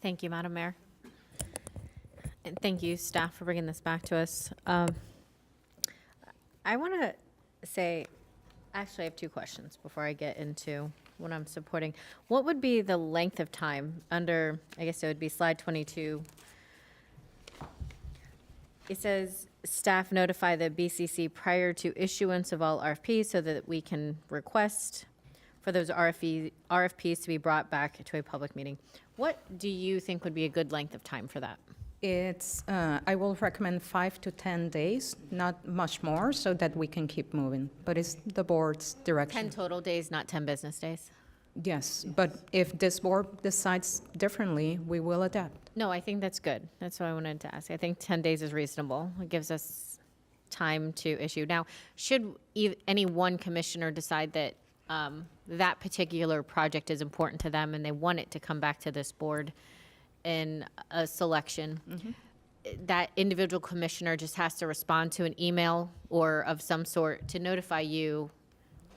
Thank you, Madam Mayor. And thank you, staff, for bringing this back to us. I want to say, actually, I have 2 questions before I get into what I'm supporting. What would be the length of time under, I guess it would be slide 22. It says, staff notify the BCC prior to issuance of all RFPs so that we can request for those RFPs to be brought back to a public meeting. What do you think would be a good length of time for that? It's, I will recommend 5 to 10 days, not much more, so that we can keep moving. But it's the board's direction. 10 total days, not 10 business days? Yes, but if this board decides differently, we will adapt. No, I think that's good. That's what I wanted to ask. I think 10 days is reasonable. It gives us time to issue. Now, should any one commissioner decide that that particular project is important to them and they want it to come back to this board in a selection, that individual commissioner just has to respond to an email or of some sort to notify you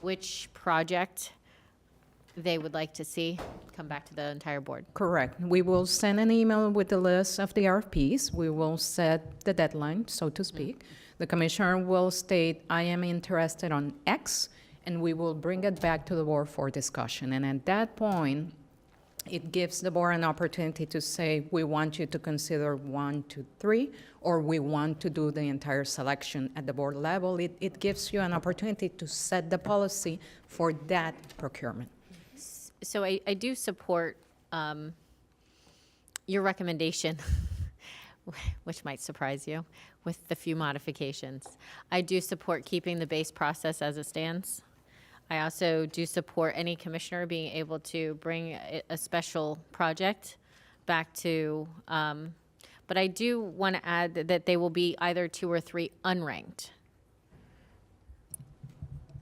which project they would like to see come back to the entire board. Correct. We will send an email with the list of the RFPs. We will set the deadline, so to speak. The commissioner will state, I am interested on X, and we will bring it back to the board for discussion. And at that point, it gives the board an opportunity to say, we want you to consider 1, 2, 3, or we want to do the entire selection at the board level. It gives you an opportunity to set the policy for that procurement. So I do support your recommendation, which might surprise you, with the few modifications. I do support keeping the base process as it stands. I also do support any commissioner being able to bring a special project back to, but I do want to add that they will be either 2 or 3 unranked.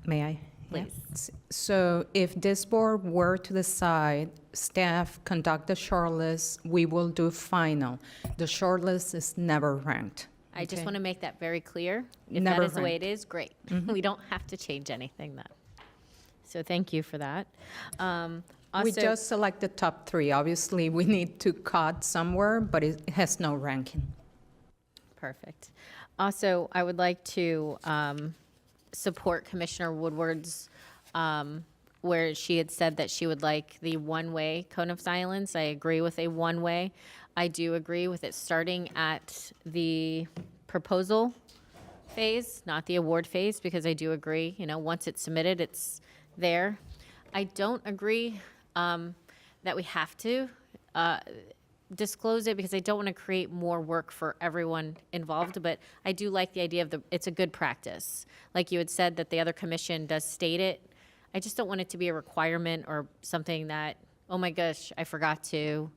May I? Please. Yeah. So if this board were to decide, staff conduct the shortlist, we will do final. The shortlist is never ranked. I just want to make that very clear. If Never that is the way it ranked. is, great. We don't have to change anything then. So thank you for that. We just select the top 3. Obviously, we need to cut somewhere, but it has no ranking. Perfect. Also, I would like to support Commissioner Woodward's, where she had said that she would like the one-way cone of silence. I agree with a one-way. I do agree with it starting at the proposal phase, not the award phase, because I do agree, you know, once it's submitted, it's there. I don't agree that we have to disclose it because I don't want to create more work for everyone involved, but I do like the idea of it's a good practice. Like you had said that the other commission does state it. I just don't want it to be a requirement or something that, oh my gosh, I forgot to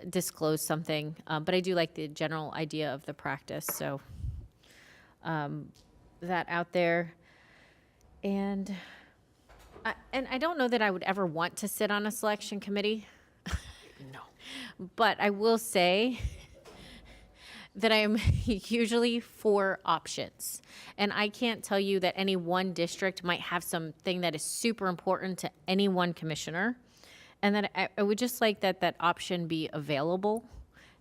disclose something. But I do like the general idea of the practice, so that out there. And I don't know that I would ever want to sit on a selection committee. No. But I will say that I am usually for options. And I can't tell you that any one district might have something that is super important to any one commissioner. And that I would just like that option be available.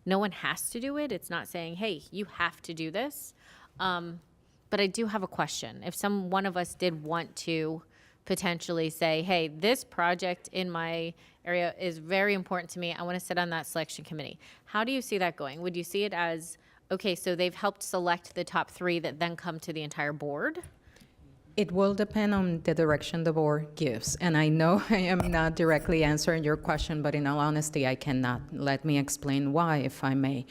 No one has to do it. It's not saying, hey, you have to do this. But I do have a question. If one of us did want to potentially say, hey, this project in my area is very important to me. I want to sit on that selection committee. How do you see that going? Would you see it as, okay, so they've helped select the top 3 that then come to the entire board? It will depend on the direction the board gives. And I know I am not directly answering your question, but in all honesty, I cannot. Let me explain why, if I may.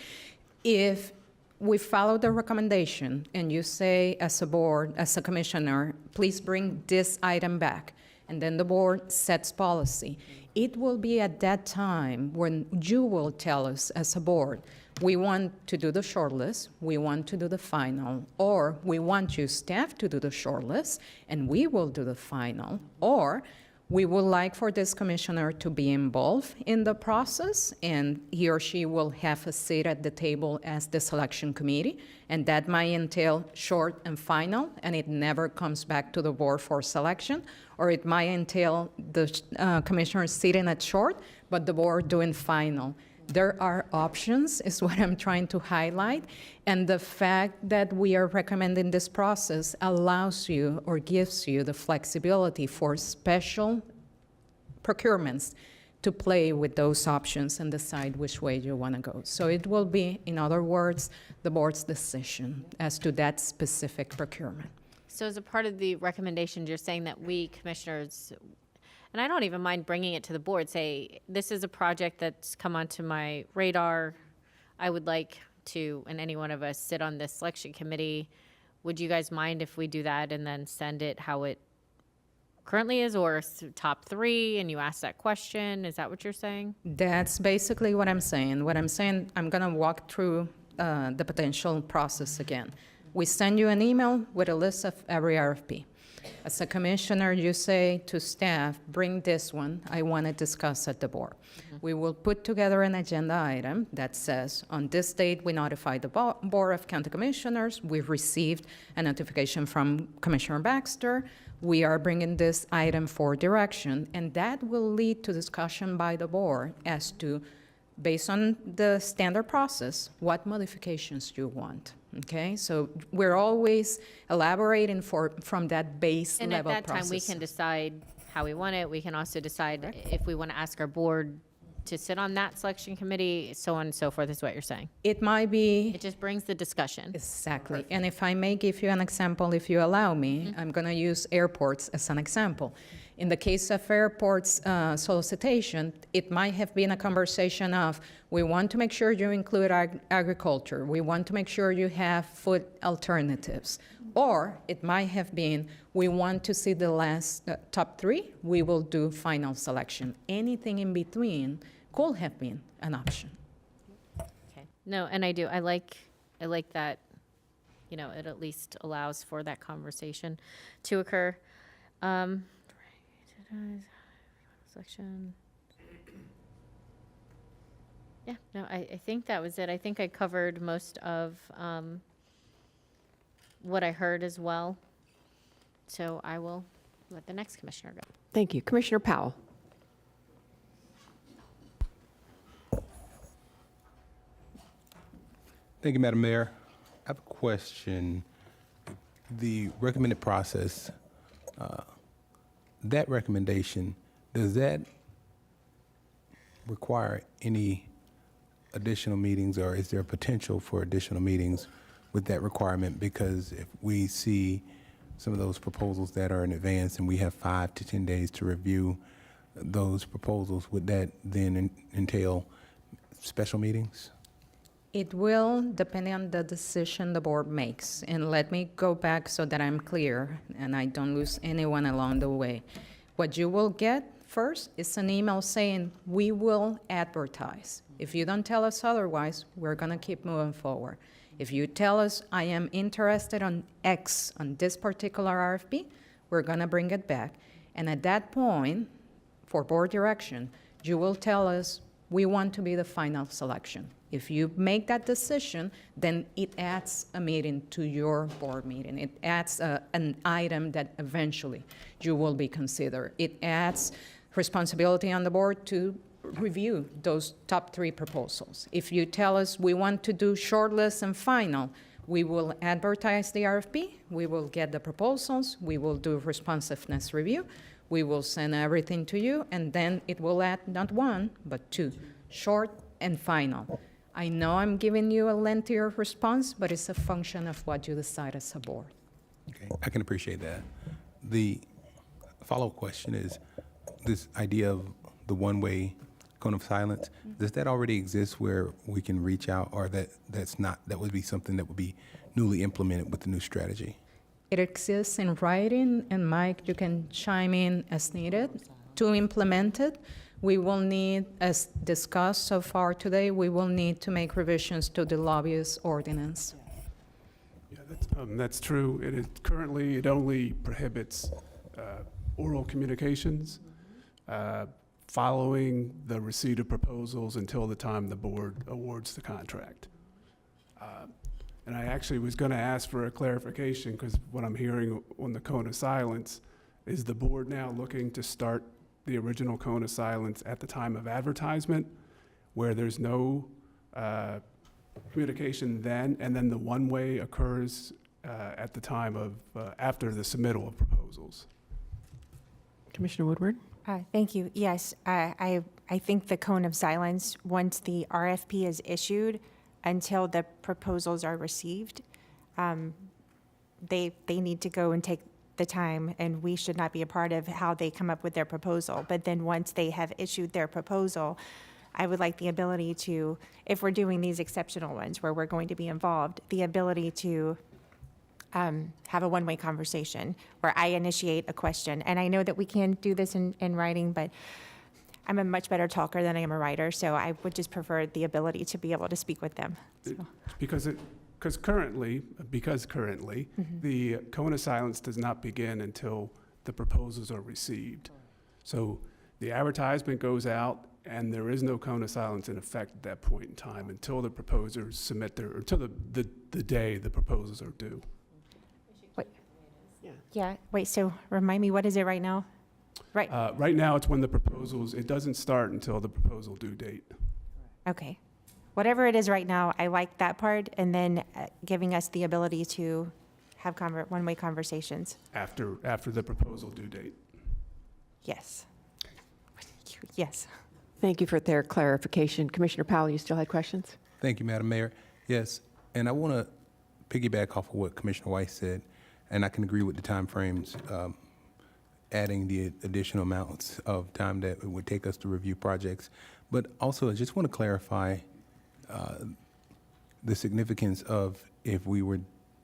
If we follow the recommendation and you say as a board, as a commissioner, please bring this item back, and then the board sets policy, it will be at that time when you will tell us as a board, we want to do the shortlist, we want to do the final, or we want you staff to do the shortlist and we will do the final, or we would like for this commissioner to be involved in the process, and he or she will have a seat at the table as the selection committee, and that might entail short and final, and it never comes back to the board for selection, or it might entail the commissioner sitting at short, but the board doing final. There are options, is what I'm trying to highlight, and the fact that we are recommending this process allows you or gives you the flexibility for special procurements to play with those options and decide which way you want to go. So it will be, in other words, the board's decision as to that specific procurement. So as a part of the recommendations, you're saying that we commissioners, and I don't even mind bringing it to the board, say, this is a project that's come onto my radar. I would like to, and any one of us, sit on this selection committee. Would you guys mind if we do that and then send it how it currently is, or top 3, and you ask that question? Is that what you're saying? That's basically what I'm saying. What I'm saying, I'm going to walk through the potential process again. We send you an email with a list of every RFP. As a commissioner, you say to staff, bring this one, I want to discuss at the board. We will put together an agenda item that says, on this date, we notified the Board of County Commissioners, we've received a notification from Commissioner Baxter, we are bringing this item for direction, and that will lead to discussion by the board as to, based on the standard process, what modifications you want. Okay, so we're always elaborating from that base And level at that process. time, we can decide how we want it. We can also decide if we want to ask our board to sit on that selection committee, so on and so forth, is what you're saying. It might be. It just brings the discussion. Exactly. And if I may give you an example, if you allow me, I'm going to use airports as an example. In the case of airports solicitation, it might have been a conversation of, we want to make sure you include agriculture. We want to make sure you have food alternatives. Or it might have been, we want to see the last top 3. We will do final selection. Anything in between could have been an option. Okay. No, and I do. I like that, it at least allows for that conversation to occur. Selection. Yeah, no, I think that was it. I think I covered most of what I heard as well. So I will let the next commissioner go. Thank you. Commissioner Powell. Thank you, Madam Mayor. I have a question. The recommended process, that recommendation, does that require any additional meetings, or is there a potential for additional meetings with that requirement? Because if we see some of those proposals that are in advance, and we have 5 to 10 days to review those proposals, would that then entail special meetings? It will, depending on the decision the board makes. And let me go back so that I'm clear and I don't lose anyone along the way. What you will get first is an email saying, we will advertise. If you don't tell us otherwise, we're going to keep moving forward. If you tell us, I am interested on X, on this particular RFP, we're going to bring it back. And at that point, for board direction, you will tell us, we want to be the final selection. If you make that decision, then it adds a meeting to your board meeting. It adds an item that eventually you will be considered. It adds responsibility on the board to review those top 3 proposals. If you tell us we want to do shortlist and final, we will advertise the RFP, we will get the proposals, we will do responsiveness review, we will send everything to you, and then it will add not 1, but 2, short and final. I know I'm giving you a lengthier response, but it's a function of what you decide as a board. Okay, I can appreciate that. The follow-up question is this idea of the one-way cone of silence. Does that already exist where we can reach out, or that's not? That would be something that would be newly implemented with the new strategy. It exists in writing, and Mike, you can chime in as needed. To implement it, we will need, as discussed so far today, we will need to make revisions to the lobbyist ordinance. Yeah, that's true. Currently, it only prohibits oral communications following the receipt of proposals until the time the board awards the contract. And I actually was going to ask for a clarification, because what I'm hearing on the cone of silence is the board now looking to start the original cone of silence at the time of advertisement, where there's no communication then, and then the one-way occurs at the time of, after the submittal of proposals. Commissioner Woodward? Thank you. Yes, I think the cone of silence, once the RFP is issued until the proposals are received, they need to go and take the time, and we should not be a part of how they come up with their proposal. But then once they have issued their proposal, I would like the ability to, if we're doing these exceptional ones where we're going to be involved, the ability to have a one-way conversation where I initiate a question. And I know that we can do this in writing, but I'm a much better talker than I am a writer, so I would just prefer the ability to be able to speak with them. So. Because currently, the cone of silence does not begin until the proposals are received. So the advertisement goes out, and there is no cone of silence in effect at that point in time until the proposers submit their, or until the day the proposals are due. Wait, so remind me, what is it right now? Right. Right now, it's when the proposals, it doesn't start until the proposal due date. Okay. Whatever it is right now, I like that part, and then giving us the ability to have one-way conversations. After the proposal due date. Yes. Yes. Thank you for their clarification. Commissioner Powell, you still had questions? Thank you, Madam Mayor. Yes, and I want to piggyback off of what Commissioner Weiss said, and I can agree with the timeframes, adding the additional amounts of time that it would take us to review projects. But also, I just want to clarify the significance of, if we were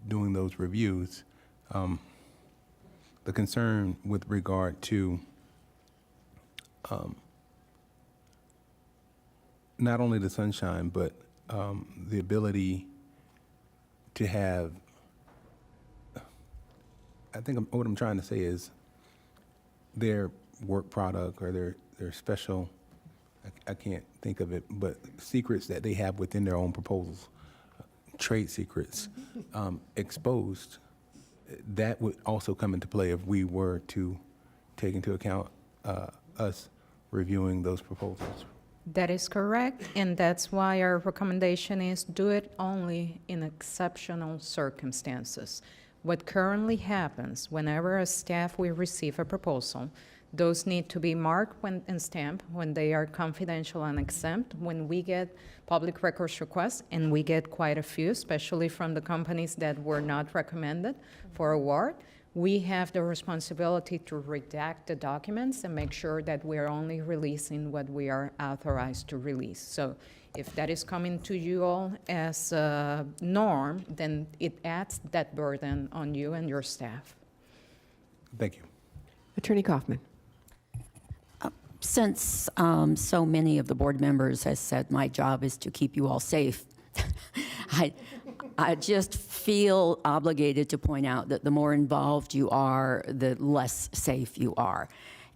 doing those reviews, the concern with regard to not only the sunshine, but the ability to have, I think what I'm trying to say is their work product or their special, I can't think of it, but secrets that they have within their own proposals, trade secrets, exposed, that would also come into play if we were to take into account us reviewing those proposals. That is correct, and that's why our recommendation is do it only in exceptional circumstances. What currently happens, whenever as staff we receive a proposal, those need to be marked and stamped when they are confidential and exempt. When we get public records requests, and we get quite a few, especially from the companies that were not recommended for award, we have the responsibility to redact the documents and make sure that we're only releasing what we are authorized to release. So if that is coming to you all as a norm, then it adds that burden on you and your staff. Thank you. Attorney Kaufman. Since so many of the board members has said my job is to keep you all safe, I just feel obligated to point out that the more involved you are, the less safe you are.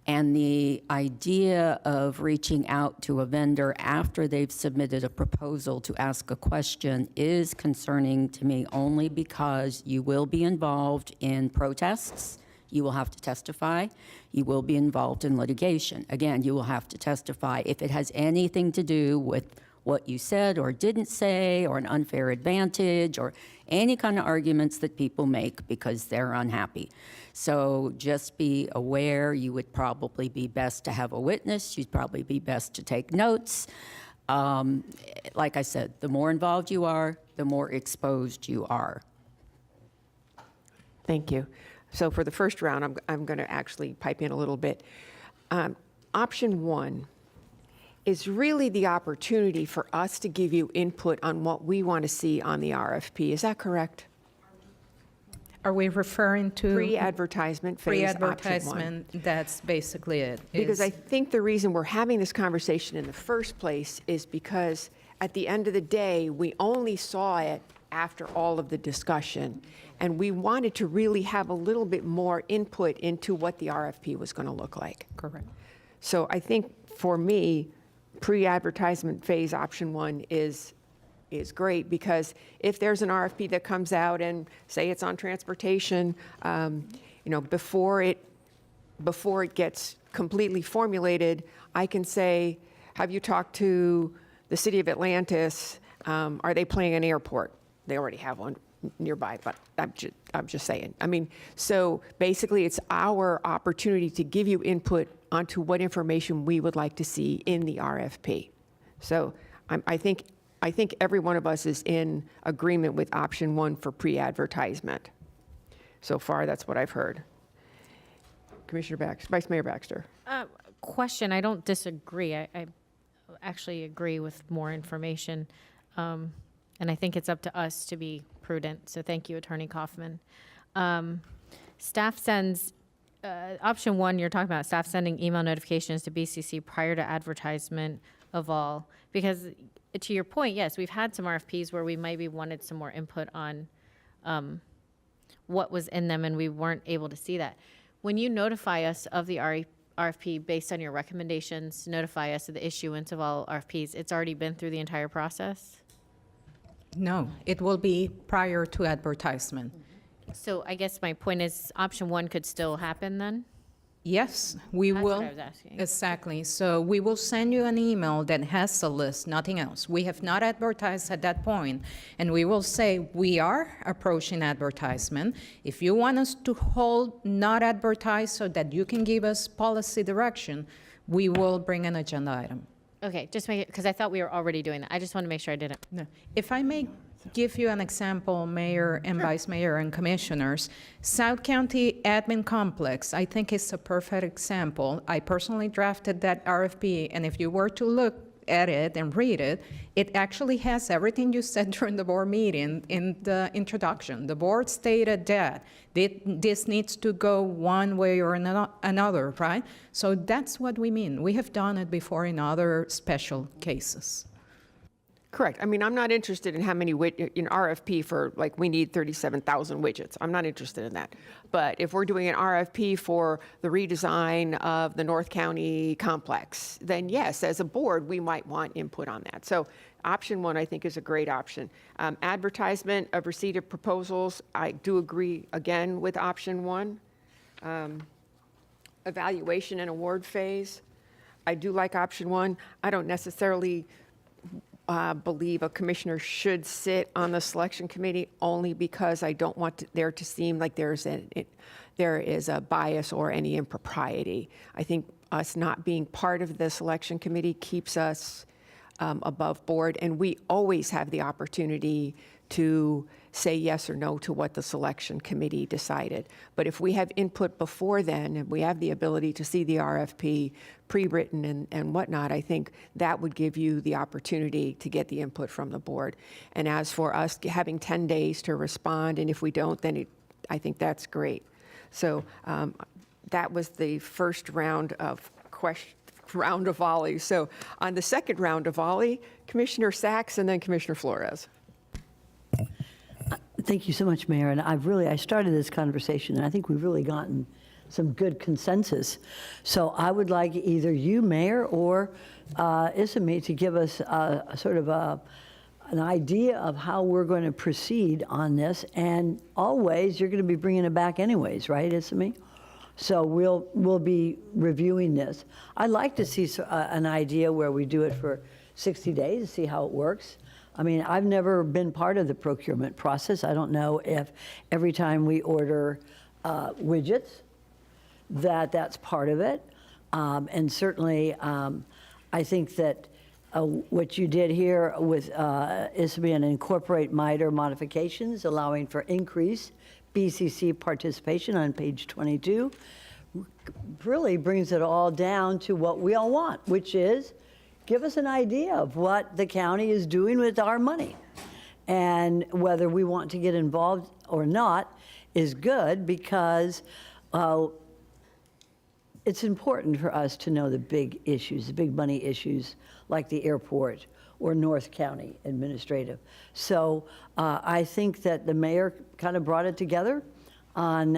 And the idea of reaching out to a vendor after they've submitted a proposal to ask a question is concerning to me only because you will be involved in protests. You will have to testify. You will be involved in litigation. Again, you will have to testify if it has anything to do with what you said or didn't say, or an unfair advantage, or any kind of arguments that people make because they're unhappy. So just be aware, you would probably be best to have a witness. You'd probably be best to take notes. Like I said, the more involved you are, the more exposed you are. Thank you. So for the first round, I'm going to actually pipe in a little bit. Option one is really the opportunity for us to give you input on what we want to see on the RFP. Is that correct? Are we referring to Pre-advertisement phase, option one? pre-advertisement? That's basically it. Because I think the reason we're having this conversation in the first place is because at the end of the day, we only saw it after all of the discussion. And we wanted to really have a little bit more input into what the RFP was going to look like. Correct. So I think for me, pre-advertisement phase option one is great, because if there's an RFP that comes out and say it's on transportation, before it gets completely formulated, I can say, have you talked to the city of Atlantis? Are they planning an airport? They already have one nearby, but I'm just saying. I mean, so basically it's our opportunity to give you input onto what information we would like to see in the RFP. So I think every one of us is in agreement with option one for pre-advertisement. So far, that's what I've heard. Vice Mayor Baxter. Question, I don't disagree. I actually agree with more information. And I think it's up to us to be prudent. So thank you, Attorney Kaufman. Staff sends, option one, you're talking about staff sending email notifications to BCC prior to advertisement of all. Because to your point, yes, we've had some RFPs where we maybe wanted some more input on what was in them, and we weren't able to see that. When you notify us of the RFP based on your recommendations, notify us of the issuance of all RFPs, it's already been through the entire process? No, it will be prior to advertisement. So I guess my point is option one could still happen then? Yes, we That's will. what I was asking. Exactly. So we will send you an email that has a list, nothing else. We have not advertised at that point, and we will say we are approaching advertisement. If you want us to hold not advertised so that you can give us policy direction, we will bring an agenda item. Okay, just make it, because I thought we were already doing that. I just want to make sure I didn't. No. If I may give you an example, Mayor and Vice Mayor and Commissioners, South County Admin Complex, I think is a perfect example. I personally drafted that RFP, and if you were to look at it and read it, it actually has everything you said during the board meeting in the introduction. The board stated that this needs to go one way or another, right? So that's what we mean. We have done it before in other special cases. Correct. I mean, I'm not interested in how many in RFP for, like, we need 37,000 widgets. I'm not interested in that. But if we're doing an RFP for the redesign of the North County complex, then yes, as a board, we might want input on that. So option one, I think, is a great option. Advertisement of receipt of proposals, I do agree again with option one. Evaluation and award phase, I do like option one. I don't necessarily believe a commissioner should sit on the selection committee, only because I don't want there to seem like there is a bias or any impropriety. I think us not being part of the selection committee keeps us above board, and we always have the opportunity to say yes or no to what the selection committee decided. But if we have input before then, and we have the ability to see the RFP pre-written and whatnot, I think that would give you the opportunity to get the input from the board. And as for us having 10 days to respond, and if we don't, then I think that's great. So that was the first round of volleys. So on the second round of volley, Commissioner Sacks and then Commissioner Flores. Thank you so much, Mayor. And I started this conversation, and I think we've really gotten some good consensus. So I would like either you, Mayor, or Isami to give us a sort of an idea of how we're going to proceed on this. And always, you're going to be bringing it back anyways, right, Isami? So we'll be reviewing this. I'd like to see an idea where we do it for 60 days, see how it works. I mean, I've never been part of the procurement process. I don't know if every time we order widgets, that's part of it. And certainly, I think that what you did here with Isami and incorporate minor modifications, allowing for increased BCC participation on page 22, really brings it all down to what we all want, which is give us an idea of what the county is doing with our money. And whether we want to get involved or not is good, because it's important for us to know the big issues, the big money issues, like the airport or North County administrative. So I think that the mayor kind of brought it together on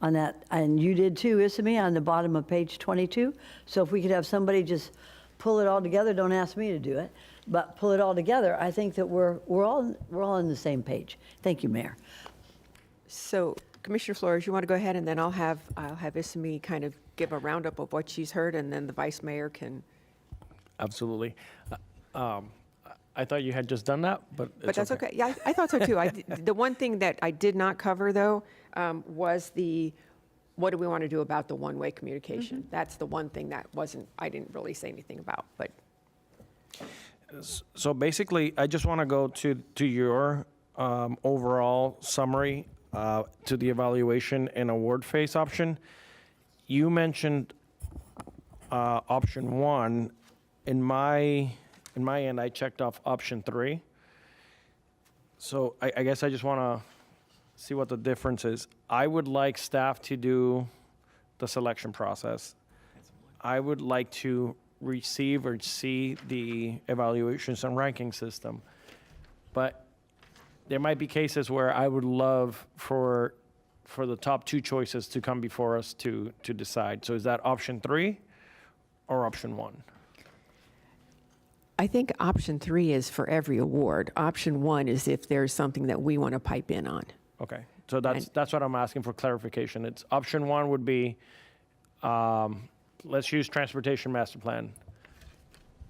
that, and you did too, Isami, on the bottom of page 22. So if we could have somebody just pull it all together, don't ask me to do it, but pull it all together, I think that we're all on the same page. Thank you, Mayor. So Commissioner Flores, you want to go ahead, and then I'll have Isami kind of give a roundup of what she's heard, and then the vice mayor can. Absolutely. I thought you had just done that, but it's that's okay. Yeah, I thought so too. The one thing that I did not cover though was what do we want to do about the one-way communication? That's the one thing that I didn't really say anything about, but. So basically, I just want to go to your overall summary to the evaluation and award phase option. You mentioned option 1. In my end, I checked off option 3. So I guess I just want to see what the difference is. I would like staff to do the selection process. I would like to receive or see the evaluations and ranking system. But there might be cases where I would love for the top 2 choices to come before us to decide. So is that option 3 or option 1? I think option 3 is for every award. Option 1 is if there's something that we want to pipe in on. Okay, so that's what I'm asking for clarification. It's option 1 would be, let's use transportation master plan.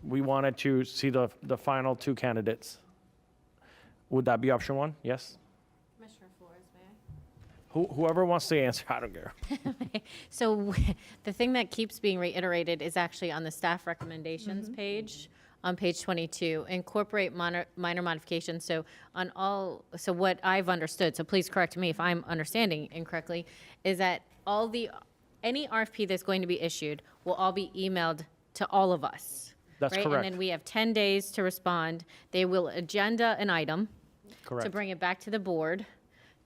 We wanted to see the final 2 candidates. Would that be option 1? Yes? Commissioner Flores, may I? Whoever wants to answer, I don't care. So the thing that keeps being reiterated is actually on the staff recommendations page, on page 22, incorporate minor modifications. So so what I've understood, so please correct me if I'm understanding incorrectly, is that any RFP that's going to be issued will all be emailed to all of us. That's right? correct. And then we have 10 days to respond. They will agenda an item Correct. to bring it back to the board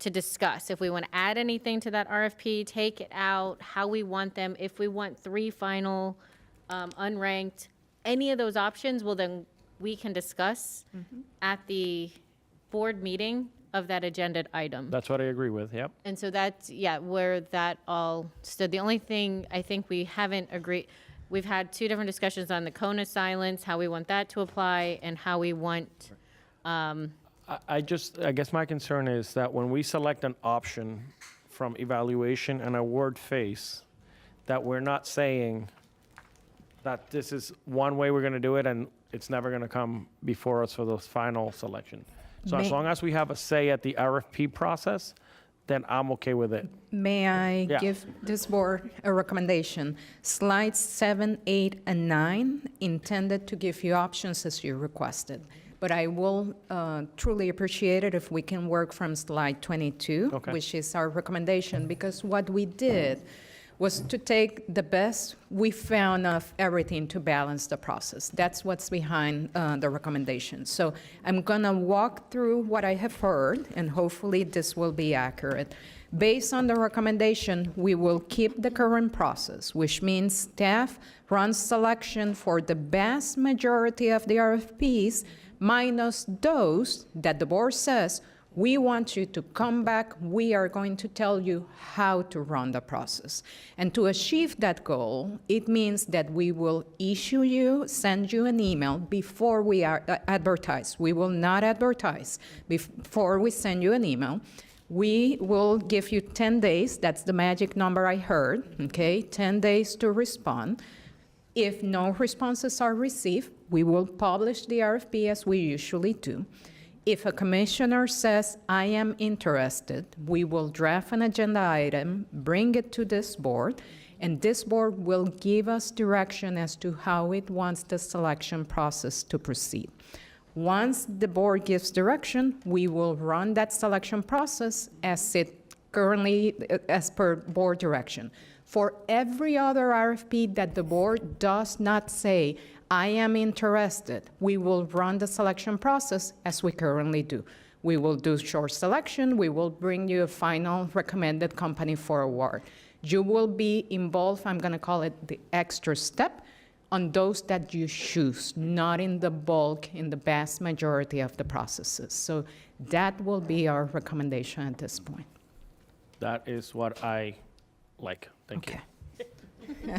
to discuss. If we want to add anything to that RFP, take it out, how we want them, if we want 3 final unranked, any of those options, well, then we can discuss at the board meeting of that agenda item. That's what I agree with, yep. And so that's, where that all stood. The only thing I think we haven't agreed, we've had 2 different discussions on the cone of silence, how we want that to apply, and how we want. I guess my concern is that when we select an option from evaluation and award phase, that we're not saying that this is one way we're going to do it and it's never going to come before us for the final selection. So as long as we have a say at the RFP process, then I'm okay with it. May I Yeah. give this board a recommendation? Slides 7, 8, and 9 intended to give you options as you requested. But I will truly appreciate it if we can work from slide 22, Okay. which is our recommendation, because what we did was to take the best we found of everything to balance the process. That's what's behind the recommendation. So I'm gonna walk through what I have heard, and hopefully this will be accurate. Based on the recommendation, we will keep the current process, which means staff runs selection for the vast majority of the RFPs, minus those that the board says, we want you to come back, we are going to tell you how to run the process. And to achieve that goal, it means that we will send you an email before we advertise. We will not advertise before we send you an email. We will give you 10 days, that's the magic number I heard, okay? 10 days to respond. If no responses are received, we will publish the RFP as we usually do. If a commissioner says, I am interested, we will draft an agenda item, bring it to this board, and this board will give us direction as to how it wants the selection process to proceed. Once the board gives direction, we will run that selection process as per board direction. For every other RFP that the board does not say, I am interested, we will run the selection process as we currently do. We will do short selection, we will bring you a final recommended company for award. You will be involved, I'm gonna call it the extra step, on those that you choose, not in the bulk, in the vast majority of the processes. So that will be our recommendation at this point. That is what I like. Thank you.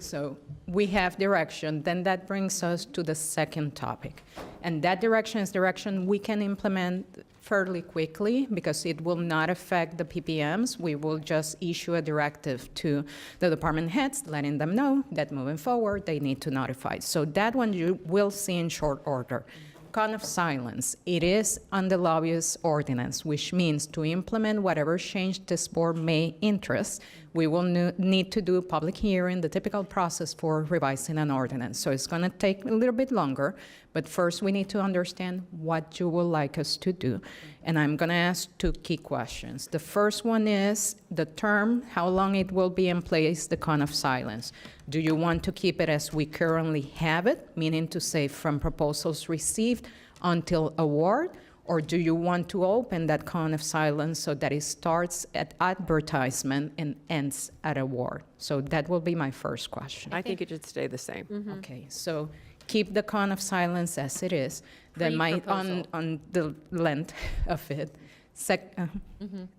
So we have direction, then that brings us to the second topic. And that direction is direction we can implement fairly quickly because it will not affect the PPMs. We will just issue a directive to the department heads, letting them know that moving forward, they need to notify. So that one you will see in short order. Cone of silence. It is on the lobbyist ordinance, which means to implement whatever change this board may interest, we will need to do a public hearing, the typical process for revising an ordinance. So it's going to take a little bit longer, but first we need to understand what you would like us to do. And I'm going to ask two key questions. The first one is the term, how long it will be in place, the cone of silence. Do you want to keep it as we currently have it, meaning to say from proposals received until award? Or do you want to open that cone of silence so that it starts at advertisement and ends at award? So that will be my first question. I think it should stay the same. Okay, so keep the cone of silence as it is. Then on the length of it.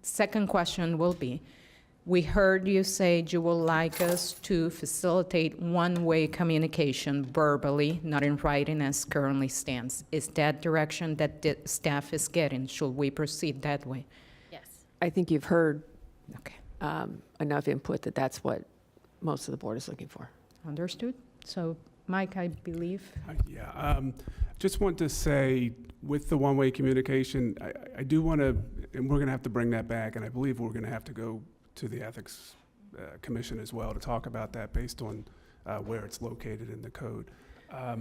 Second question will be, we heard you say you would like us to facilitate one-way communication verbally, not in writing as currently stands. Is that direction that the staff is getting? Should we proceed that way? Yes. I think you've heard enough input that that's what most of the board is looking for. Understood. So, Mike, I believe. Just want to say, with the one-way communication, I do want to, and we're going to have to bring that back, and I believe we're going to have to go to the Ethics Commission as well to talk about that based on where it's located in the code. I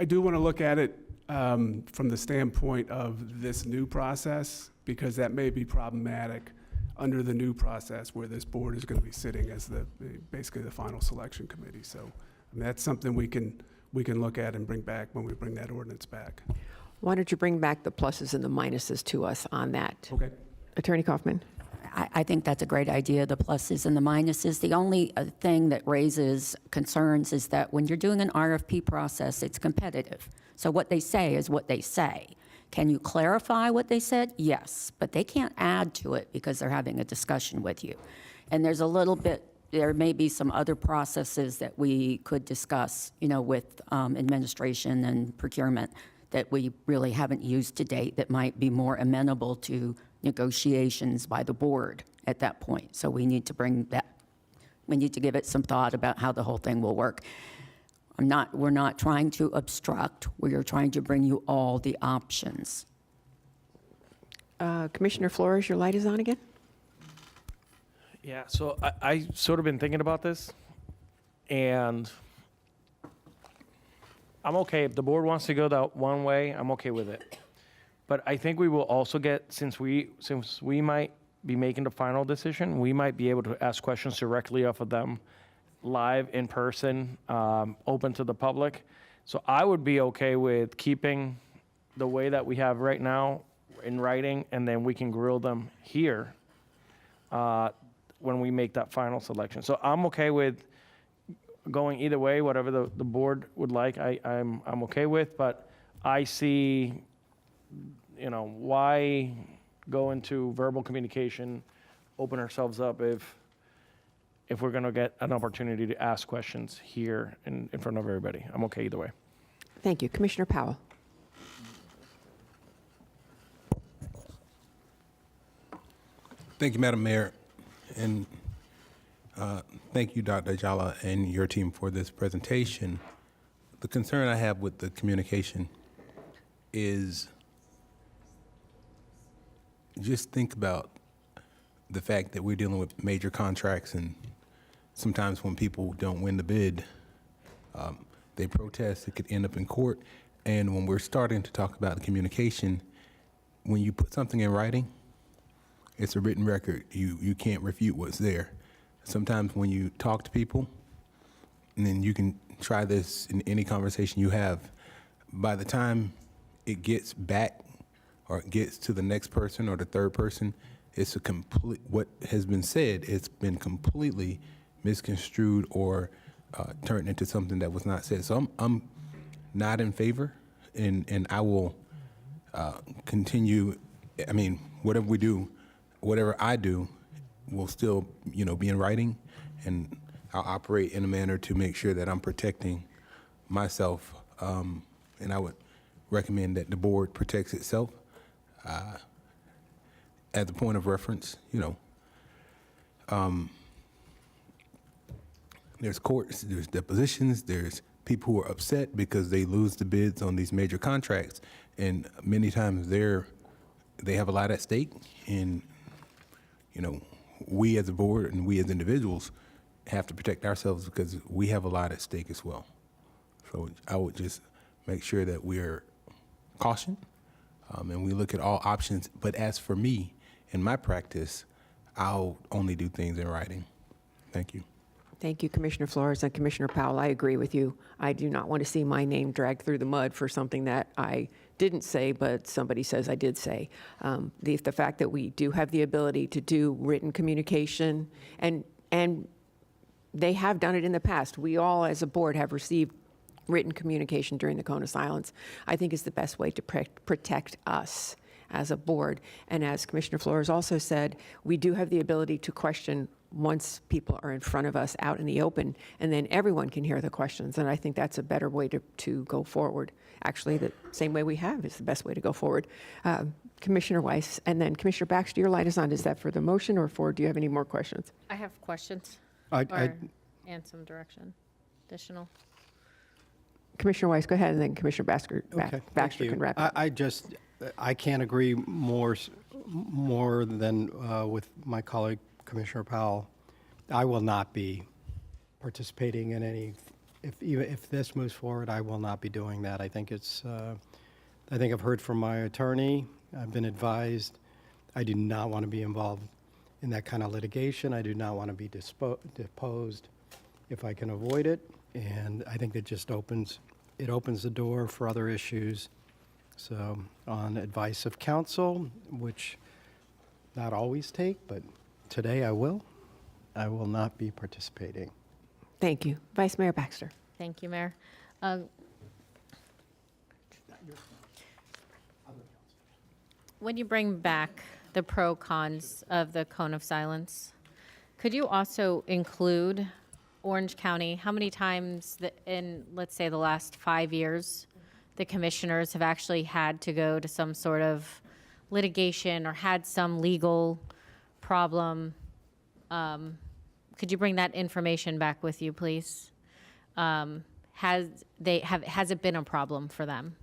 do want to look at it from the standpoint of this new process, because that may be problematic under the new process where this board is going to be sitting as basically the final selection committee. So I mean, that's something we can look at and bring back when we bring that ordinance back. Why don't you bring back the pluses and the minuses to us on that? Okay. Attorney Kaufman. I think that's a great idea, the pluses and the minuses. The only thing that raises concerns is that when you're doing an RFP process, it's competitive. So what they say is what they say. Can you clarify what they said? Yes, but they can't add to it because they're having a discussion with you. And there's a little bit, there may be some other processes that we could discuss, with administration and procurement that we really haven't used to date that might be more amenable to negotiations by the board at that point. So we need to we need to give it some thought about how the whole thing will work. We're not trying to obstruct, we are trying to bring you all the options. Commissioner Flores, your light is on again? Yeah, so I sort of been thinking about this, and I'm okay. If the board wants to go that one way, I'm okay with it. But I think we will also get, since we might be making the final decision, we might be able to ask questions directly off of them, live, in person, open to the public. So I would be okay with keeping the way that we have right now in writing, and then we can grill them here when we make that final selection. So I'm okay with going either way, whatever the board would like, I'm okay with, but I see, why go into verbal communication, open ourselves up if we're gonna get an opportunity to ask questions here in front of everybody. I'm okay either way. Thank you. Commissioner Powell. Thank you, Madam Mayor, and thank you, Dr. Ajala, and your team for this presentation. The concern I have with the communication is just think about the fact that we're dealing with major contracts, and sometimes when people don't win the bid, they protest, it could end up in court. And when we're starting to talk about the communication, when you put something in writing, it's a written record. You can't refute what's there. Sometimes when you talk to people, and then you can try this in any conversation you have, by the time it gets back or it gets to the next person or the third person, it's a complete, what has been said, it's been completely misconstrued or turned into something that was not said. So I'm not in favor, and I will continue, I mean, whatever we do, whatever I do will still, be in writing, and I'll operate in a manner to make sure that I'm protecting myself. And I would recommend that the board protects itself. As a point of reference, there's courts, there's depositions, there's people who are upset because they lose the bids on these major contracts, and many times they have a lot at stake, and we as a board and we as individuals have to protect ourselves because we have a lot at stake as well. So I would just make sure that we're cautioned and we look at all options. But as for me, in my practice, I'll only do things in writing. Thank you. Thank you, Commissioner Flores and Commissioner Powell. I agree with you. I do not want to see my name dragged through the mud for something that I didn't say, but somebody says I did say. The fact that we do have the ability to do written communication, and they have done it in the past. We all, as a board, have received written communication during the cone of silence, I think is the best way to protect us as a board. And as Commissioner Flores also said, we do have the ability to question once people are in front of us out in the open, and then everyone can hear the questions. And I think that's a better way to go forward. Actually, the same way we have is the best way to go forward. Commissioner Weiss, and then Commissioner Baxter, your light is on. Is that for the motion or do you have any more questions? I have questions and some direction, additional. Commissioner Weiss, go ahead, and then Commissioner Baxter can wrap up. I can't agree more than with my colleague, Commissioner Powell. I will not be participating in any, if this moves forward, I will not be doing that. I think I've heard from my attorney. I've been advised I do not want to be involved in that kind of litigation. I do not want to be deposed if I can avoid it. And I think it just opens the door for other issues. So on advice of counsel, which not always take, but today I will not be participating. Thank you. Vice Mayor Baxter. Thank you, Mayor. When you bring back the pro cons of the cone of silence, could you also include Orange County? How many times in, let's say, the last 5 years, the commissioners have actually had to go to some sort of litigation or had some legal problem? Could you bring that information back with you, please? Has it been a problem for them,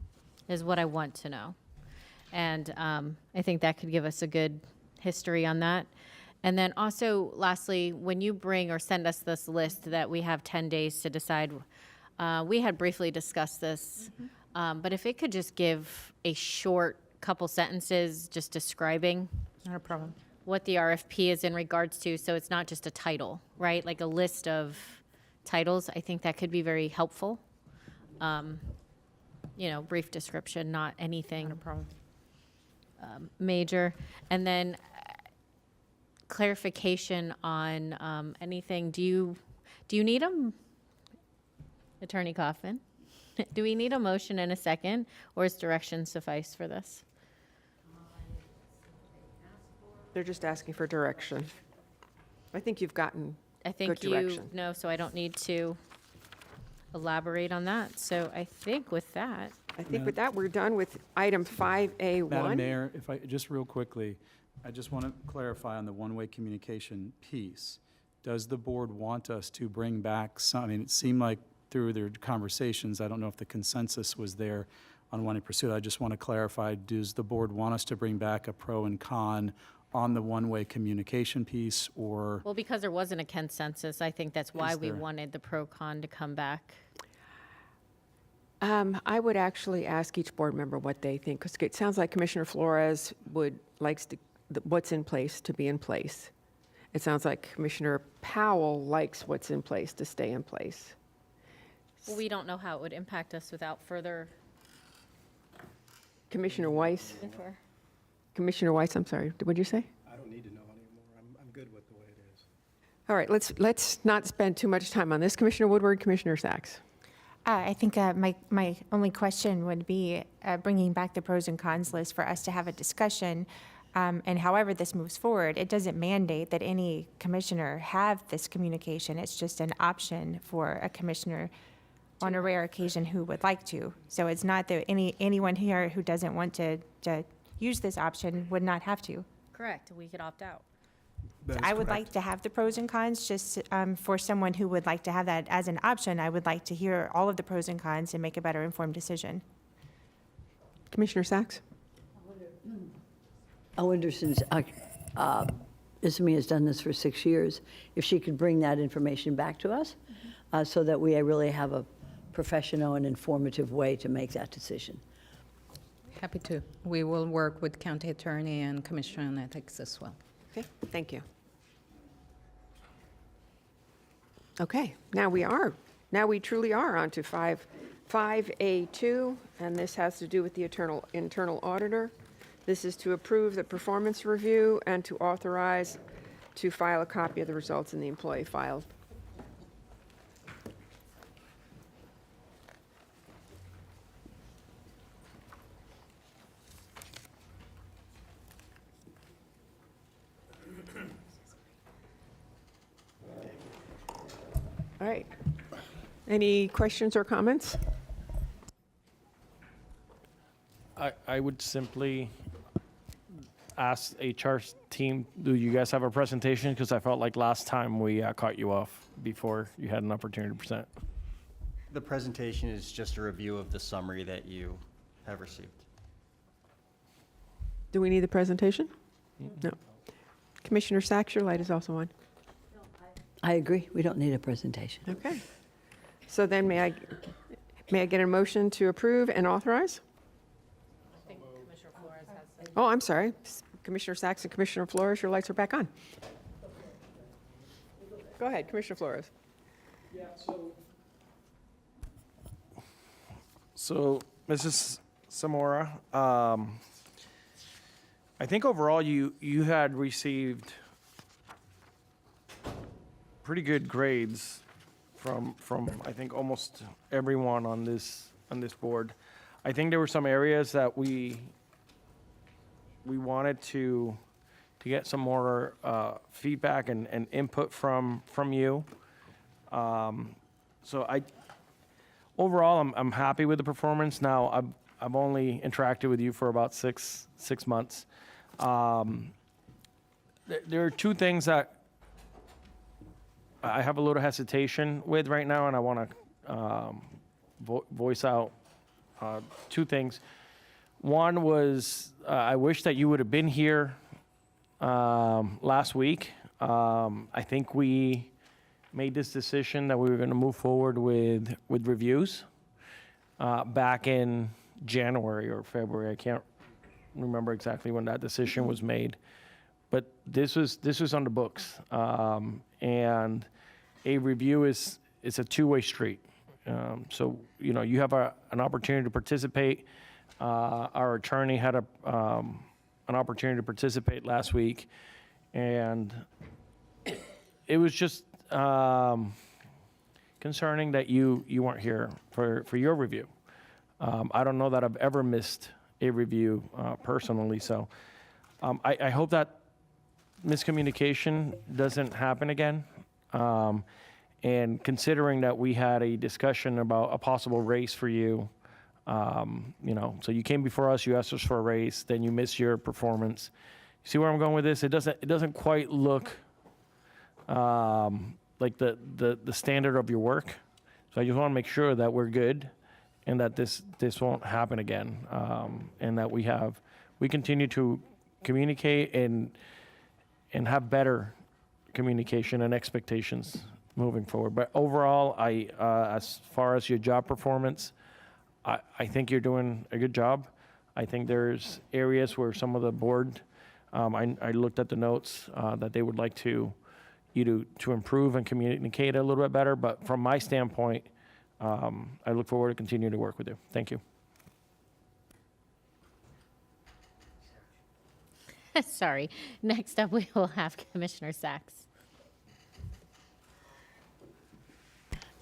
is what I want to know. And I think that could give us a good history on that. And then also, lastly, when you bring or send us this list that we have 10 days to decide, We had briefly discussed this, but if it could just give a short couple sentences just describing Not a problem. what the RFP is in regards to, so it's not just a title, right? Like a list of titles, I think that could be very helpful. Brief description, not anything major. And then clarification on anything. Do you need Attorney Kaufman, do we need a motion in a second, or is direction suffice for this? They're just asking for direction. I think you've gotten I think good direction. you know, so I don't need to elaborate on that. So I think with that, we're done with item 5A1. Madam Mayor, if I, just real quickly, I just want to clarify on the one-way communication piece. Does the board want us to bring back some, I mean, it seemed like through their conversations, I don't know if the consensus was there on wanting to pursue it. I just want to clarify, does the board want us to bring back a pro and con on the one-way communication piece, or? well, because there wasn't a consensus, I think that's why we there? wanted the pro-con to come back. I would actually ask each board member what they think, because it sounds like Commissioner Flores likes what's in place to be in place. It sounds like Commissioner Powell likes what's in place to stay in place. Well, we don't know how it would impact us without further. Commissioner Weiss? Commissioner Weiss, I'm sorry, what did you say? I don't need to know anymore. I'm good with the way it is. All right, let's not spend too much time on this. Commissioner Woodward, Commissioner Sachs. I think my only question would be bringing back the pros and cons list for us to have a discussion. And however this moves forward, it doesn't mandate that any commissioner have this communication. It's just an option for a commissioner on a rare occasion who would like to. So it's not that anyone here who doesn't want to use this option would not have to. Correct, we could opt out. So I would like to have the pros and cons, just for someone who would like to have that as an option. I would like to hear all of the pros and cons and make a better informed decision. Commissioner Sachs? I wonder, since Isami has done this for 6 years, if she could bring that information back to us so that we really have a professional and informative way to make that decision. Happy to. We will work with County Attorney and Commissioner on Ethics as well. Okay, thank you. Okay, now we truly are on to 5A2, and this has to do with the internal auditor. This is to approve the performance review and to authorize to file a copy of the results in the employee file. All right. Any questions or comments? I would simply ask HR team, do you guys have a presentation? Because I felt like last time we caught you off before you had an opportunity to present. The presentation is just a review of the summary that you have received. Do we need the presentation? No. Commissioner Sachs, your light is also on. I agree. We don't need a presentation. Okay. So then may I get a motion to approve and authorize? I think Commissioner Flores has. Oh, I'm sorry. Commissioner Sachs and Commissioner Flores, your lights are back on. Go ahead, Commissioner Flores. Yeah, so Mrs. Zamora, I think overall you had received pretty good grades from I think almost everyone on this board. I think there were some areas that we wanted to get some more feedback and input from you. So overall I'm happy with the performance. Now I've only interacted with you for about six months. There are two things that I have a little hesitation with right now, and I want to voice out two things. One was I wish that you would have been here last week. I think we made this decision that we were going to move forward with reviews back in January or February. I can't remember exactly when that decision was made, but this was on the books, and a review is a two-way street. So you have an opportunity to participate. Our attorney had an opportunity to participate last week, and it was just concerning that you weren't here for your review. I don't know that I've ever missed a review personally, so I hope that miscommunication doesn't happen again. And considering that we had a discussion about a possible raise for you, so you came before us, you asked us for a raise, then you missed your performance. See where I'm going with this? It doesn't quite look like the standard of your work. So I just want to make sure that we're good and that this won't happen again, and that we continue to communicate and have better communication and expectations moving forward. But overall, as far as your job performance, I think you're doing a good job. I think there's areas where some of the board, I looked at the notes, that they would like you to improve and communicate a little bit better. But from my standpoint, I look forward to continuing to work with you. Thank you. Sorry. Next up, we will have Commissioner Sachs.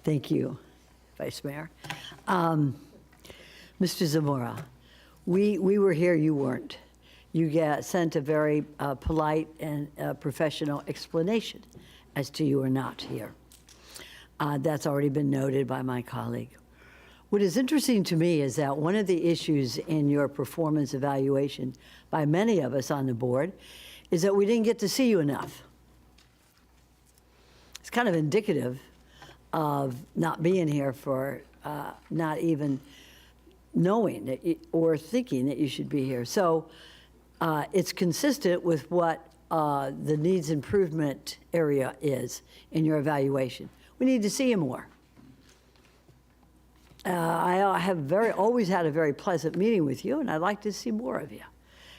Thank you, Vice Mayor. Mr. Zamora, we were here, you weren't. You sent a very polite and professional explanation as to you were not here. That's already been noted by my colleague. What is interesting to me is that one of the issues in your performance evaluation by many of us on the board is that we didn't get to see you enough. It's kind of indicative of not being here for not even knowing that or thinking that you should be here. So it's consistent with what the needs improvement area is in your evaluation. We need to see you more. I have always had a very pleasant meeting with you, and I'd like to see more of you.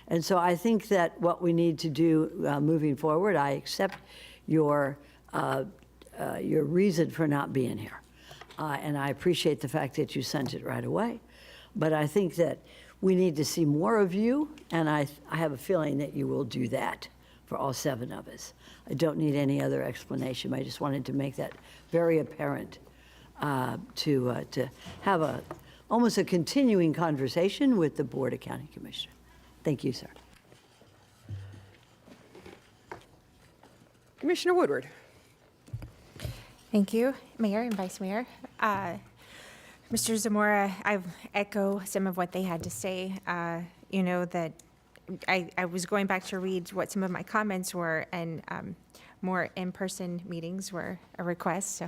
And so I think that what we need to do moving forward, I accept your reason for not being here. And I appreciate the fact that you sent it right away. But I think that we need to see more of you, and I have a feeling that you will do that for all 7 of us. I don't need any other explanation. I just wanted to make that very apparent, to have almost a continuing conversation with the Board of County Commissioners. Thank you, sir. Commissioner Woodward. Thank you, Mayor and Vice Mayor. Mr. Zamora, I echo some of what they had to say. That I was going back to read what some of my comments were, and more in-person meetings were a request, so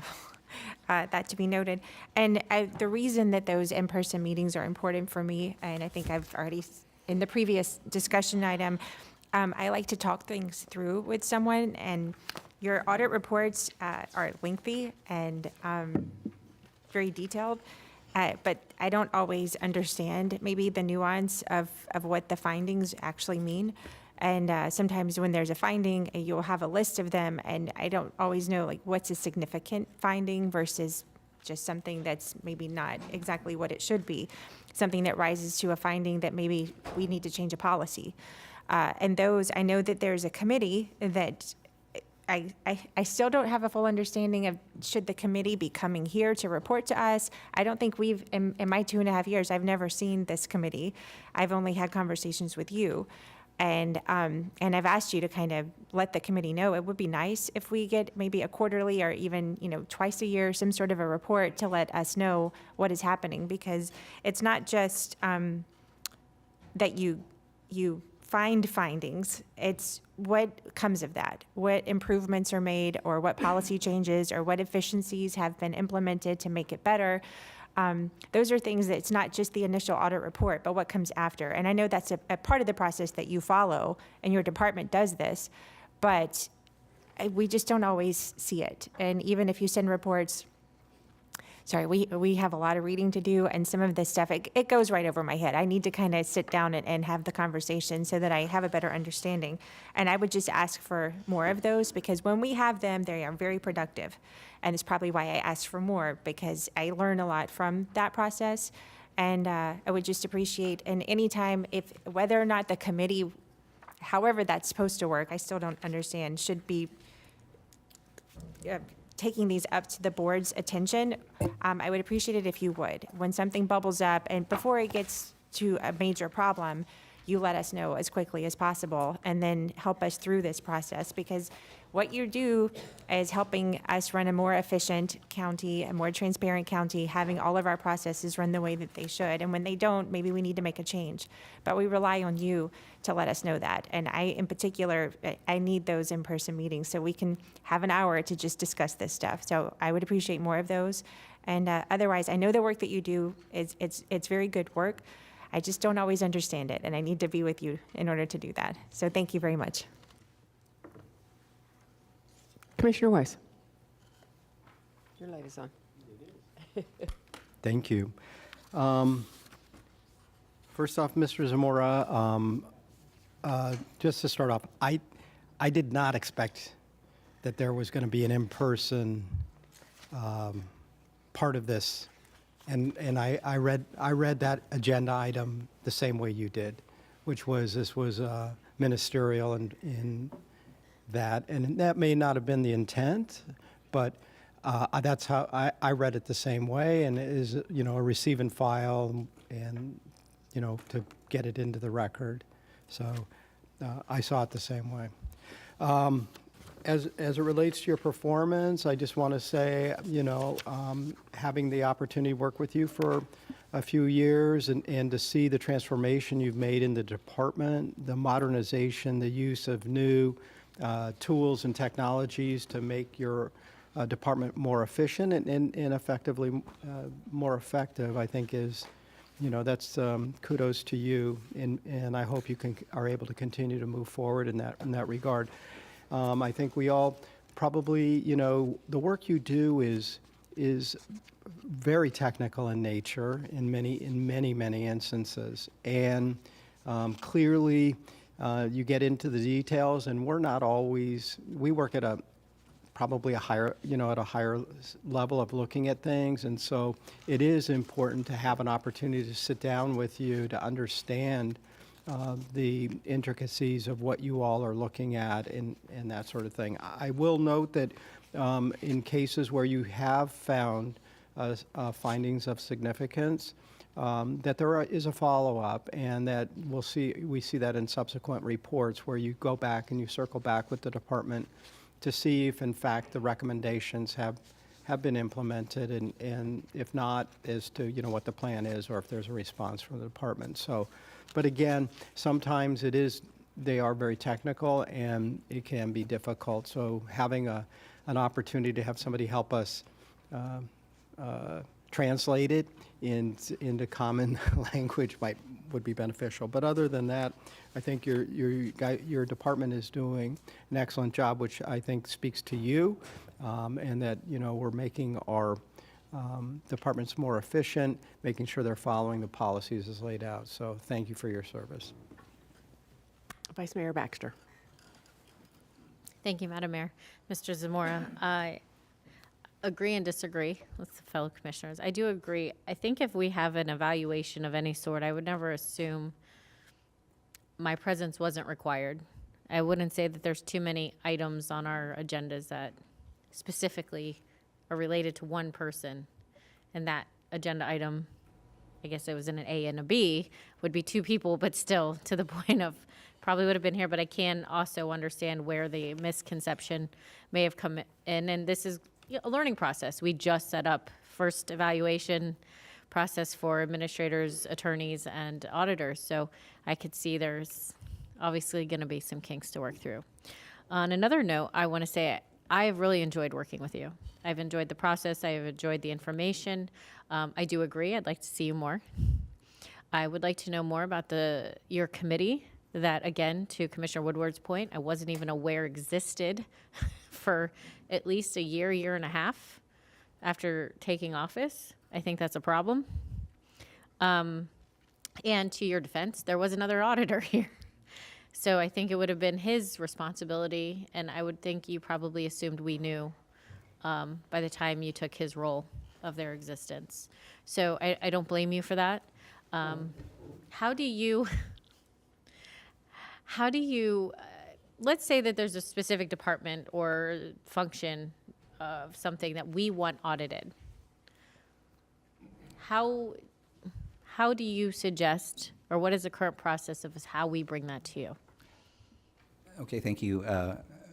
that to be noted. And the reason that those in-person meetings are important for me, and I think I've already, in the previous discussion item, I like to talk things through with someone, and your audit reports are lengthy and very detailed, but I don't always understand maybe the nuance of what the findings actually mean. And sometimes when there's a finding, you'll have a list of them, and I don't always know what's a significant finding versus just something that's maybe not exactly what it should be, something that rises to a finding that maybe we need to change a policy. And those, I know that there's a committee that I still don't have a full understanding of, should the committee be coming here to report to us? I don't think in my 2.5 years, I've never seen this committee. I've only had conversations with you. And I've asked you to kind of let the committee know. It would be nice if we get maybe a quarterly or even, twice a year, some sort of a report to let us know what is happening, because it's not just that you find findings, it's what comes of that, what improvements are made, or what policy changes, or what efficiencies have been implemented to make it better. Those are things that it's not just the initial audit report, but what comes after. And I know that's a part of the process that you follow, and your department does this, but we just don't always see it. And even if you send reports, sorry, we have a lot of reading to do, and some of this stuff, it goes right over my head. I need to kind of sit down and have the conversation so that I have a better understanding. And I would just ask for more of those, because when we have them, they are very productive. And it's probably why I asked for more, because I learn a lot from that process. And I would just appreciate, and anytime, if whether or not the committee, however that's supposed to work, I still don't understand, should be taking these up to the board's attention, I would appreciate it if you would. When something bubbles up, and before it gets to a major problem, you let us know as quickly as possible, and then help us through this process, because what you do is helping us run a more efficient county, a more transparent county, having all of our processes run the way that they should. And when they don't, maybe we need to make a change. But we rely on you to let us know that. And I, in particular, I need those in-person meetings so we can have an hour to just discuss this stuff. So I would appreciate more of those. And otherwise, I know the work that you do it's very good work. I just don't always understand it, and I need to be with you in order to do that. So thank you very much. Commissioner Weiss. Your light is on. Thank you. First off, Mr. Zamora, just to start off, I did not expect that there was going to be an in-person part of this, and I read that agenda item the same way you did, which was this was ministerial in that, and that may not have been the intent, but that's how I read it the same way, and it is, you know, a receive and file, and, you know, to get it into the record. So I saw it the same way. As it relates to your performance, I just want to say, you know, having the opportunity to work with you for a few years and to see the transformation you've made in the department, the modernization, the use of new tools and technologies to make your department more efficient and effectively more effective, I think is, you know, that's kudos to you, and I hope you are able to continue to move forward in that regard. I think we all probably, you know, the work you do is very technical in nature in many instances, and clearly you get into the details, and we're not always, we work at probably a higher, you know, at a higher level of looking at things, and so it is important to have an opportunity to sit down with you to understand the intricacies of what you all are looking at and that sort of thing. I will note that in cases where you have found findings of significance, that there is a follow-up, and that we see that in subsequent reports where you go back and you circle back with the department to see if in fact the recommendations have been implemented, and if not, as to, you know, what the plan is or if there's a response from the department. So, but again, sometimes they are very technical and it can be difficult. So having an opportunity to have somebody help us translate it into common language would be beneficial. But other than that, I think your department is doing an excellent job, which I think speaks to you, and that, you know, we're making our departments more efficient, making sure they're following the policies as laid out. So thank you for your service. Vice Mayor Baxter. Thank you, Madam Mayor. Mr. Zamora, I agree and disagree with the fellow commissioners. I do agree. I think if we have an evaluation of any sort, I would never assume my presence wasn't required. I wouldn't say that there's too many items on our agendas that specifically are related to one person, and that agenda item, I guess it was in an A and a B, would be two people, but still to the point of probably would have been here. But I can also understand where the misconception may have come in, and this is a learning process. We just set up first evaluation process for administrators, attorneys, and auditors, so I could see there's obviously going to be some kinks to work through. On another note, I want to say I've really enjoyed working with you. I've enjoyed the process. I have enjoyed the information. I do agree. I'd like to see you more. I would like to know more about your committee that, again, to Commissioner Woodward's point, I wasn't even aware existed for at least a year, year and a half after taking office. I think that's a problem. And to your defense, there was another auditor here. So I think it would have been his responsibility, and I would think you probably assumed we knew by the time you took his role of their existence. So I don't blame you for that. How do you, let's say that there's a specific department or function of something that we want audited. How do you suggest, or what is the current process of how we bring that to you? Okay, thank you,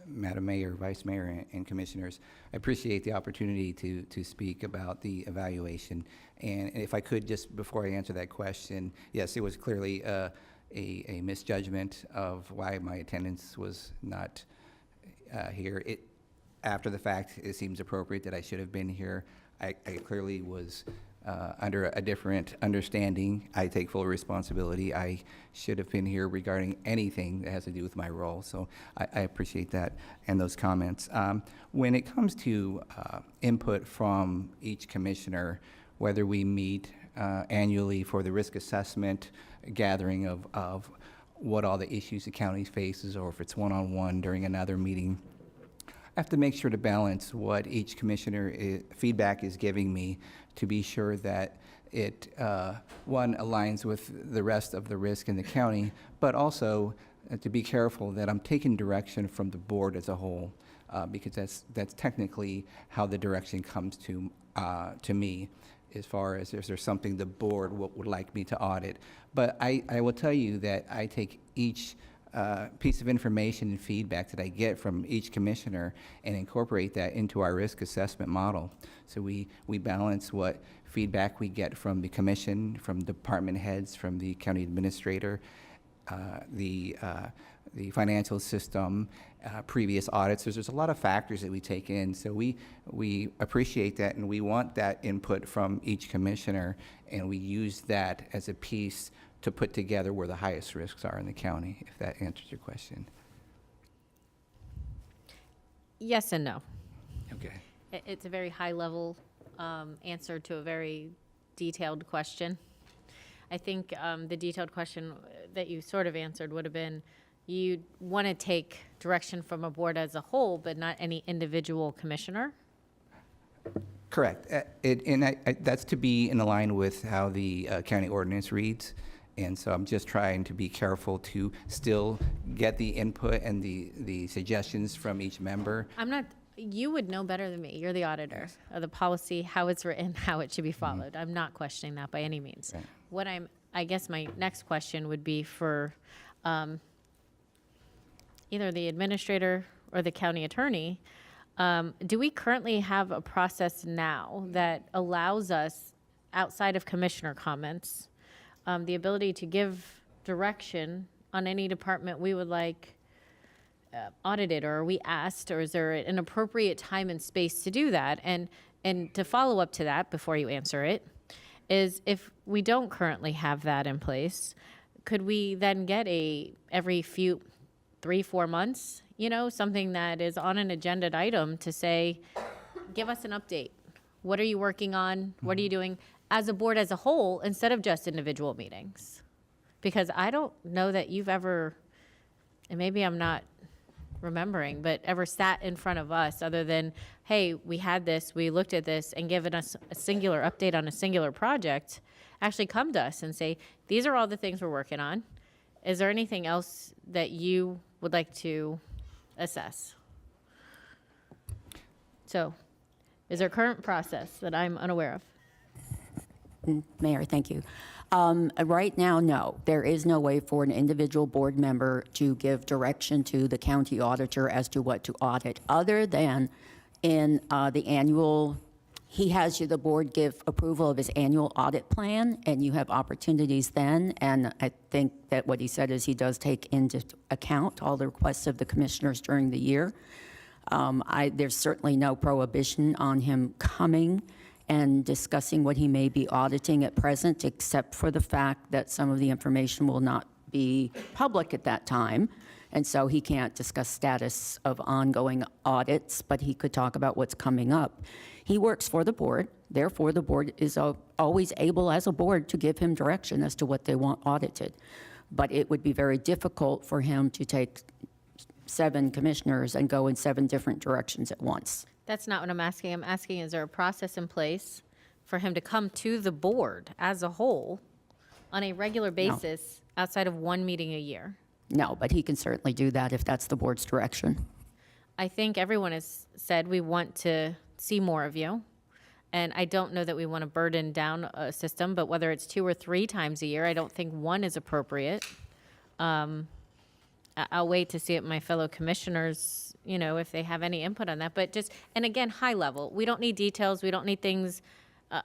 Madam Mayor, Vice Mayor, and Commissioners. I appreciate the opportunity to speak about the evaluation. And if I could, just before I answer that question, yes, it was clearly a misjudgment of why my attendance was not here. After the fact, it seems appropriate that I should have been here. I clearly was under a different understanding. I take full responsibility. I should have been here regarding anything that has to do with my role. So I appreciate that and those comments. When it comes to input from each commissioner, whether we meet annually for the risk assessment gathering of what all the issues the county faces, or if it's one-on-one during another meeting, I have to make sure to balance what each commissioner feedback is giving me to be sure that it, one, aligns with the rest of the risk in the county, but also to be careful that I'm taking direction from the board as a whole, because that's technically how the direction comes to me, as far as if there's something the board would like me to audit. But I will tell you that I take each piece of information and feedback that I get from each commissioner and incorporate that into our risk assessment model. So we balance what feedback we get from the commission, from department heads, from the county administrator, the financial system, previous audits. There's a lot of factors that we take in. So we appreciate that, and we want that input from each commissioner, and we use that as a piece to put together where the highest risks are in the county, if that answers your question. Yes and no. Okay. It's a very high-level answer to a very detailed question. I think the detailed question that you sort of answered would have been, you want to take direction from a board as a whole, but not any individual commissioner? Correct. That's to be in line with how the county ordinance reads. And so I'm just trying to be careful to still get the input and the suggestions from each member. You would know better than me. You're the auditor of the policy, how it's written, how it should be followed. I'm not questioning that by any means. Right. I guess my next question would be for either the administrator or the county attorney. Do we currently have a process now that allows us, outside of commissioner comments, the ability to give direction on any department we would like audited, or are we asked, or is there an appropriate time and space to do that? And to follow up to that, before you answer it, is if we don't currently have that in place, could we then get every 3-4 months, something that is on an agenda item to say, give us an update. What are you working on? What are you doing as a board as a whole, instead of just individual meetings? Because I don't know that you've ever, and maybe I'm not remembering, but ever sat in front of us other than, hey, we had this, we looked at this, and given us a singular update on a singular project, actually come to us and say, these are all the things we're working on. Is there anything else that you would like to assess? So, is there a current process that I'm unaware of? Mayor, thank you. Right now, no. There is no way for an individual board member to give direction to the county auditor as to what to audit, other than in the annual, he has the board give approval of his annual audit plan, and you have opportunities then. And I think that what he said is he does take into account all the requests of the commissioners during the year. There's certainly no prohibition on him coming and discussing what he may be auditing at present, except for the fact that some of the information will not be public at that time. And so he can't discuss status of ongoing audits, but he could talk about what's coming up. He works for the board, therefore the board is always able as a board to give him direction as to what they want audited. But it would be very difficult for him to take 7 commissioners and go in 7 different directions at once. That's not what I'm asking. I'm asking, is there a process in place for him to come to the board as a whole on a regular basis outside of 1 meeting a year? No, but he can certainly do that if that's the board's direction. I think everyone has said we want to see more of you. And I don't know that we want to burden down a system, but whether it's 2 or 3 times a year, I don't think 1 is appropriate. I'll wait to see it my fellow commissioners, you know, if they have any input on that. But just, and again, high level. We don't need details. We don't need things.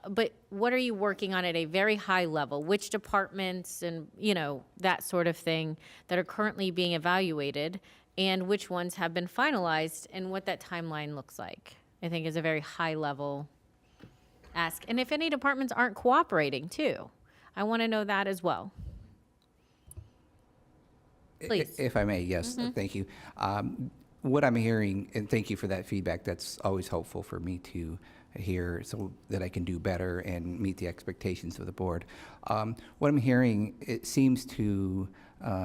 But what are you working on at a very high level? Which departments and, you know, that sort of thing that are currently being evaluated, and which ones have been finalized, and what that timeline looks like, I think is a very high level ask. And if any departments aren't cooperating too, I want to know that as well. Please. If I may, yes, thank you. What I'm hearing, and thank you for that feedback, that's always helpful for me to hear so that I can do better and meet the expectations of the board. What I'm hearing, it seems to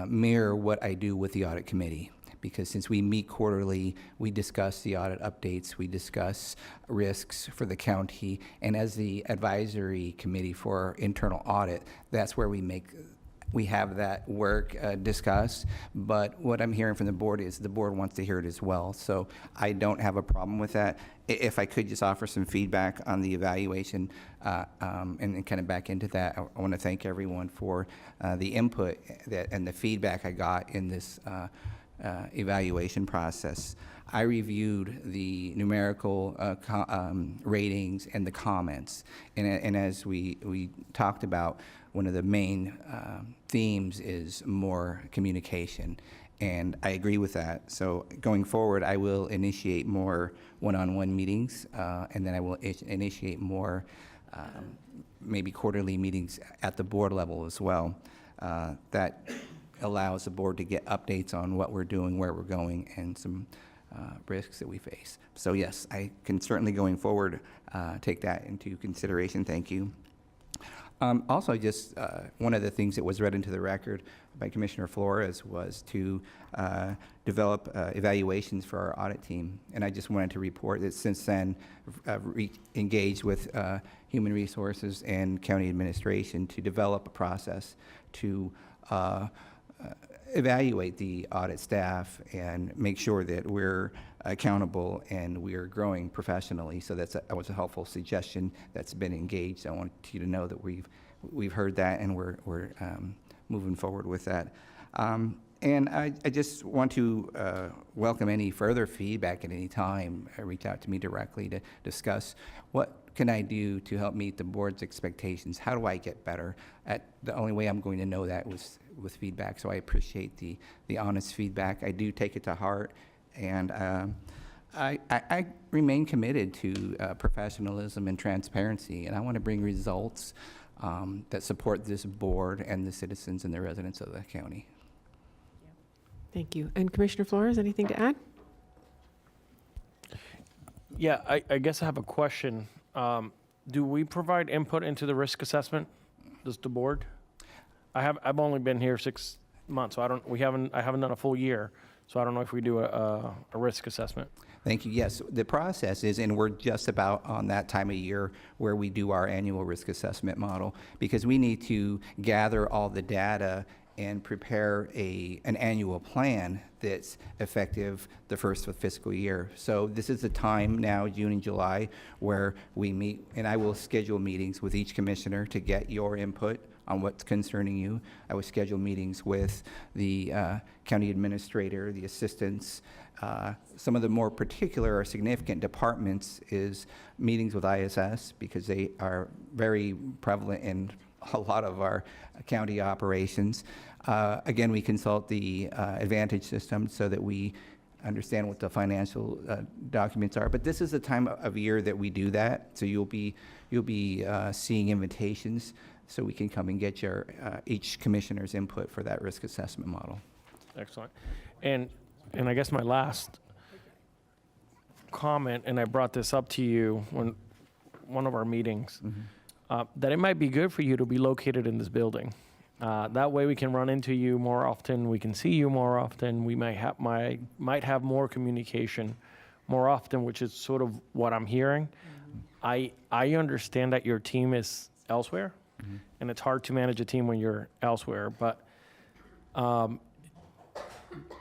mirror what I do with the audit committee. Because since we meet quarterly, we discuss the audit updates, we discuss risks for the county, and as the advisory committee for internal audit, that's where we have that work discussed. But what I'm hearing from the board is the board wants to hear it as well. So I don't have a problem with that. If I could just offer some feedback on the evaluation and kind of back into that, I want to thank everyone for the input and the feedback I got in this evaluation process. I reviewed the numerical ratings and the comments, and as we talked about, one of the main themes is more communication, and I agree with that. So going forward, I will initiate more one-on-one meetings, and then I will initiate more maybe quarterly meetings at the board level as well. That allows the board to get updates on what we're doing, where we're going, and some risks that we face. So yes, I can certainly going forward take that into consideration. Thank you. Also, just one of the things that was read into the record by Commissioner Flores was to develop evaluations for our audit team. And I just wanted to report that since then, engaged with Human Resources and County Administration to develop a process to evaluate the audit staff and make sure that we're accountable and we're growing professionally. So that was a helpful suggestion that's been engaged. I want you to know that we've heard that and we're moving forward with that. And I just want to welcome any further feedback at any time. Reach out to me directly to discuss what can I do to help meet the board's expectations? How do I get better? The only way I'm going to know that was with feedback, so I appreciate the honest feedback. I do take it to heart, and I remain committed to professionalism and transparency, and I want to bring results that support this board and the citizens and the residents of the county. Thank you. And Commissioner Flores, anything to add? Yeah, I guess I have a question. Do we provide input into the risk assessment? Does the board? I've only been here 6 months, so I haven't done a full year, so I don't know if we do a risk assessment. Thank you. Yes, the process is, and we're just about on that time of year where we do our annual risk assessment model, because we need to gather all the data and prepare an annual plan that's effective the first fiscal year. So this is the time now, June and July, where we meet, and I will schedule meetings with each commissioner to get your input on what's concerning you. I will schedule meetings with the county administrator, the assistants. Some of the more particular or significant departments is meetings with ISS, because they are very prevalent in a lot of our county operations. Again, we consult the Advantage system so that we understand what the financial documents are. But this is the time of year that we do that. So you'll be seeing invitations so we can come and get your each commissioner's input for that risk assessment model. Excellent. And I guess my last comment, and I brought this up to you when one of our meetings, that it might be good for you to be located in this building. That way we can run into you more often, we can see you more often, we might have more communication more often, which is sort of what I'm hearing. I understand that your team is elsewhere, and it's hard to manage a team when you're elsewhere, but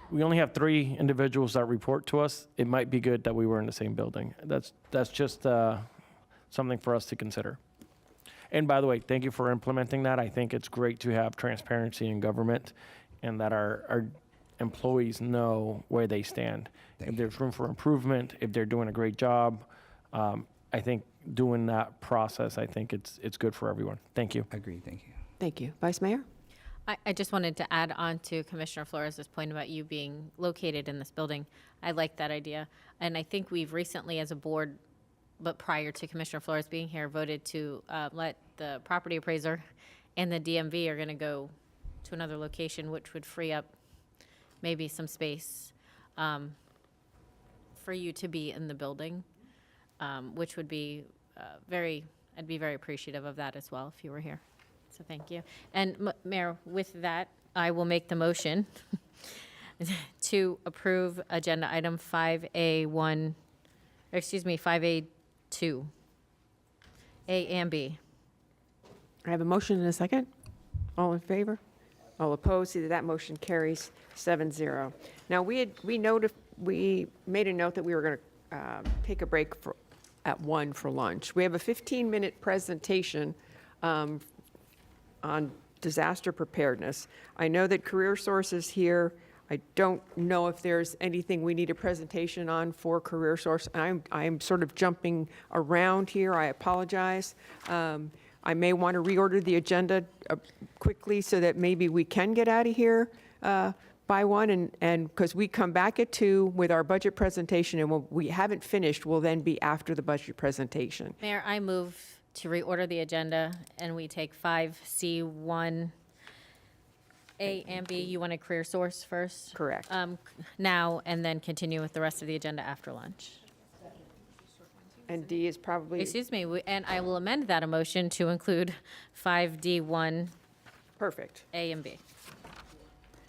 we only have 3 individuals that report to us. It might be good that we were in the same building. That's just something for us to consider. And by the way, thank you for implementing that. I think it's great to have transparency in government and that our employees know where they stand. If there's room for improvement, if they're doing a great job, I think doing that process, I think it's good for everyone. Thank you. Agreed, thank you. Thank you. Vice Mayor? I just wanted to add on to Commissioner Flores' point about you being located in this building. I like that idea. And I think we've recently, as a board, but prior to Commissioner Flores being here, voted to let the property appraiser and the DMV are going to go to another location, which would free up maybe some space for you to be in the building, which would be I'd be very appreciative of that as well if you were here. So thank you. And Mayor, with that, I will make the motion to approve agenda item 5A1, excuse me, 5A2, A and B. I have a motion and a second. All in favor? All opposed? See that motion carries 7-0. Now, we made a note that we were going to take a break at 1 for lunch. We have a 15-minute presentation on disaster preparedness. I know that Career Source is here. I don't know if there's anything we need a presentation on for Career Source. I'm sort of jumping around here. I apologize. I may want to reorder the agenda quickly so that maybe we can get out of here by 1, and because we come back at 2 with our budget presentation, and what we haven't finished will then be after the budget presentation. Mayor, I move to reorder the agenda, and we take 5C1, A and B. You want a Career Source first? Correct. Now, and then continue with the rest of the agenda after lunch. And D is probably... Excuse me, and I will amend that motion to include 5D1. Perfect. A and B.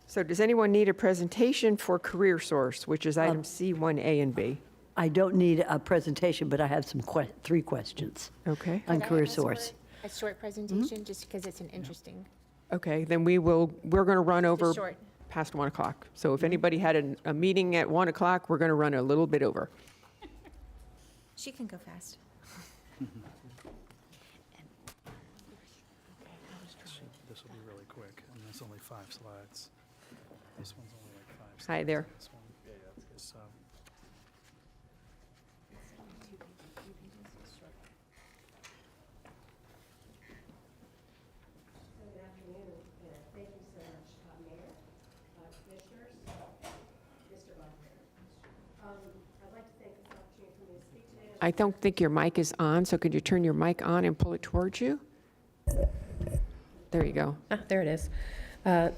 So does anyone need a presentation for Career Source, which is item C1A and B? I don't need a presentation, but I have some 3 questions. Okay. On Career Source. A short presentation, just because it's an interesting. Okay, then we're going to run over short. past 1 o'clock. So if anybody had a meeting at 1 o'clock, we're going to run a little bit over. She can go fast. This will be really quick, and it's only 5 slides. This one's only like 5 slides. Hi there. This one, it's, Good afternoon, and thank you so much, Mayor, Commissioners, Mr. Bonner. I'd like to thank this opportunity for me to speak today. I don't think your mic is on, so could you turn your mic on and pull it towards you? There you go. There it is.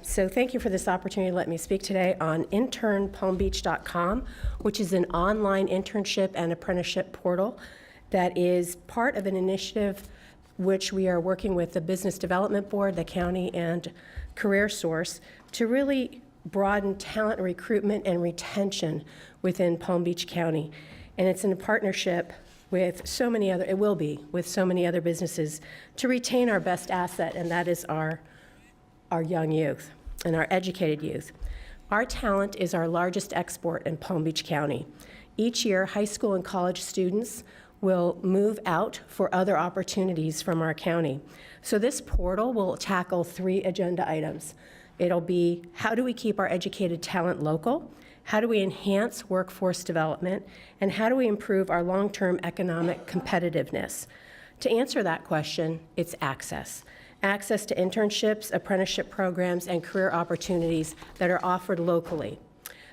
So thank you for this opportunity to let me speak today on internpalmbeach.com, which is an online internship and apprenticeship portal that is part of an initiative which we are working with the Business Development Board, the county, and Career Source to really broaden talent recruitment and retention within Palm Beach County. And it's in a partnership with so many other, it will be, with so many other businesses to retain our best asset, and that is our young youth and our educated youth. Our talent is our largest export in Palm Beach County. Each year, high school and college students will move out for other opportunities from our county. So this portal will tackle 3 agenda items. It'll be, how do we keep our educated talent local? How do we enhance workforce development? And how do we improve our long-term economic competitiveness? To answer that question, it's access. Access to internships, apprenticeship programs, and career opportunities that are offered locally.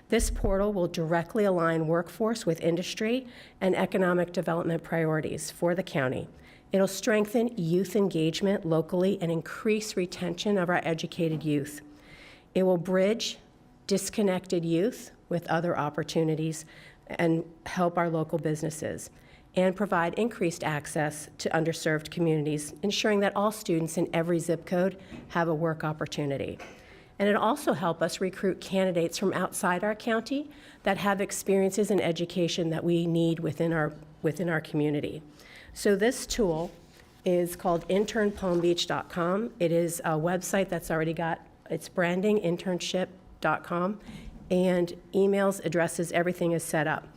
This portal will directly align workforce with industry and economic development priorities for the county. It'll strengthen youth engagement locally and increase retention of our educated youth. It will bridge disconnected youth with other opportunities and help our local businesses, and provide increased access to underserved communities, ensuring that all students in every zip code have a work opportunity. And it'll also help us recruit candidates from outside our county that have experiences in education that we need within our community. So this tool is called internpalmbeach.com. It is a website that's already got its branding, internship.com, and emails, addresses, everything is set up.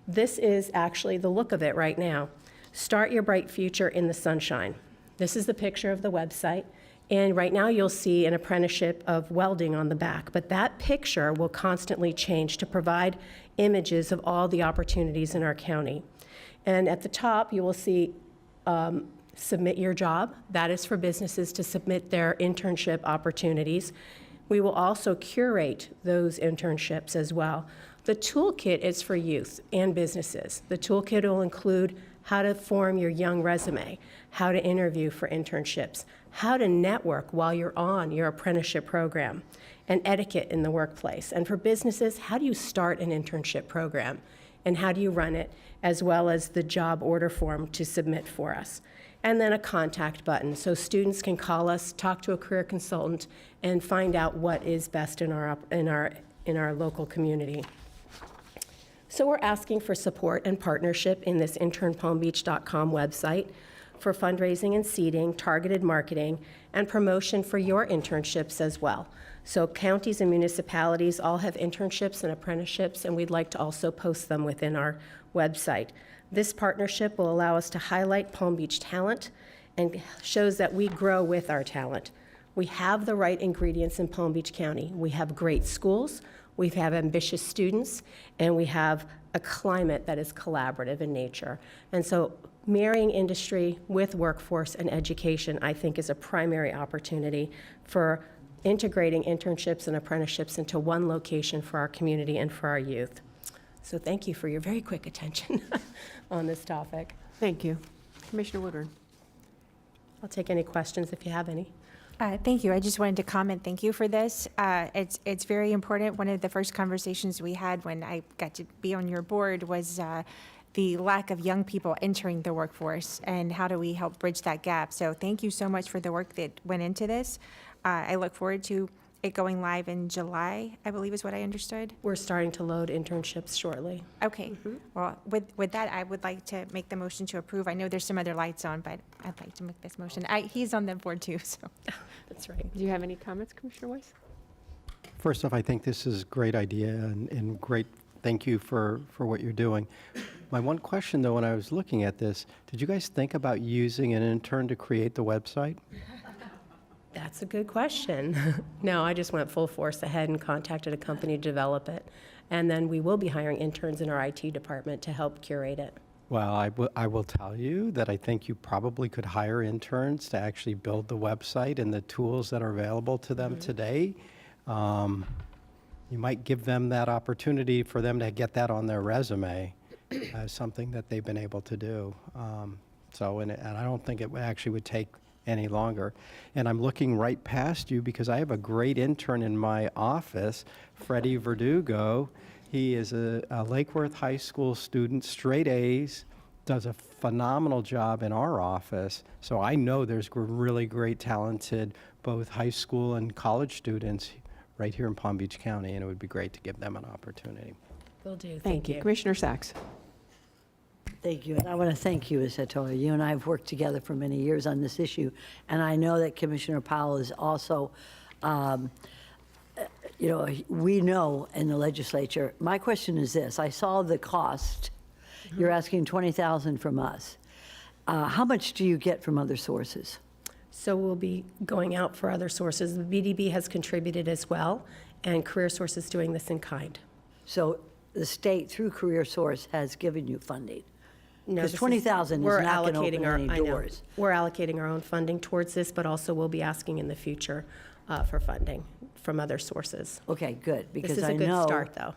This is actually the look of it right now. Start your bright future in the sunshine. This is the picture of the website. And right now you'll see an apprenticeship of welding on the back, but that picture will constantly change to provide images of all the opportunities in our county. And at the top, you will see submit your job. That is for businesses to submit their internship opportunities. We will also curate those internships as well. The toolkit is for youth and businesses. The toolkit will include how to form your young resume, how to interview for internships, how to network while you're on your apprenticeship program, and etiquette in the workplace. And for businesses, how do you start an internship program, and how do you run it, as well as the job order form to submit for us. And then a contact button, so students can call us, talk to a career consultant, and find out what is best in our local community. So we're asking for support and partnership in this internpalmbeach.com website for fundraising and seeding, targeted marketing, and promotion for your internships as well. So counties and municipalities all have internships and apprenticeships, and we'd like to also post them within our website. This partnership will allow us to highlight Palm Beach talent and shows that we grow with our talent. We have the right ingredients in Palm Beach County. We have great schools, we have ambitious students, and we have a climate that is collaborative in nature. And so marrying industry with workforce and education, I think, is a primary opportunity for integrating internships and apprenticeships into one location for our community and for our youth. So thank you for your very quick attention on this topic. Thank you. Commissioner Woodward. I'll take any questions if you have any. Thank you. I just wanted to comment, thank you for this. It's very important. One of the first conversations we had when I got to be on your board was the lack of young people entering the workforce, and how do we help bridge that gap. So thank you so much for the work that went into this. I look forward to it going live in July, I believe is what I understood. We're starting to load internships shortly. Okay. Well, with that, I would like to make the motion to approve. I know there's some other lights on, but I'd like to make this motion. He's on the board too, so. That's right. Do you have any comments, Commissioner Weiss? First off, I think this is a great idea and great, thank you for what you're doing. My one question though, when I was looking at this, did you guys think about using an intern to create the website? That's a good question. No, I just went full force ahead and contacted a company to develop it. And then we will be hiring interns in our IT department to help curate it. Well, I will tell you that I think you probably could hire interns to actually build the website and the tools that are available to them today. You might give them that opportunity for them to get that on their resume as something that they've been able to do. And I don't think it actually would take any longer. And I'm looking right past you because I have a great intern in my office, Freddie Verdugo. He is a Lake Worth High School student, straight A's, does a phenomenal job in our office. So I know there's really great, talented, both high school and college students right here in Palm Beach County, and it would be great to give them an opportunity. Will do. Thank you. Commissioner Sachs. Thank you. And I want to thank you, Satoya. You and I have worked together for many years on this issue. And I know that Commissioner Powell is also, we know in the legislature. My question is this. I saw the cost. You're asking $20,000 from us. How much do you get from other sources? So we'll be going out for other sources. The BDB has contributed as well, and Career Source is doing this in kind. So the state, through Career Source, has given you funding? No, because 20,000 is not going to open any doors. We're allocating our own funding towards this, but also we'll be asking in the future for funding from other sources. Okay, good, because this is a good start, though.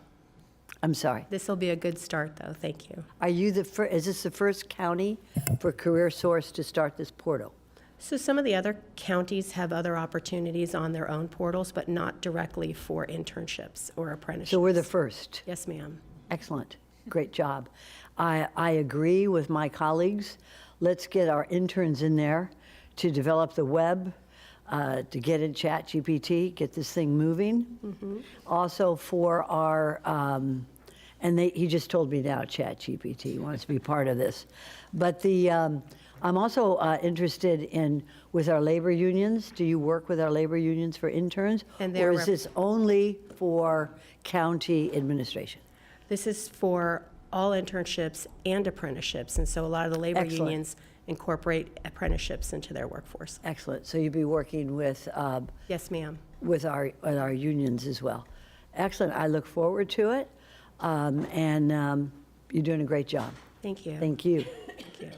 I'm sorry. This will be a good start, though. Thank you. Are you is this the first county for Career Source to start this portal? So some of the other counties have other opportunities on their own portals, but not directly for internships or apprenticeships. So we're the first. Yes, ma'am. Excellent. Great job. I agree with my colleagues. Let's get our interns in there to develop the web, to get in ChatGPT, get this thing moving. Also for our, he just told me now, ChatGPT wants to be part of this. But I'm also interested in, with our labor unions, do you work with our labor unions for interns? And or is this only for county administration? This is for all internships and apprenticeships, and so a lot of the labor Excellent. unions incorporate apprenticeships into their workforce. Excellent. So you'd be working with Yes, ma'am. with our unions as well. Excellent. I look forward to it, and you're doing a great job. Thank you. Thank you. Thank you.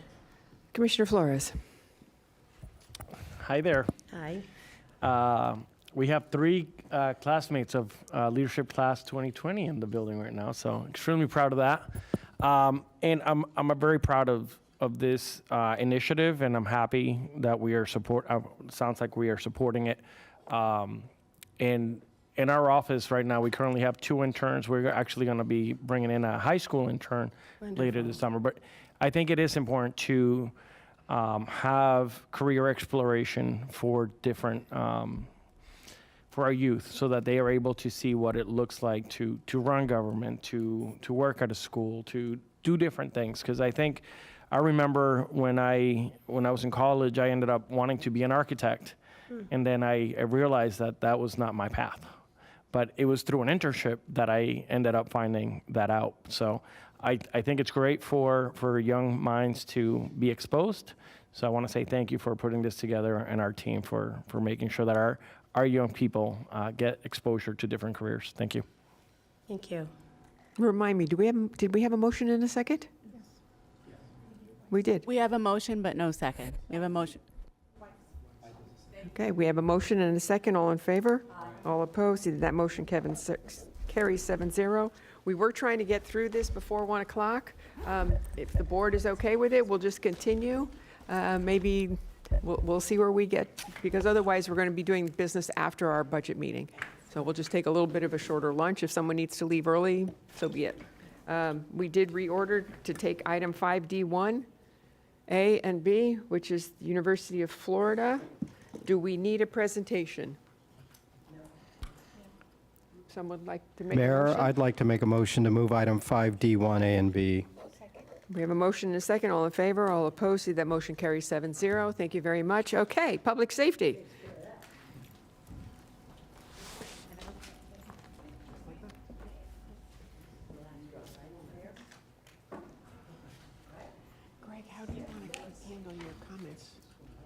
Commissioner Flores. Hi there. Hi. We have 3 classmates of Leadership Class 2020 in the building right now, so extremely proud of that. And I'm very proud of this initiative, and I'm happy that we are sounds like we are supporting it. And in our office right now, we currently have 2 interns. We're actually going to be bringing in a high school intern later this summer. But I think it is important to have career exploration for different for our youth, so that they are able to see what it looks like to run government, to work at a school, to do different things. Because I remember when I was in college, I ended up wanting to be an architect, and then I realized that was not my path. But it was through an internship that I ended up finding that out. So I think it's great for young minds to be exposed. So I want to say thank you for putting this together, and our team for making sure that our young people get exposure to different careers. Thank you. Thank you. Remind me, did we have a motion in a second? Yes. We did. We have a motion, but no second. We have a motion. Okay, we have a motion and a second. All in favor? All opposed? That motion carries 7-0. We were trying to get through this before 1 o'clock. If the board is okay with it, we'll just continue. Maybe we'll see where we get, because otherwise we're going to be doing business after our budget meeting. So we'll just take a little bit of a shorter lunch. If someone needs to leave early, so be it. We did reorder to take item 5D1, A and B, which is the University of Florida. Do we need a presentation? Someone like to make a Mayor, motion? I'd like to make a motion to move item 5D1, A and B. We have a motion and a second. All in favor? All opposed? See that motion carries 7-0. Thank you very much. Okay, public safety. Greg, how do you want to handle your comments?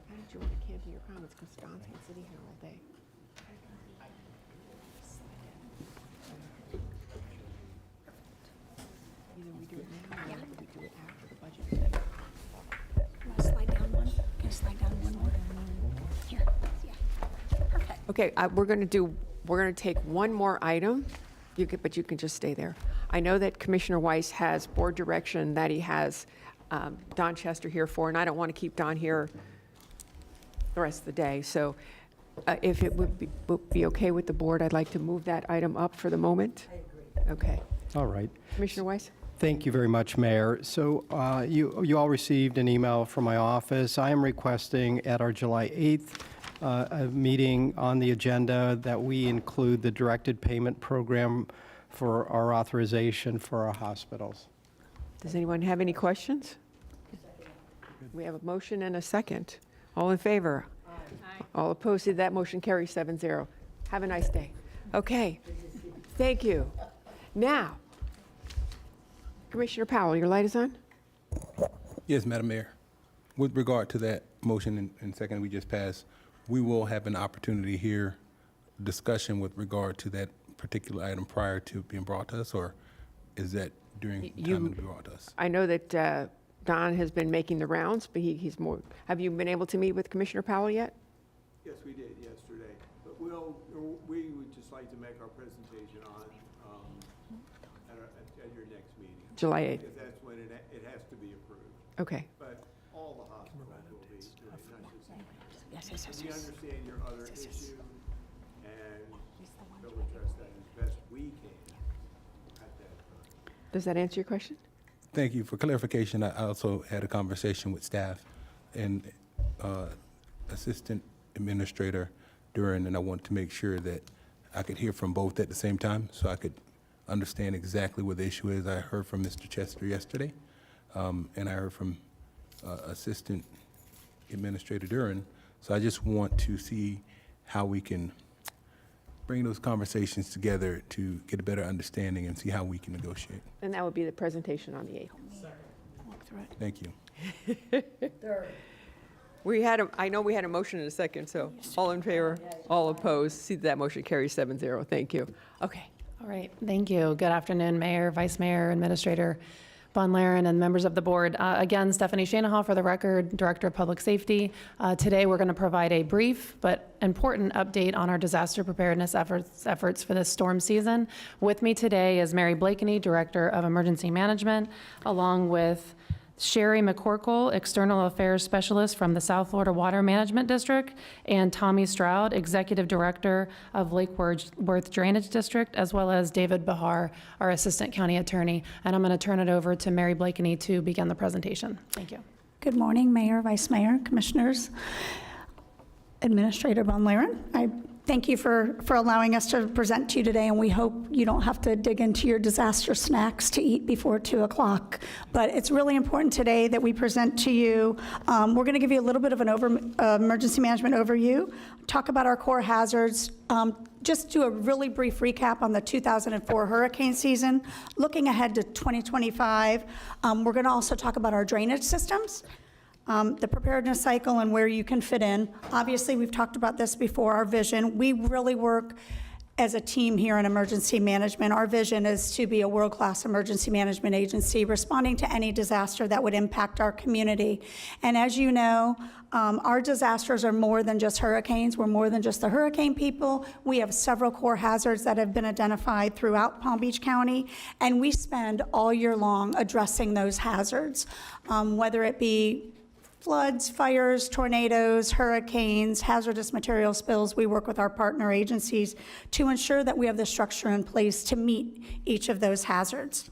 How did you want to handle your comments? Because Don's been sitting here all day. Either we do it now or we do it after the budget meeting. Slide down one. Can you slide down one more? Here. Yeah. Perfect. Okay, we're going to take one more item, but you can just stay there. I know that Commissioner Weiss has board direction that he has Don Chester here for, and I don't want to keep Don here the rest of the day. So if it would be okay with the board, I'd like to move that item up for the moment. I agree. Okay. All right. Commissioner Weiss? Thank you very much, Mayor. So you all received an email from my office. I am requesting at our July 8th meeting on the agenda that we include the directed payment program for our authorization for our hospitals. Does anyone have any questions? We have a motion and a second. All in favor? Aye. All opposed? See, that motion carries 7-0. Have a nice day. Okay. Thank you. Now, Commissioner Powell, your light is on? Yes, Madam Mayor. With regard to that motion and second we just passed, we will have an opportunity here, discussion with regard to that particular item prior to being brought to us, or is that during the time it will be brought to us? I know that Don has been making the rounds, but he's more. Have you been able to meet with Commissioner Powell yet? Yes, we did yesterday. But we would just like to make our presentation on at your next meeting. July 8th. Because that's when it has to be approved. Okay. But all the hospitals will be doing, not just Yes, yes, yes, We yes. understand your other issue, and we'll address that as best we can at that time. Does that answer your question? Thank you. For clarification, I also had a conversation with staff and Assistant Administrator Duran, and I wanted to make sure that I could hear from both at the same time so I could understand exactly what the issue is. I heard from Mr. Chester yesterday, and I heard from Assistant Administrator Duran. So I just want to see how we can bring those conversations together to get a better understanding and see how we can negotiate. And that would be the presentation on the 8th. Thank you. I know we had a motion and a second, so all in favor, all opposed. See that motion carries 7-0. Thank you. Okay. All right, thank you. Good afternoon, Mayor, Vice Mayor, Administrator Von Laren, and members of the board. Again, Stephanie Shanahan for the record, Director of Public Safety. Today, we're going to provide a brief but important update on our disaster preparedness efforts for this storm season. With me today is Mary Blakeney, Director of Emergency Management, along with Sherry McCorkle, External Affairs Specialist from the South Florida Water Management District, and Tommy Stroud, Executive Director of Lake Worth Drainage District, as well as David Bahar, our Assistant County Attorney. And I'm going to turn it over to Mary Blakeney to begin the presentation. Thank you. Good morning, Mayor, Vice Mayor, Commissioners, Administrator Von Laren. I thank you for allowing us to present to you today, and we hope you don't have to dig into your disaster snacks to eat before 2 o'clock. But it's really important today that we present to you. We're going to give you a little bit of an emergency management overview, talk about our core hazards, just do a really brief recap on the 2004 hurricane season. Looking ahead to 2025, we're going to also talk about our drainage systems, the preparedness cycle and where you can fit in. Obviously, we've talked about this before, our vision. We really work as a team here in emergency management. Our vision is to be a world-class emergency management agency responding to any disaster that would impact our community. And as you know, our disasters are more than just hurricanes. We're more than just the hurricane people. We have several core hazards that have been identified throughout Palm Beach County, and we spend all year long addressing those hazards, whether it be floods, fires, tornadoes, hurricanes, hazardous material spills. We work with our partner agencies to ensure that we have the structure in place to meet each of those hazards.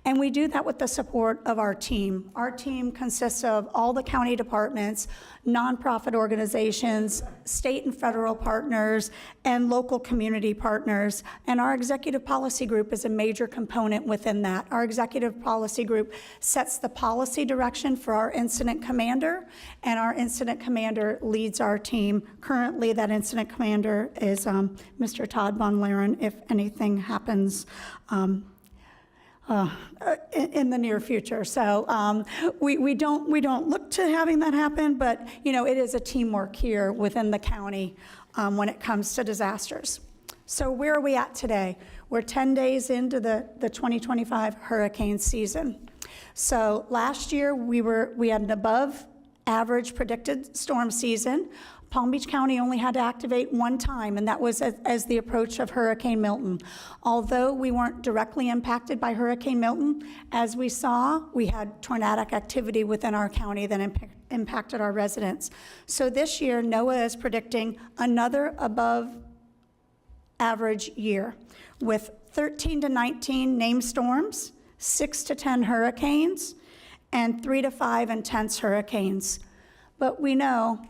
And we do that with the support of our team. Our team consists of all the county departments, nonprofit organizations, state and federal partners, and local community partners. And our executive policy group is a major component within that. Our executive policy group sets the policy direction for our incident commander, and our incident commander leads our team. Currently, that incident commander is Mr. Todd Von Laren, if anything happens in the near future. So we don't look to having that happen, but you know, it is a teamwork here within the county when it comes to disasters. So where are we at today? We're 10 days into the 2025 hurricane season. So last year we had an above average predicted storm season. Palm Beach County only had to activate one time, and that was as the approach of Hurricane Milton. Although we weren't directly impacted by Hurricane Milton, as we saw, we had tornadic activity within our county that impacted our residents. So this year, NOAA is predicting another above average year with 13 to 19 named storms, 6 to 10 hurricanes, and 3 to 5 intense hurricanes. But we know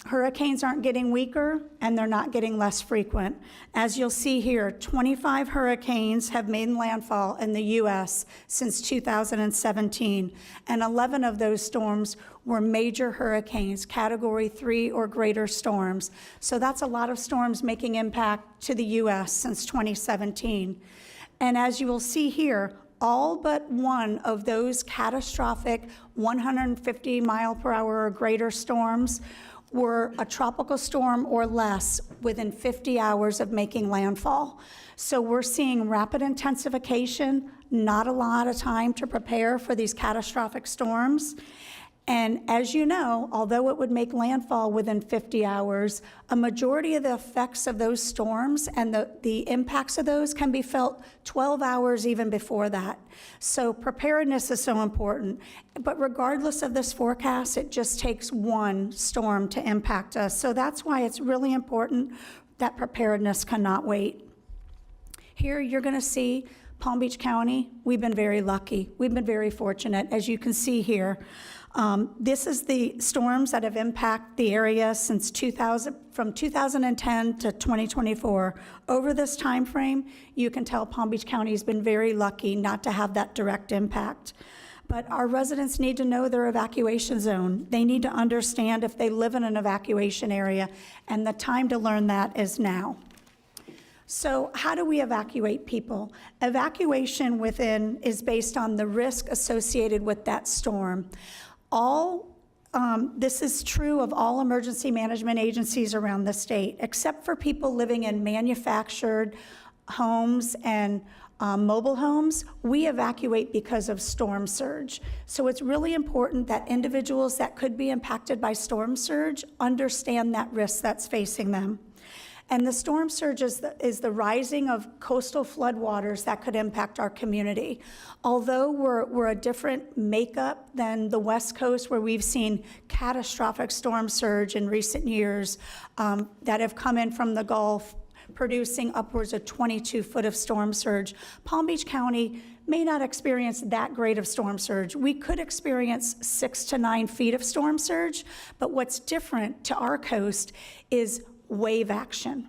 hurricanes aren't getting weaker, and they're not getting less frequent. As you'll see here, 25 hurricanes have made landfall in the U.S. since 2017, and 11 of those storms were major hurricanes, Category 3 or greater storms. So that's a lot of storms making impact to the U.S. since 2017. And as you will see here, all but one of those catastrophic 150 mile per hour or greater storms were a tropical storm or less within 50 hours of making landfall. So we're seeing rapid intensification, not a lot of time to prepare for these catastrophic storms. And as you know, although it would make landfall within 50 hours, a majority of the effects of those storms and the impacts of those can be felt 12 hours even before that. So preparedness is so important. But regardless of this forecast, it just takes one storm to impact us. So that's why it's really important that preparedness cannot wait. Here you're going to see Palm Beach County. We've been very lucky. We've been very fortunate, as you can see here. This is the storms that have impacted the area since from 2010 to 2024. Over this time frame, you can tell Palm Beach County has been very lucky not to have that direct impact. But our residents need to know their evacuation zone. They need to understand if they live in an evacuation area, and the time to learn that is now. So how do we evacuate people? Evacuation within is based on the risk associated with that storm. This is true of all emergency management agencies around the state, except for people living in manufactured homes and mobile homes. We evacuate because of storm surge. So it's really important that individuals that could be impacted by storm surge understand that risk that's facing them. And the storm surge is the rising of coastal floodwaters that could impact our community. Although we're a different makeup than the West Coast, where we've seen catastrophic storm surge in recent years that have come in from the Gulf, producing upwards of 22 foot of storm surge. Palm Beach County may not experience that great of storm surge. We could experience 6 to 9 feet of storm surge, but what's different to our coast is wave action.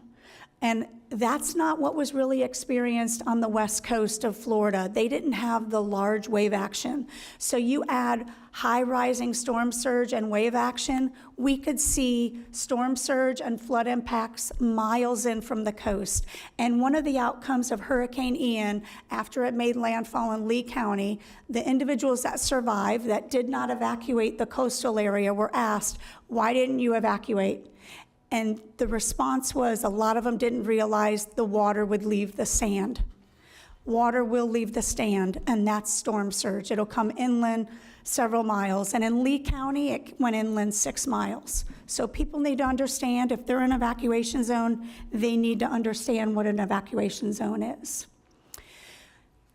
And that's not what was really experienced on the west coast of Florida. They didn't have the large wave action. So you add high rising storm surge and wave action, we could see storm surge and flood impacts miles in from the coast. And one of the outcomes of Hurricane Ian, after it made landfall in Lee County, the individuals that survived, that did not evacuate the coastal area, were asked, why didn't you evacuate? And the response was a lot of them didn't realize the water would leave the sand. Water will leave the sand, and that's storm surge. It'll come inland several miles. And in Lee County, it went inland 6 miles. So people need to understand if they're in an evacuation zone, they need to understand what an evacuation zone is.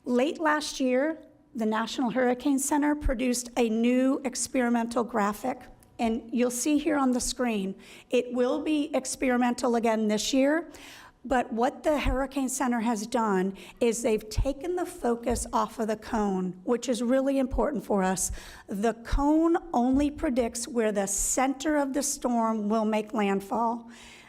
Late last year, the National Hurricane Center produced a new experimental graphic. And you'll see here on the screen, it will be experimental again this year, but what the Hurricane Center has done is they've taken the focus off of the cone, which is really important for us. The cone only predicts where the center of the storm will make landfall.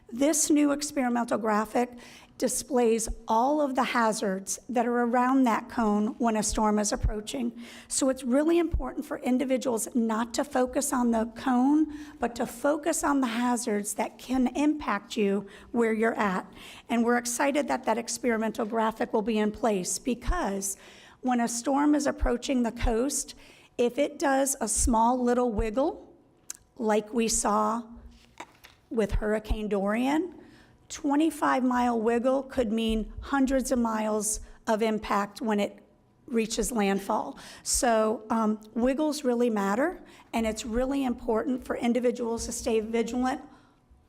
This new experimental graphic displays all of the hazards that are around that cone when a storm is approaching. So it's really important for individuals not to focus on the cone, but to focus on the hazards that can impact you where you're at. And we're excited that that experimental graphic will be in place, because when a storm is approaching the coast, if it does a small little wiggle, like we saw with Hurricane Dorian, 25-mile wiggle could mean hundreds of miles of impact when it reaches landfall. So wiggles really matter, and it's really important for individuals to stay vigilant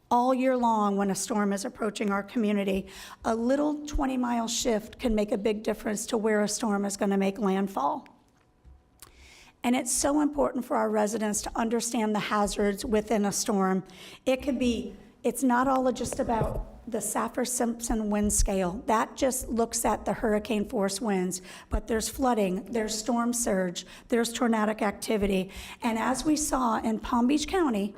all year long when a storm is approaching our community. A little 20-mile shift can make a big difference to where a storm is going to make landfall. And it's so important for our residents to understand the hazards within a storm. It's not all just about the Saffir-Simpson wind scale. That just looks at the hurricane force winds, but there's flooding, there's storm surge, there's tornadic activity. And as we saw in Palm Beach County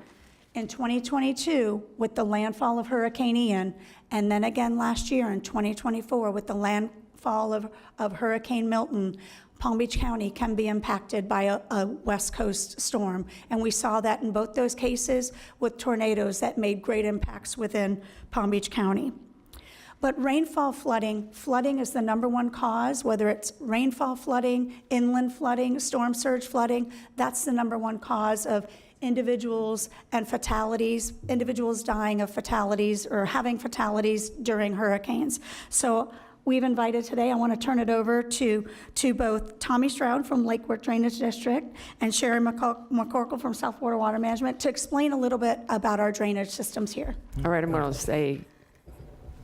in 2022 with the landfall of Hurricane Ian, and then again last year in 2024 with the landfall of Hurricane Milton, Palm Beach County can be impacted by a West Coast storm. And we saw that in both those cases with tornadoes that made great impacts within Palm Beach County. But rainfall flooding is the #1 cause, whether it's rainfall flooding, inland flooding, storm surge flooding, that's the #1 cause of individuals and fatalities, individuals dying of fatalities or having fatalities during hurricanes. So we've invited today. I want to turn it over to both Tommy Stroud from Lakewood Drainage District and Sherry McCorkle from South Florida Water Management to explain a little bit about our drainage systems here. All right, I'm going to say,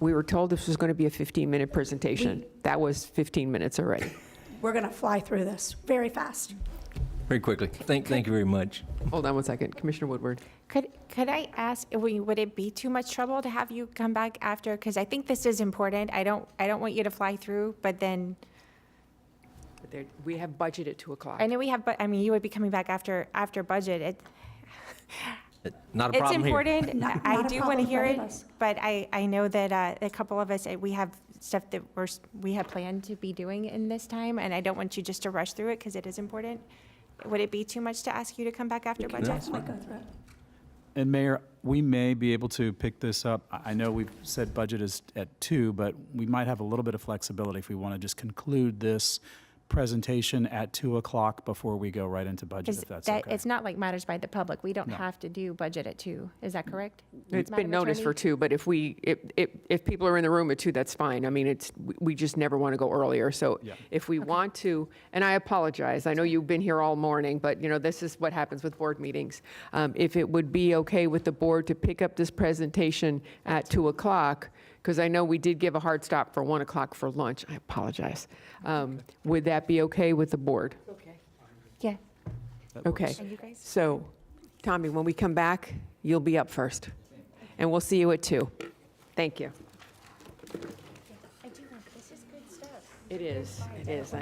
we were told this was going to be a 15-minute presentation. That was 15 minutes already. We're going to fly through this very fast. Very quickly. Thank you very much. Hold on one second. Commissioner Woodward. Could I ask, would it be too much trouble to have you come back after? Because I think this is important. I don't want you to fly through, but then We have budget at 2 o'clock. I know we have, but I mean, you would be coming back after budget. Not a problem It's important. Not I a do problem want to for hear any it, of us. but I know that a couple of us, we have stuff that we had planned to be doing in this time, and I don't want you just to rush through it because it is important. Would it be too much to ask you to come back after budget? Definitely go through it. And Mayor, we may be able to pick this up. I know we've said budget is at 2, but we might have a little bit of flexibility if we want to just conclude this presentation at 2 o'clock before we go right into budget, if that's okay. It's not like matters by the public. We don't have to do budget at 2. Is that correct? It's Madam been noticed for Attorney? 2, but if people are in the room at 2, that's fine. I mean, we just never want to go earlier. So Yeah. if we want to, and I apologize, I know you've been here all morning, but this is what happens with board meetings. If it would be okay with the board to pick up this presentation at 2 o'clock, because I know we did give a hard stop for 1 o'clock for lunch. I apologize. Would that be okay with the board? Yeah. Okay. And you guys? So, Tommy, when we come back, you'll be up first. And we'll see you at 2. Thank you. I do want, this is good stuff. It is. It is.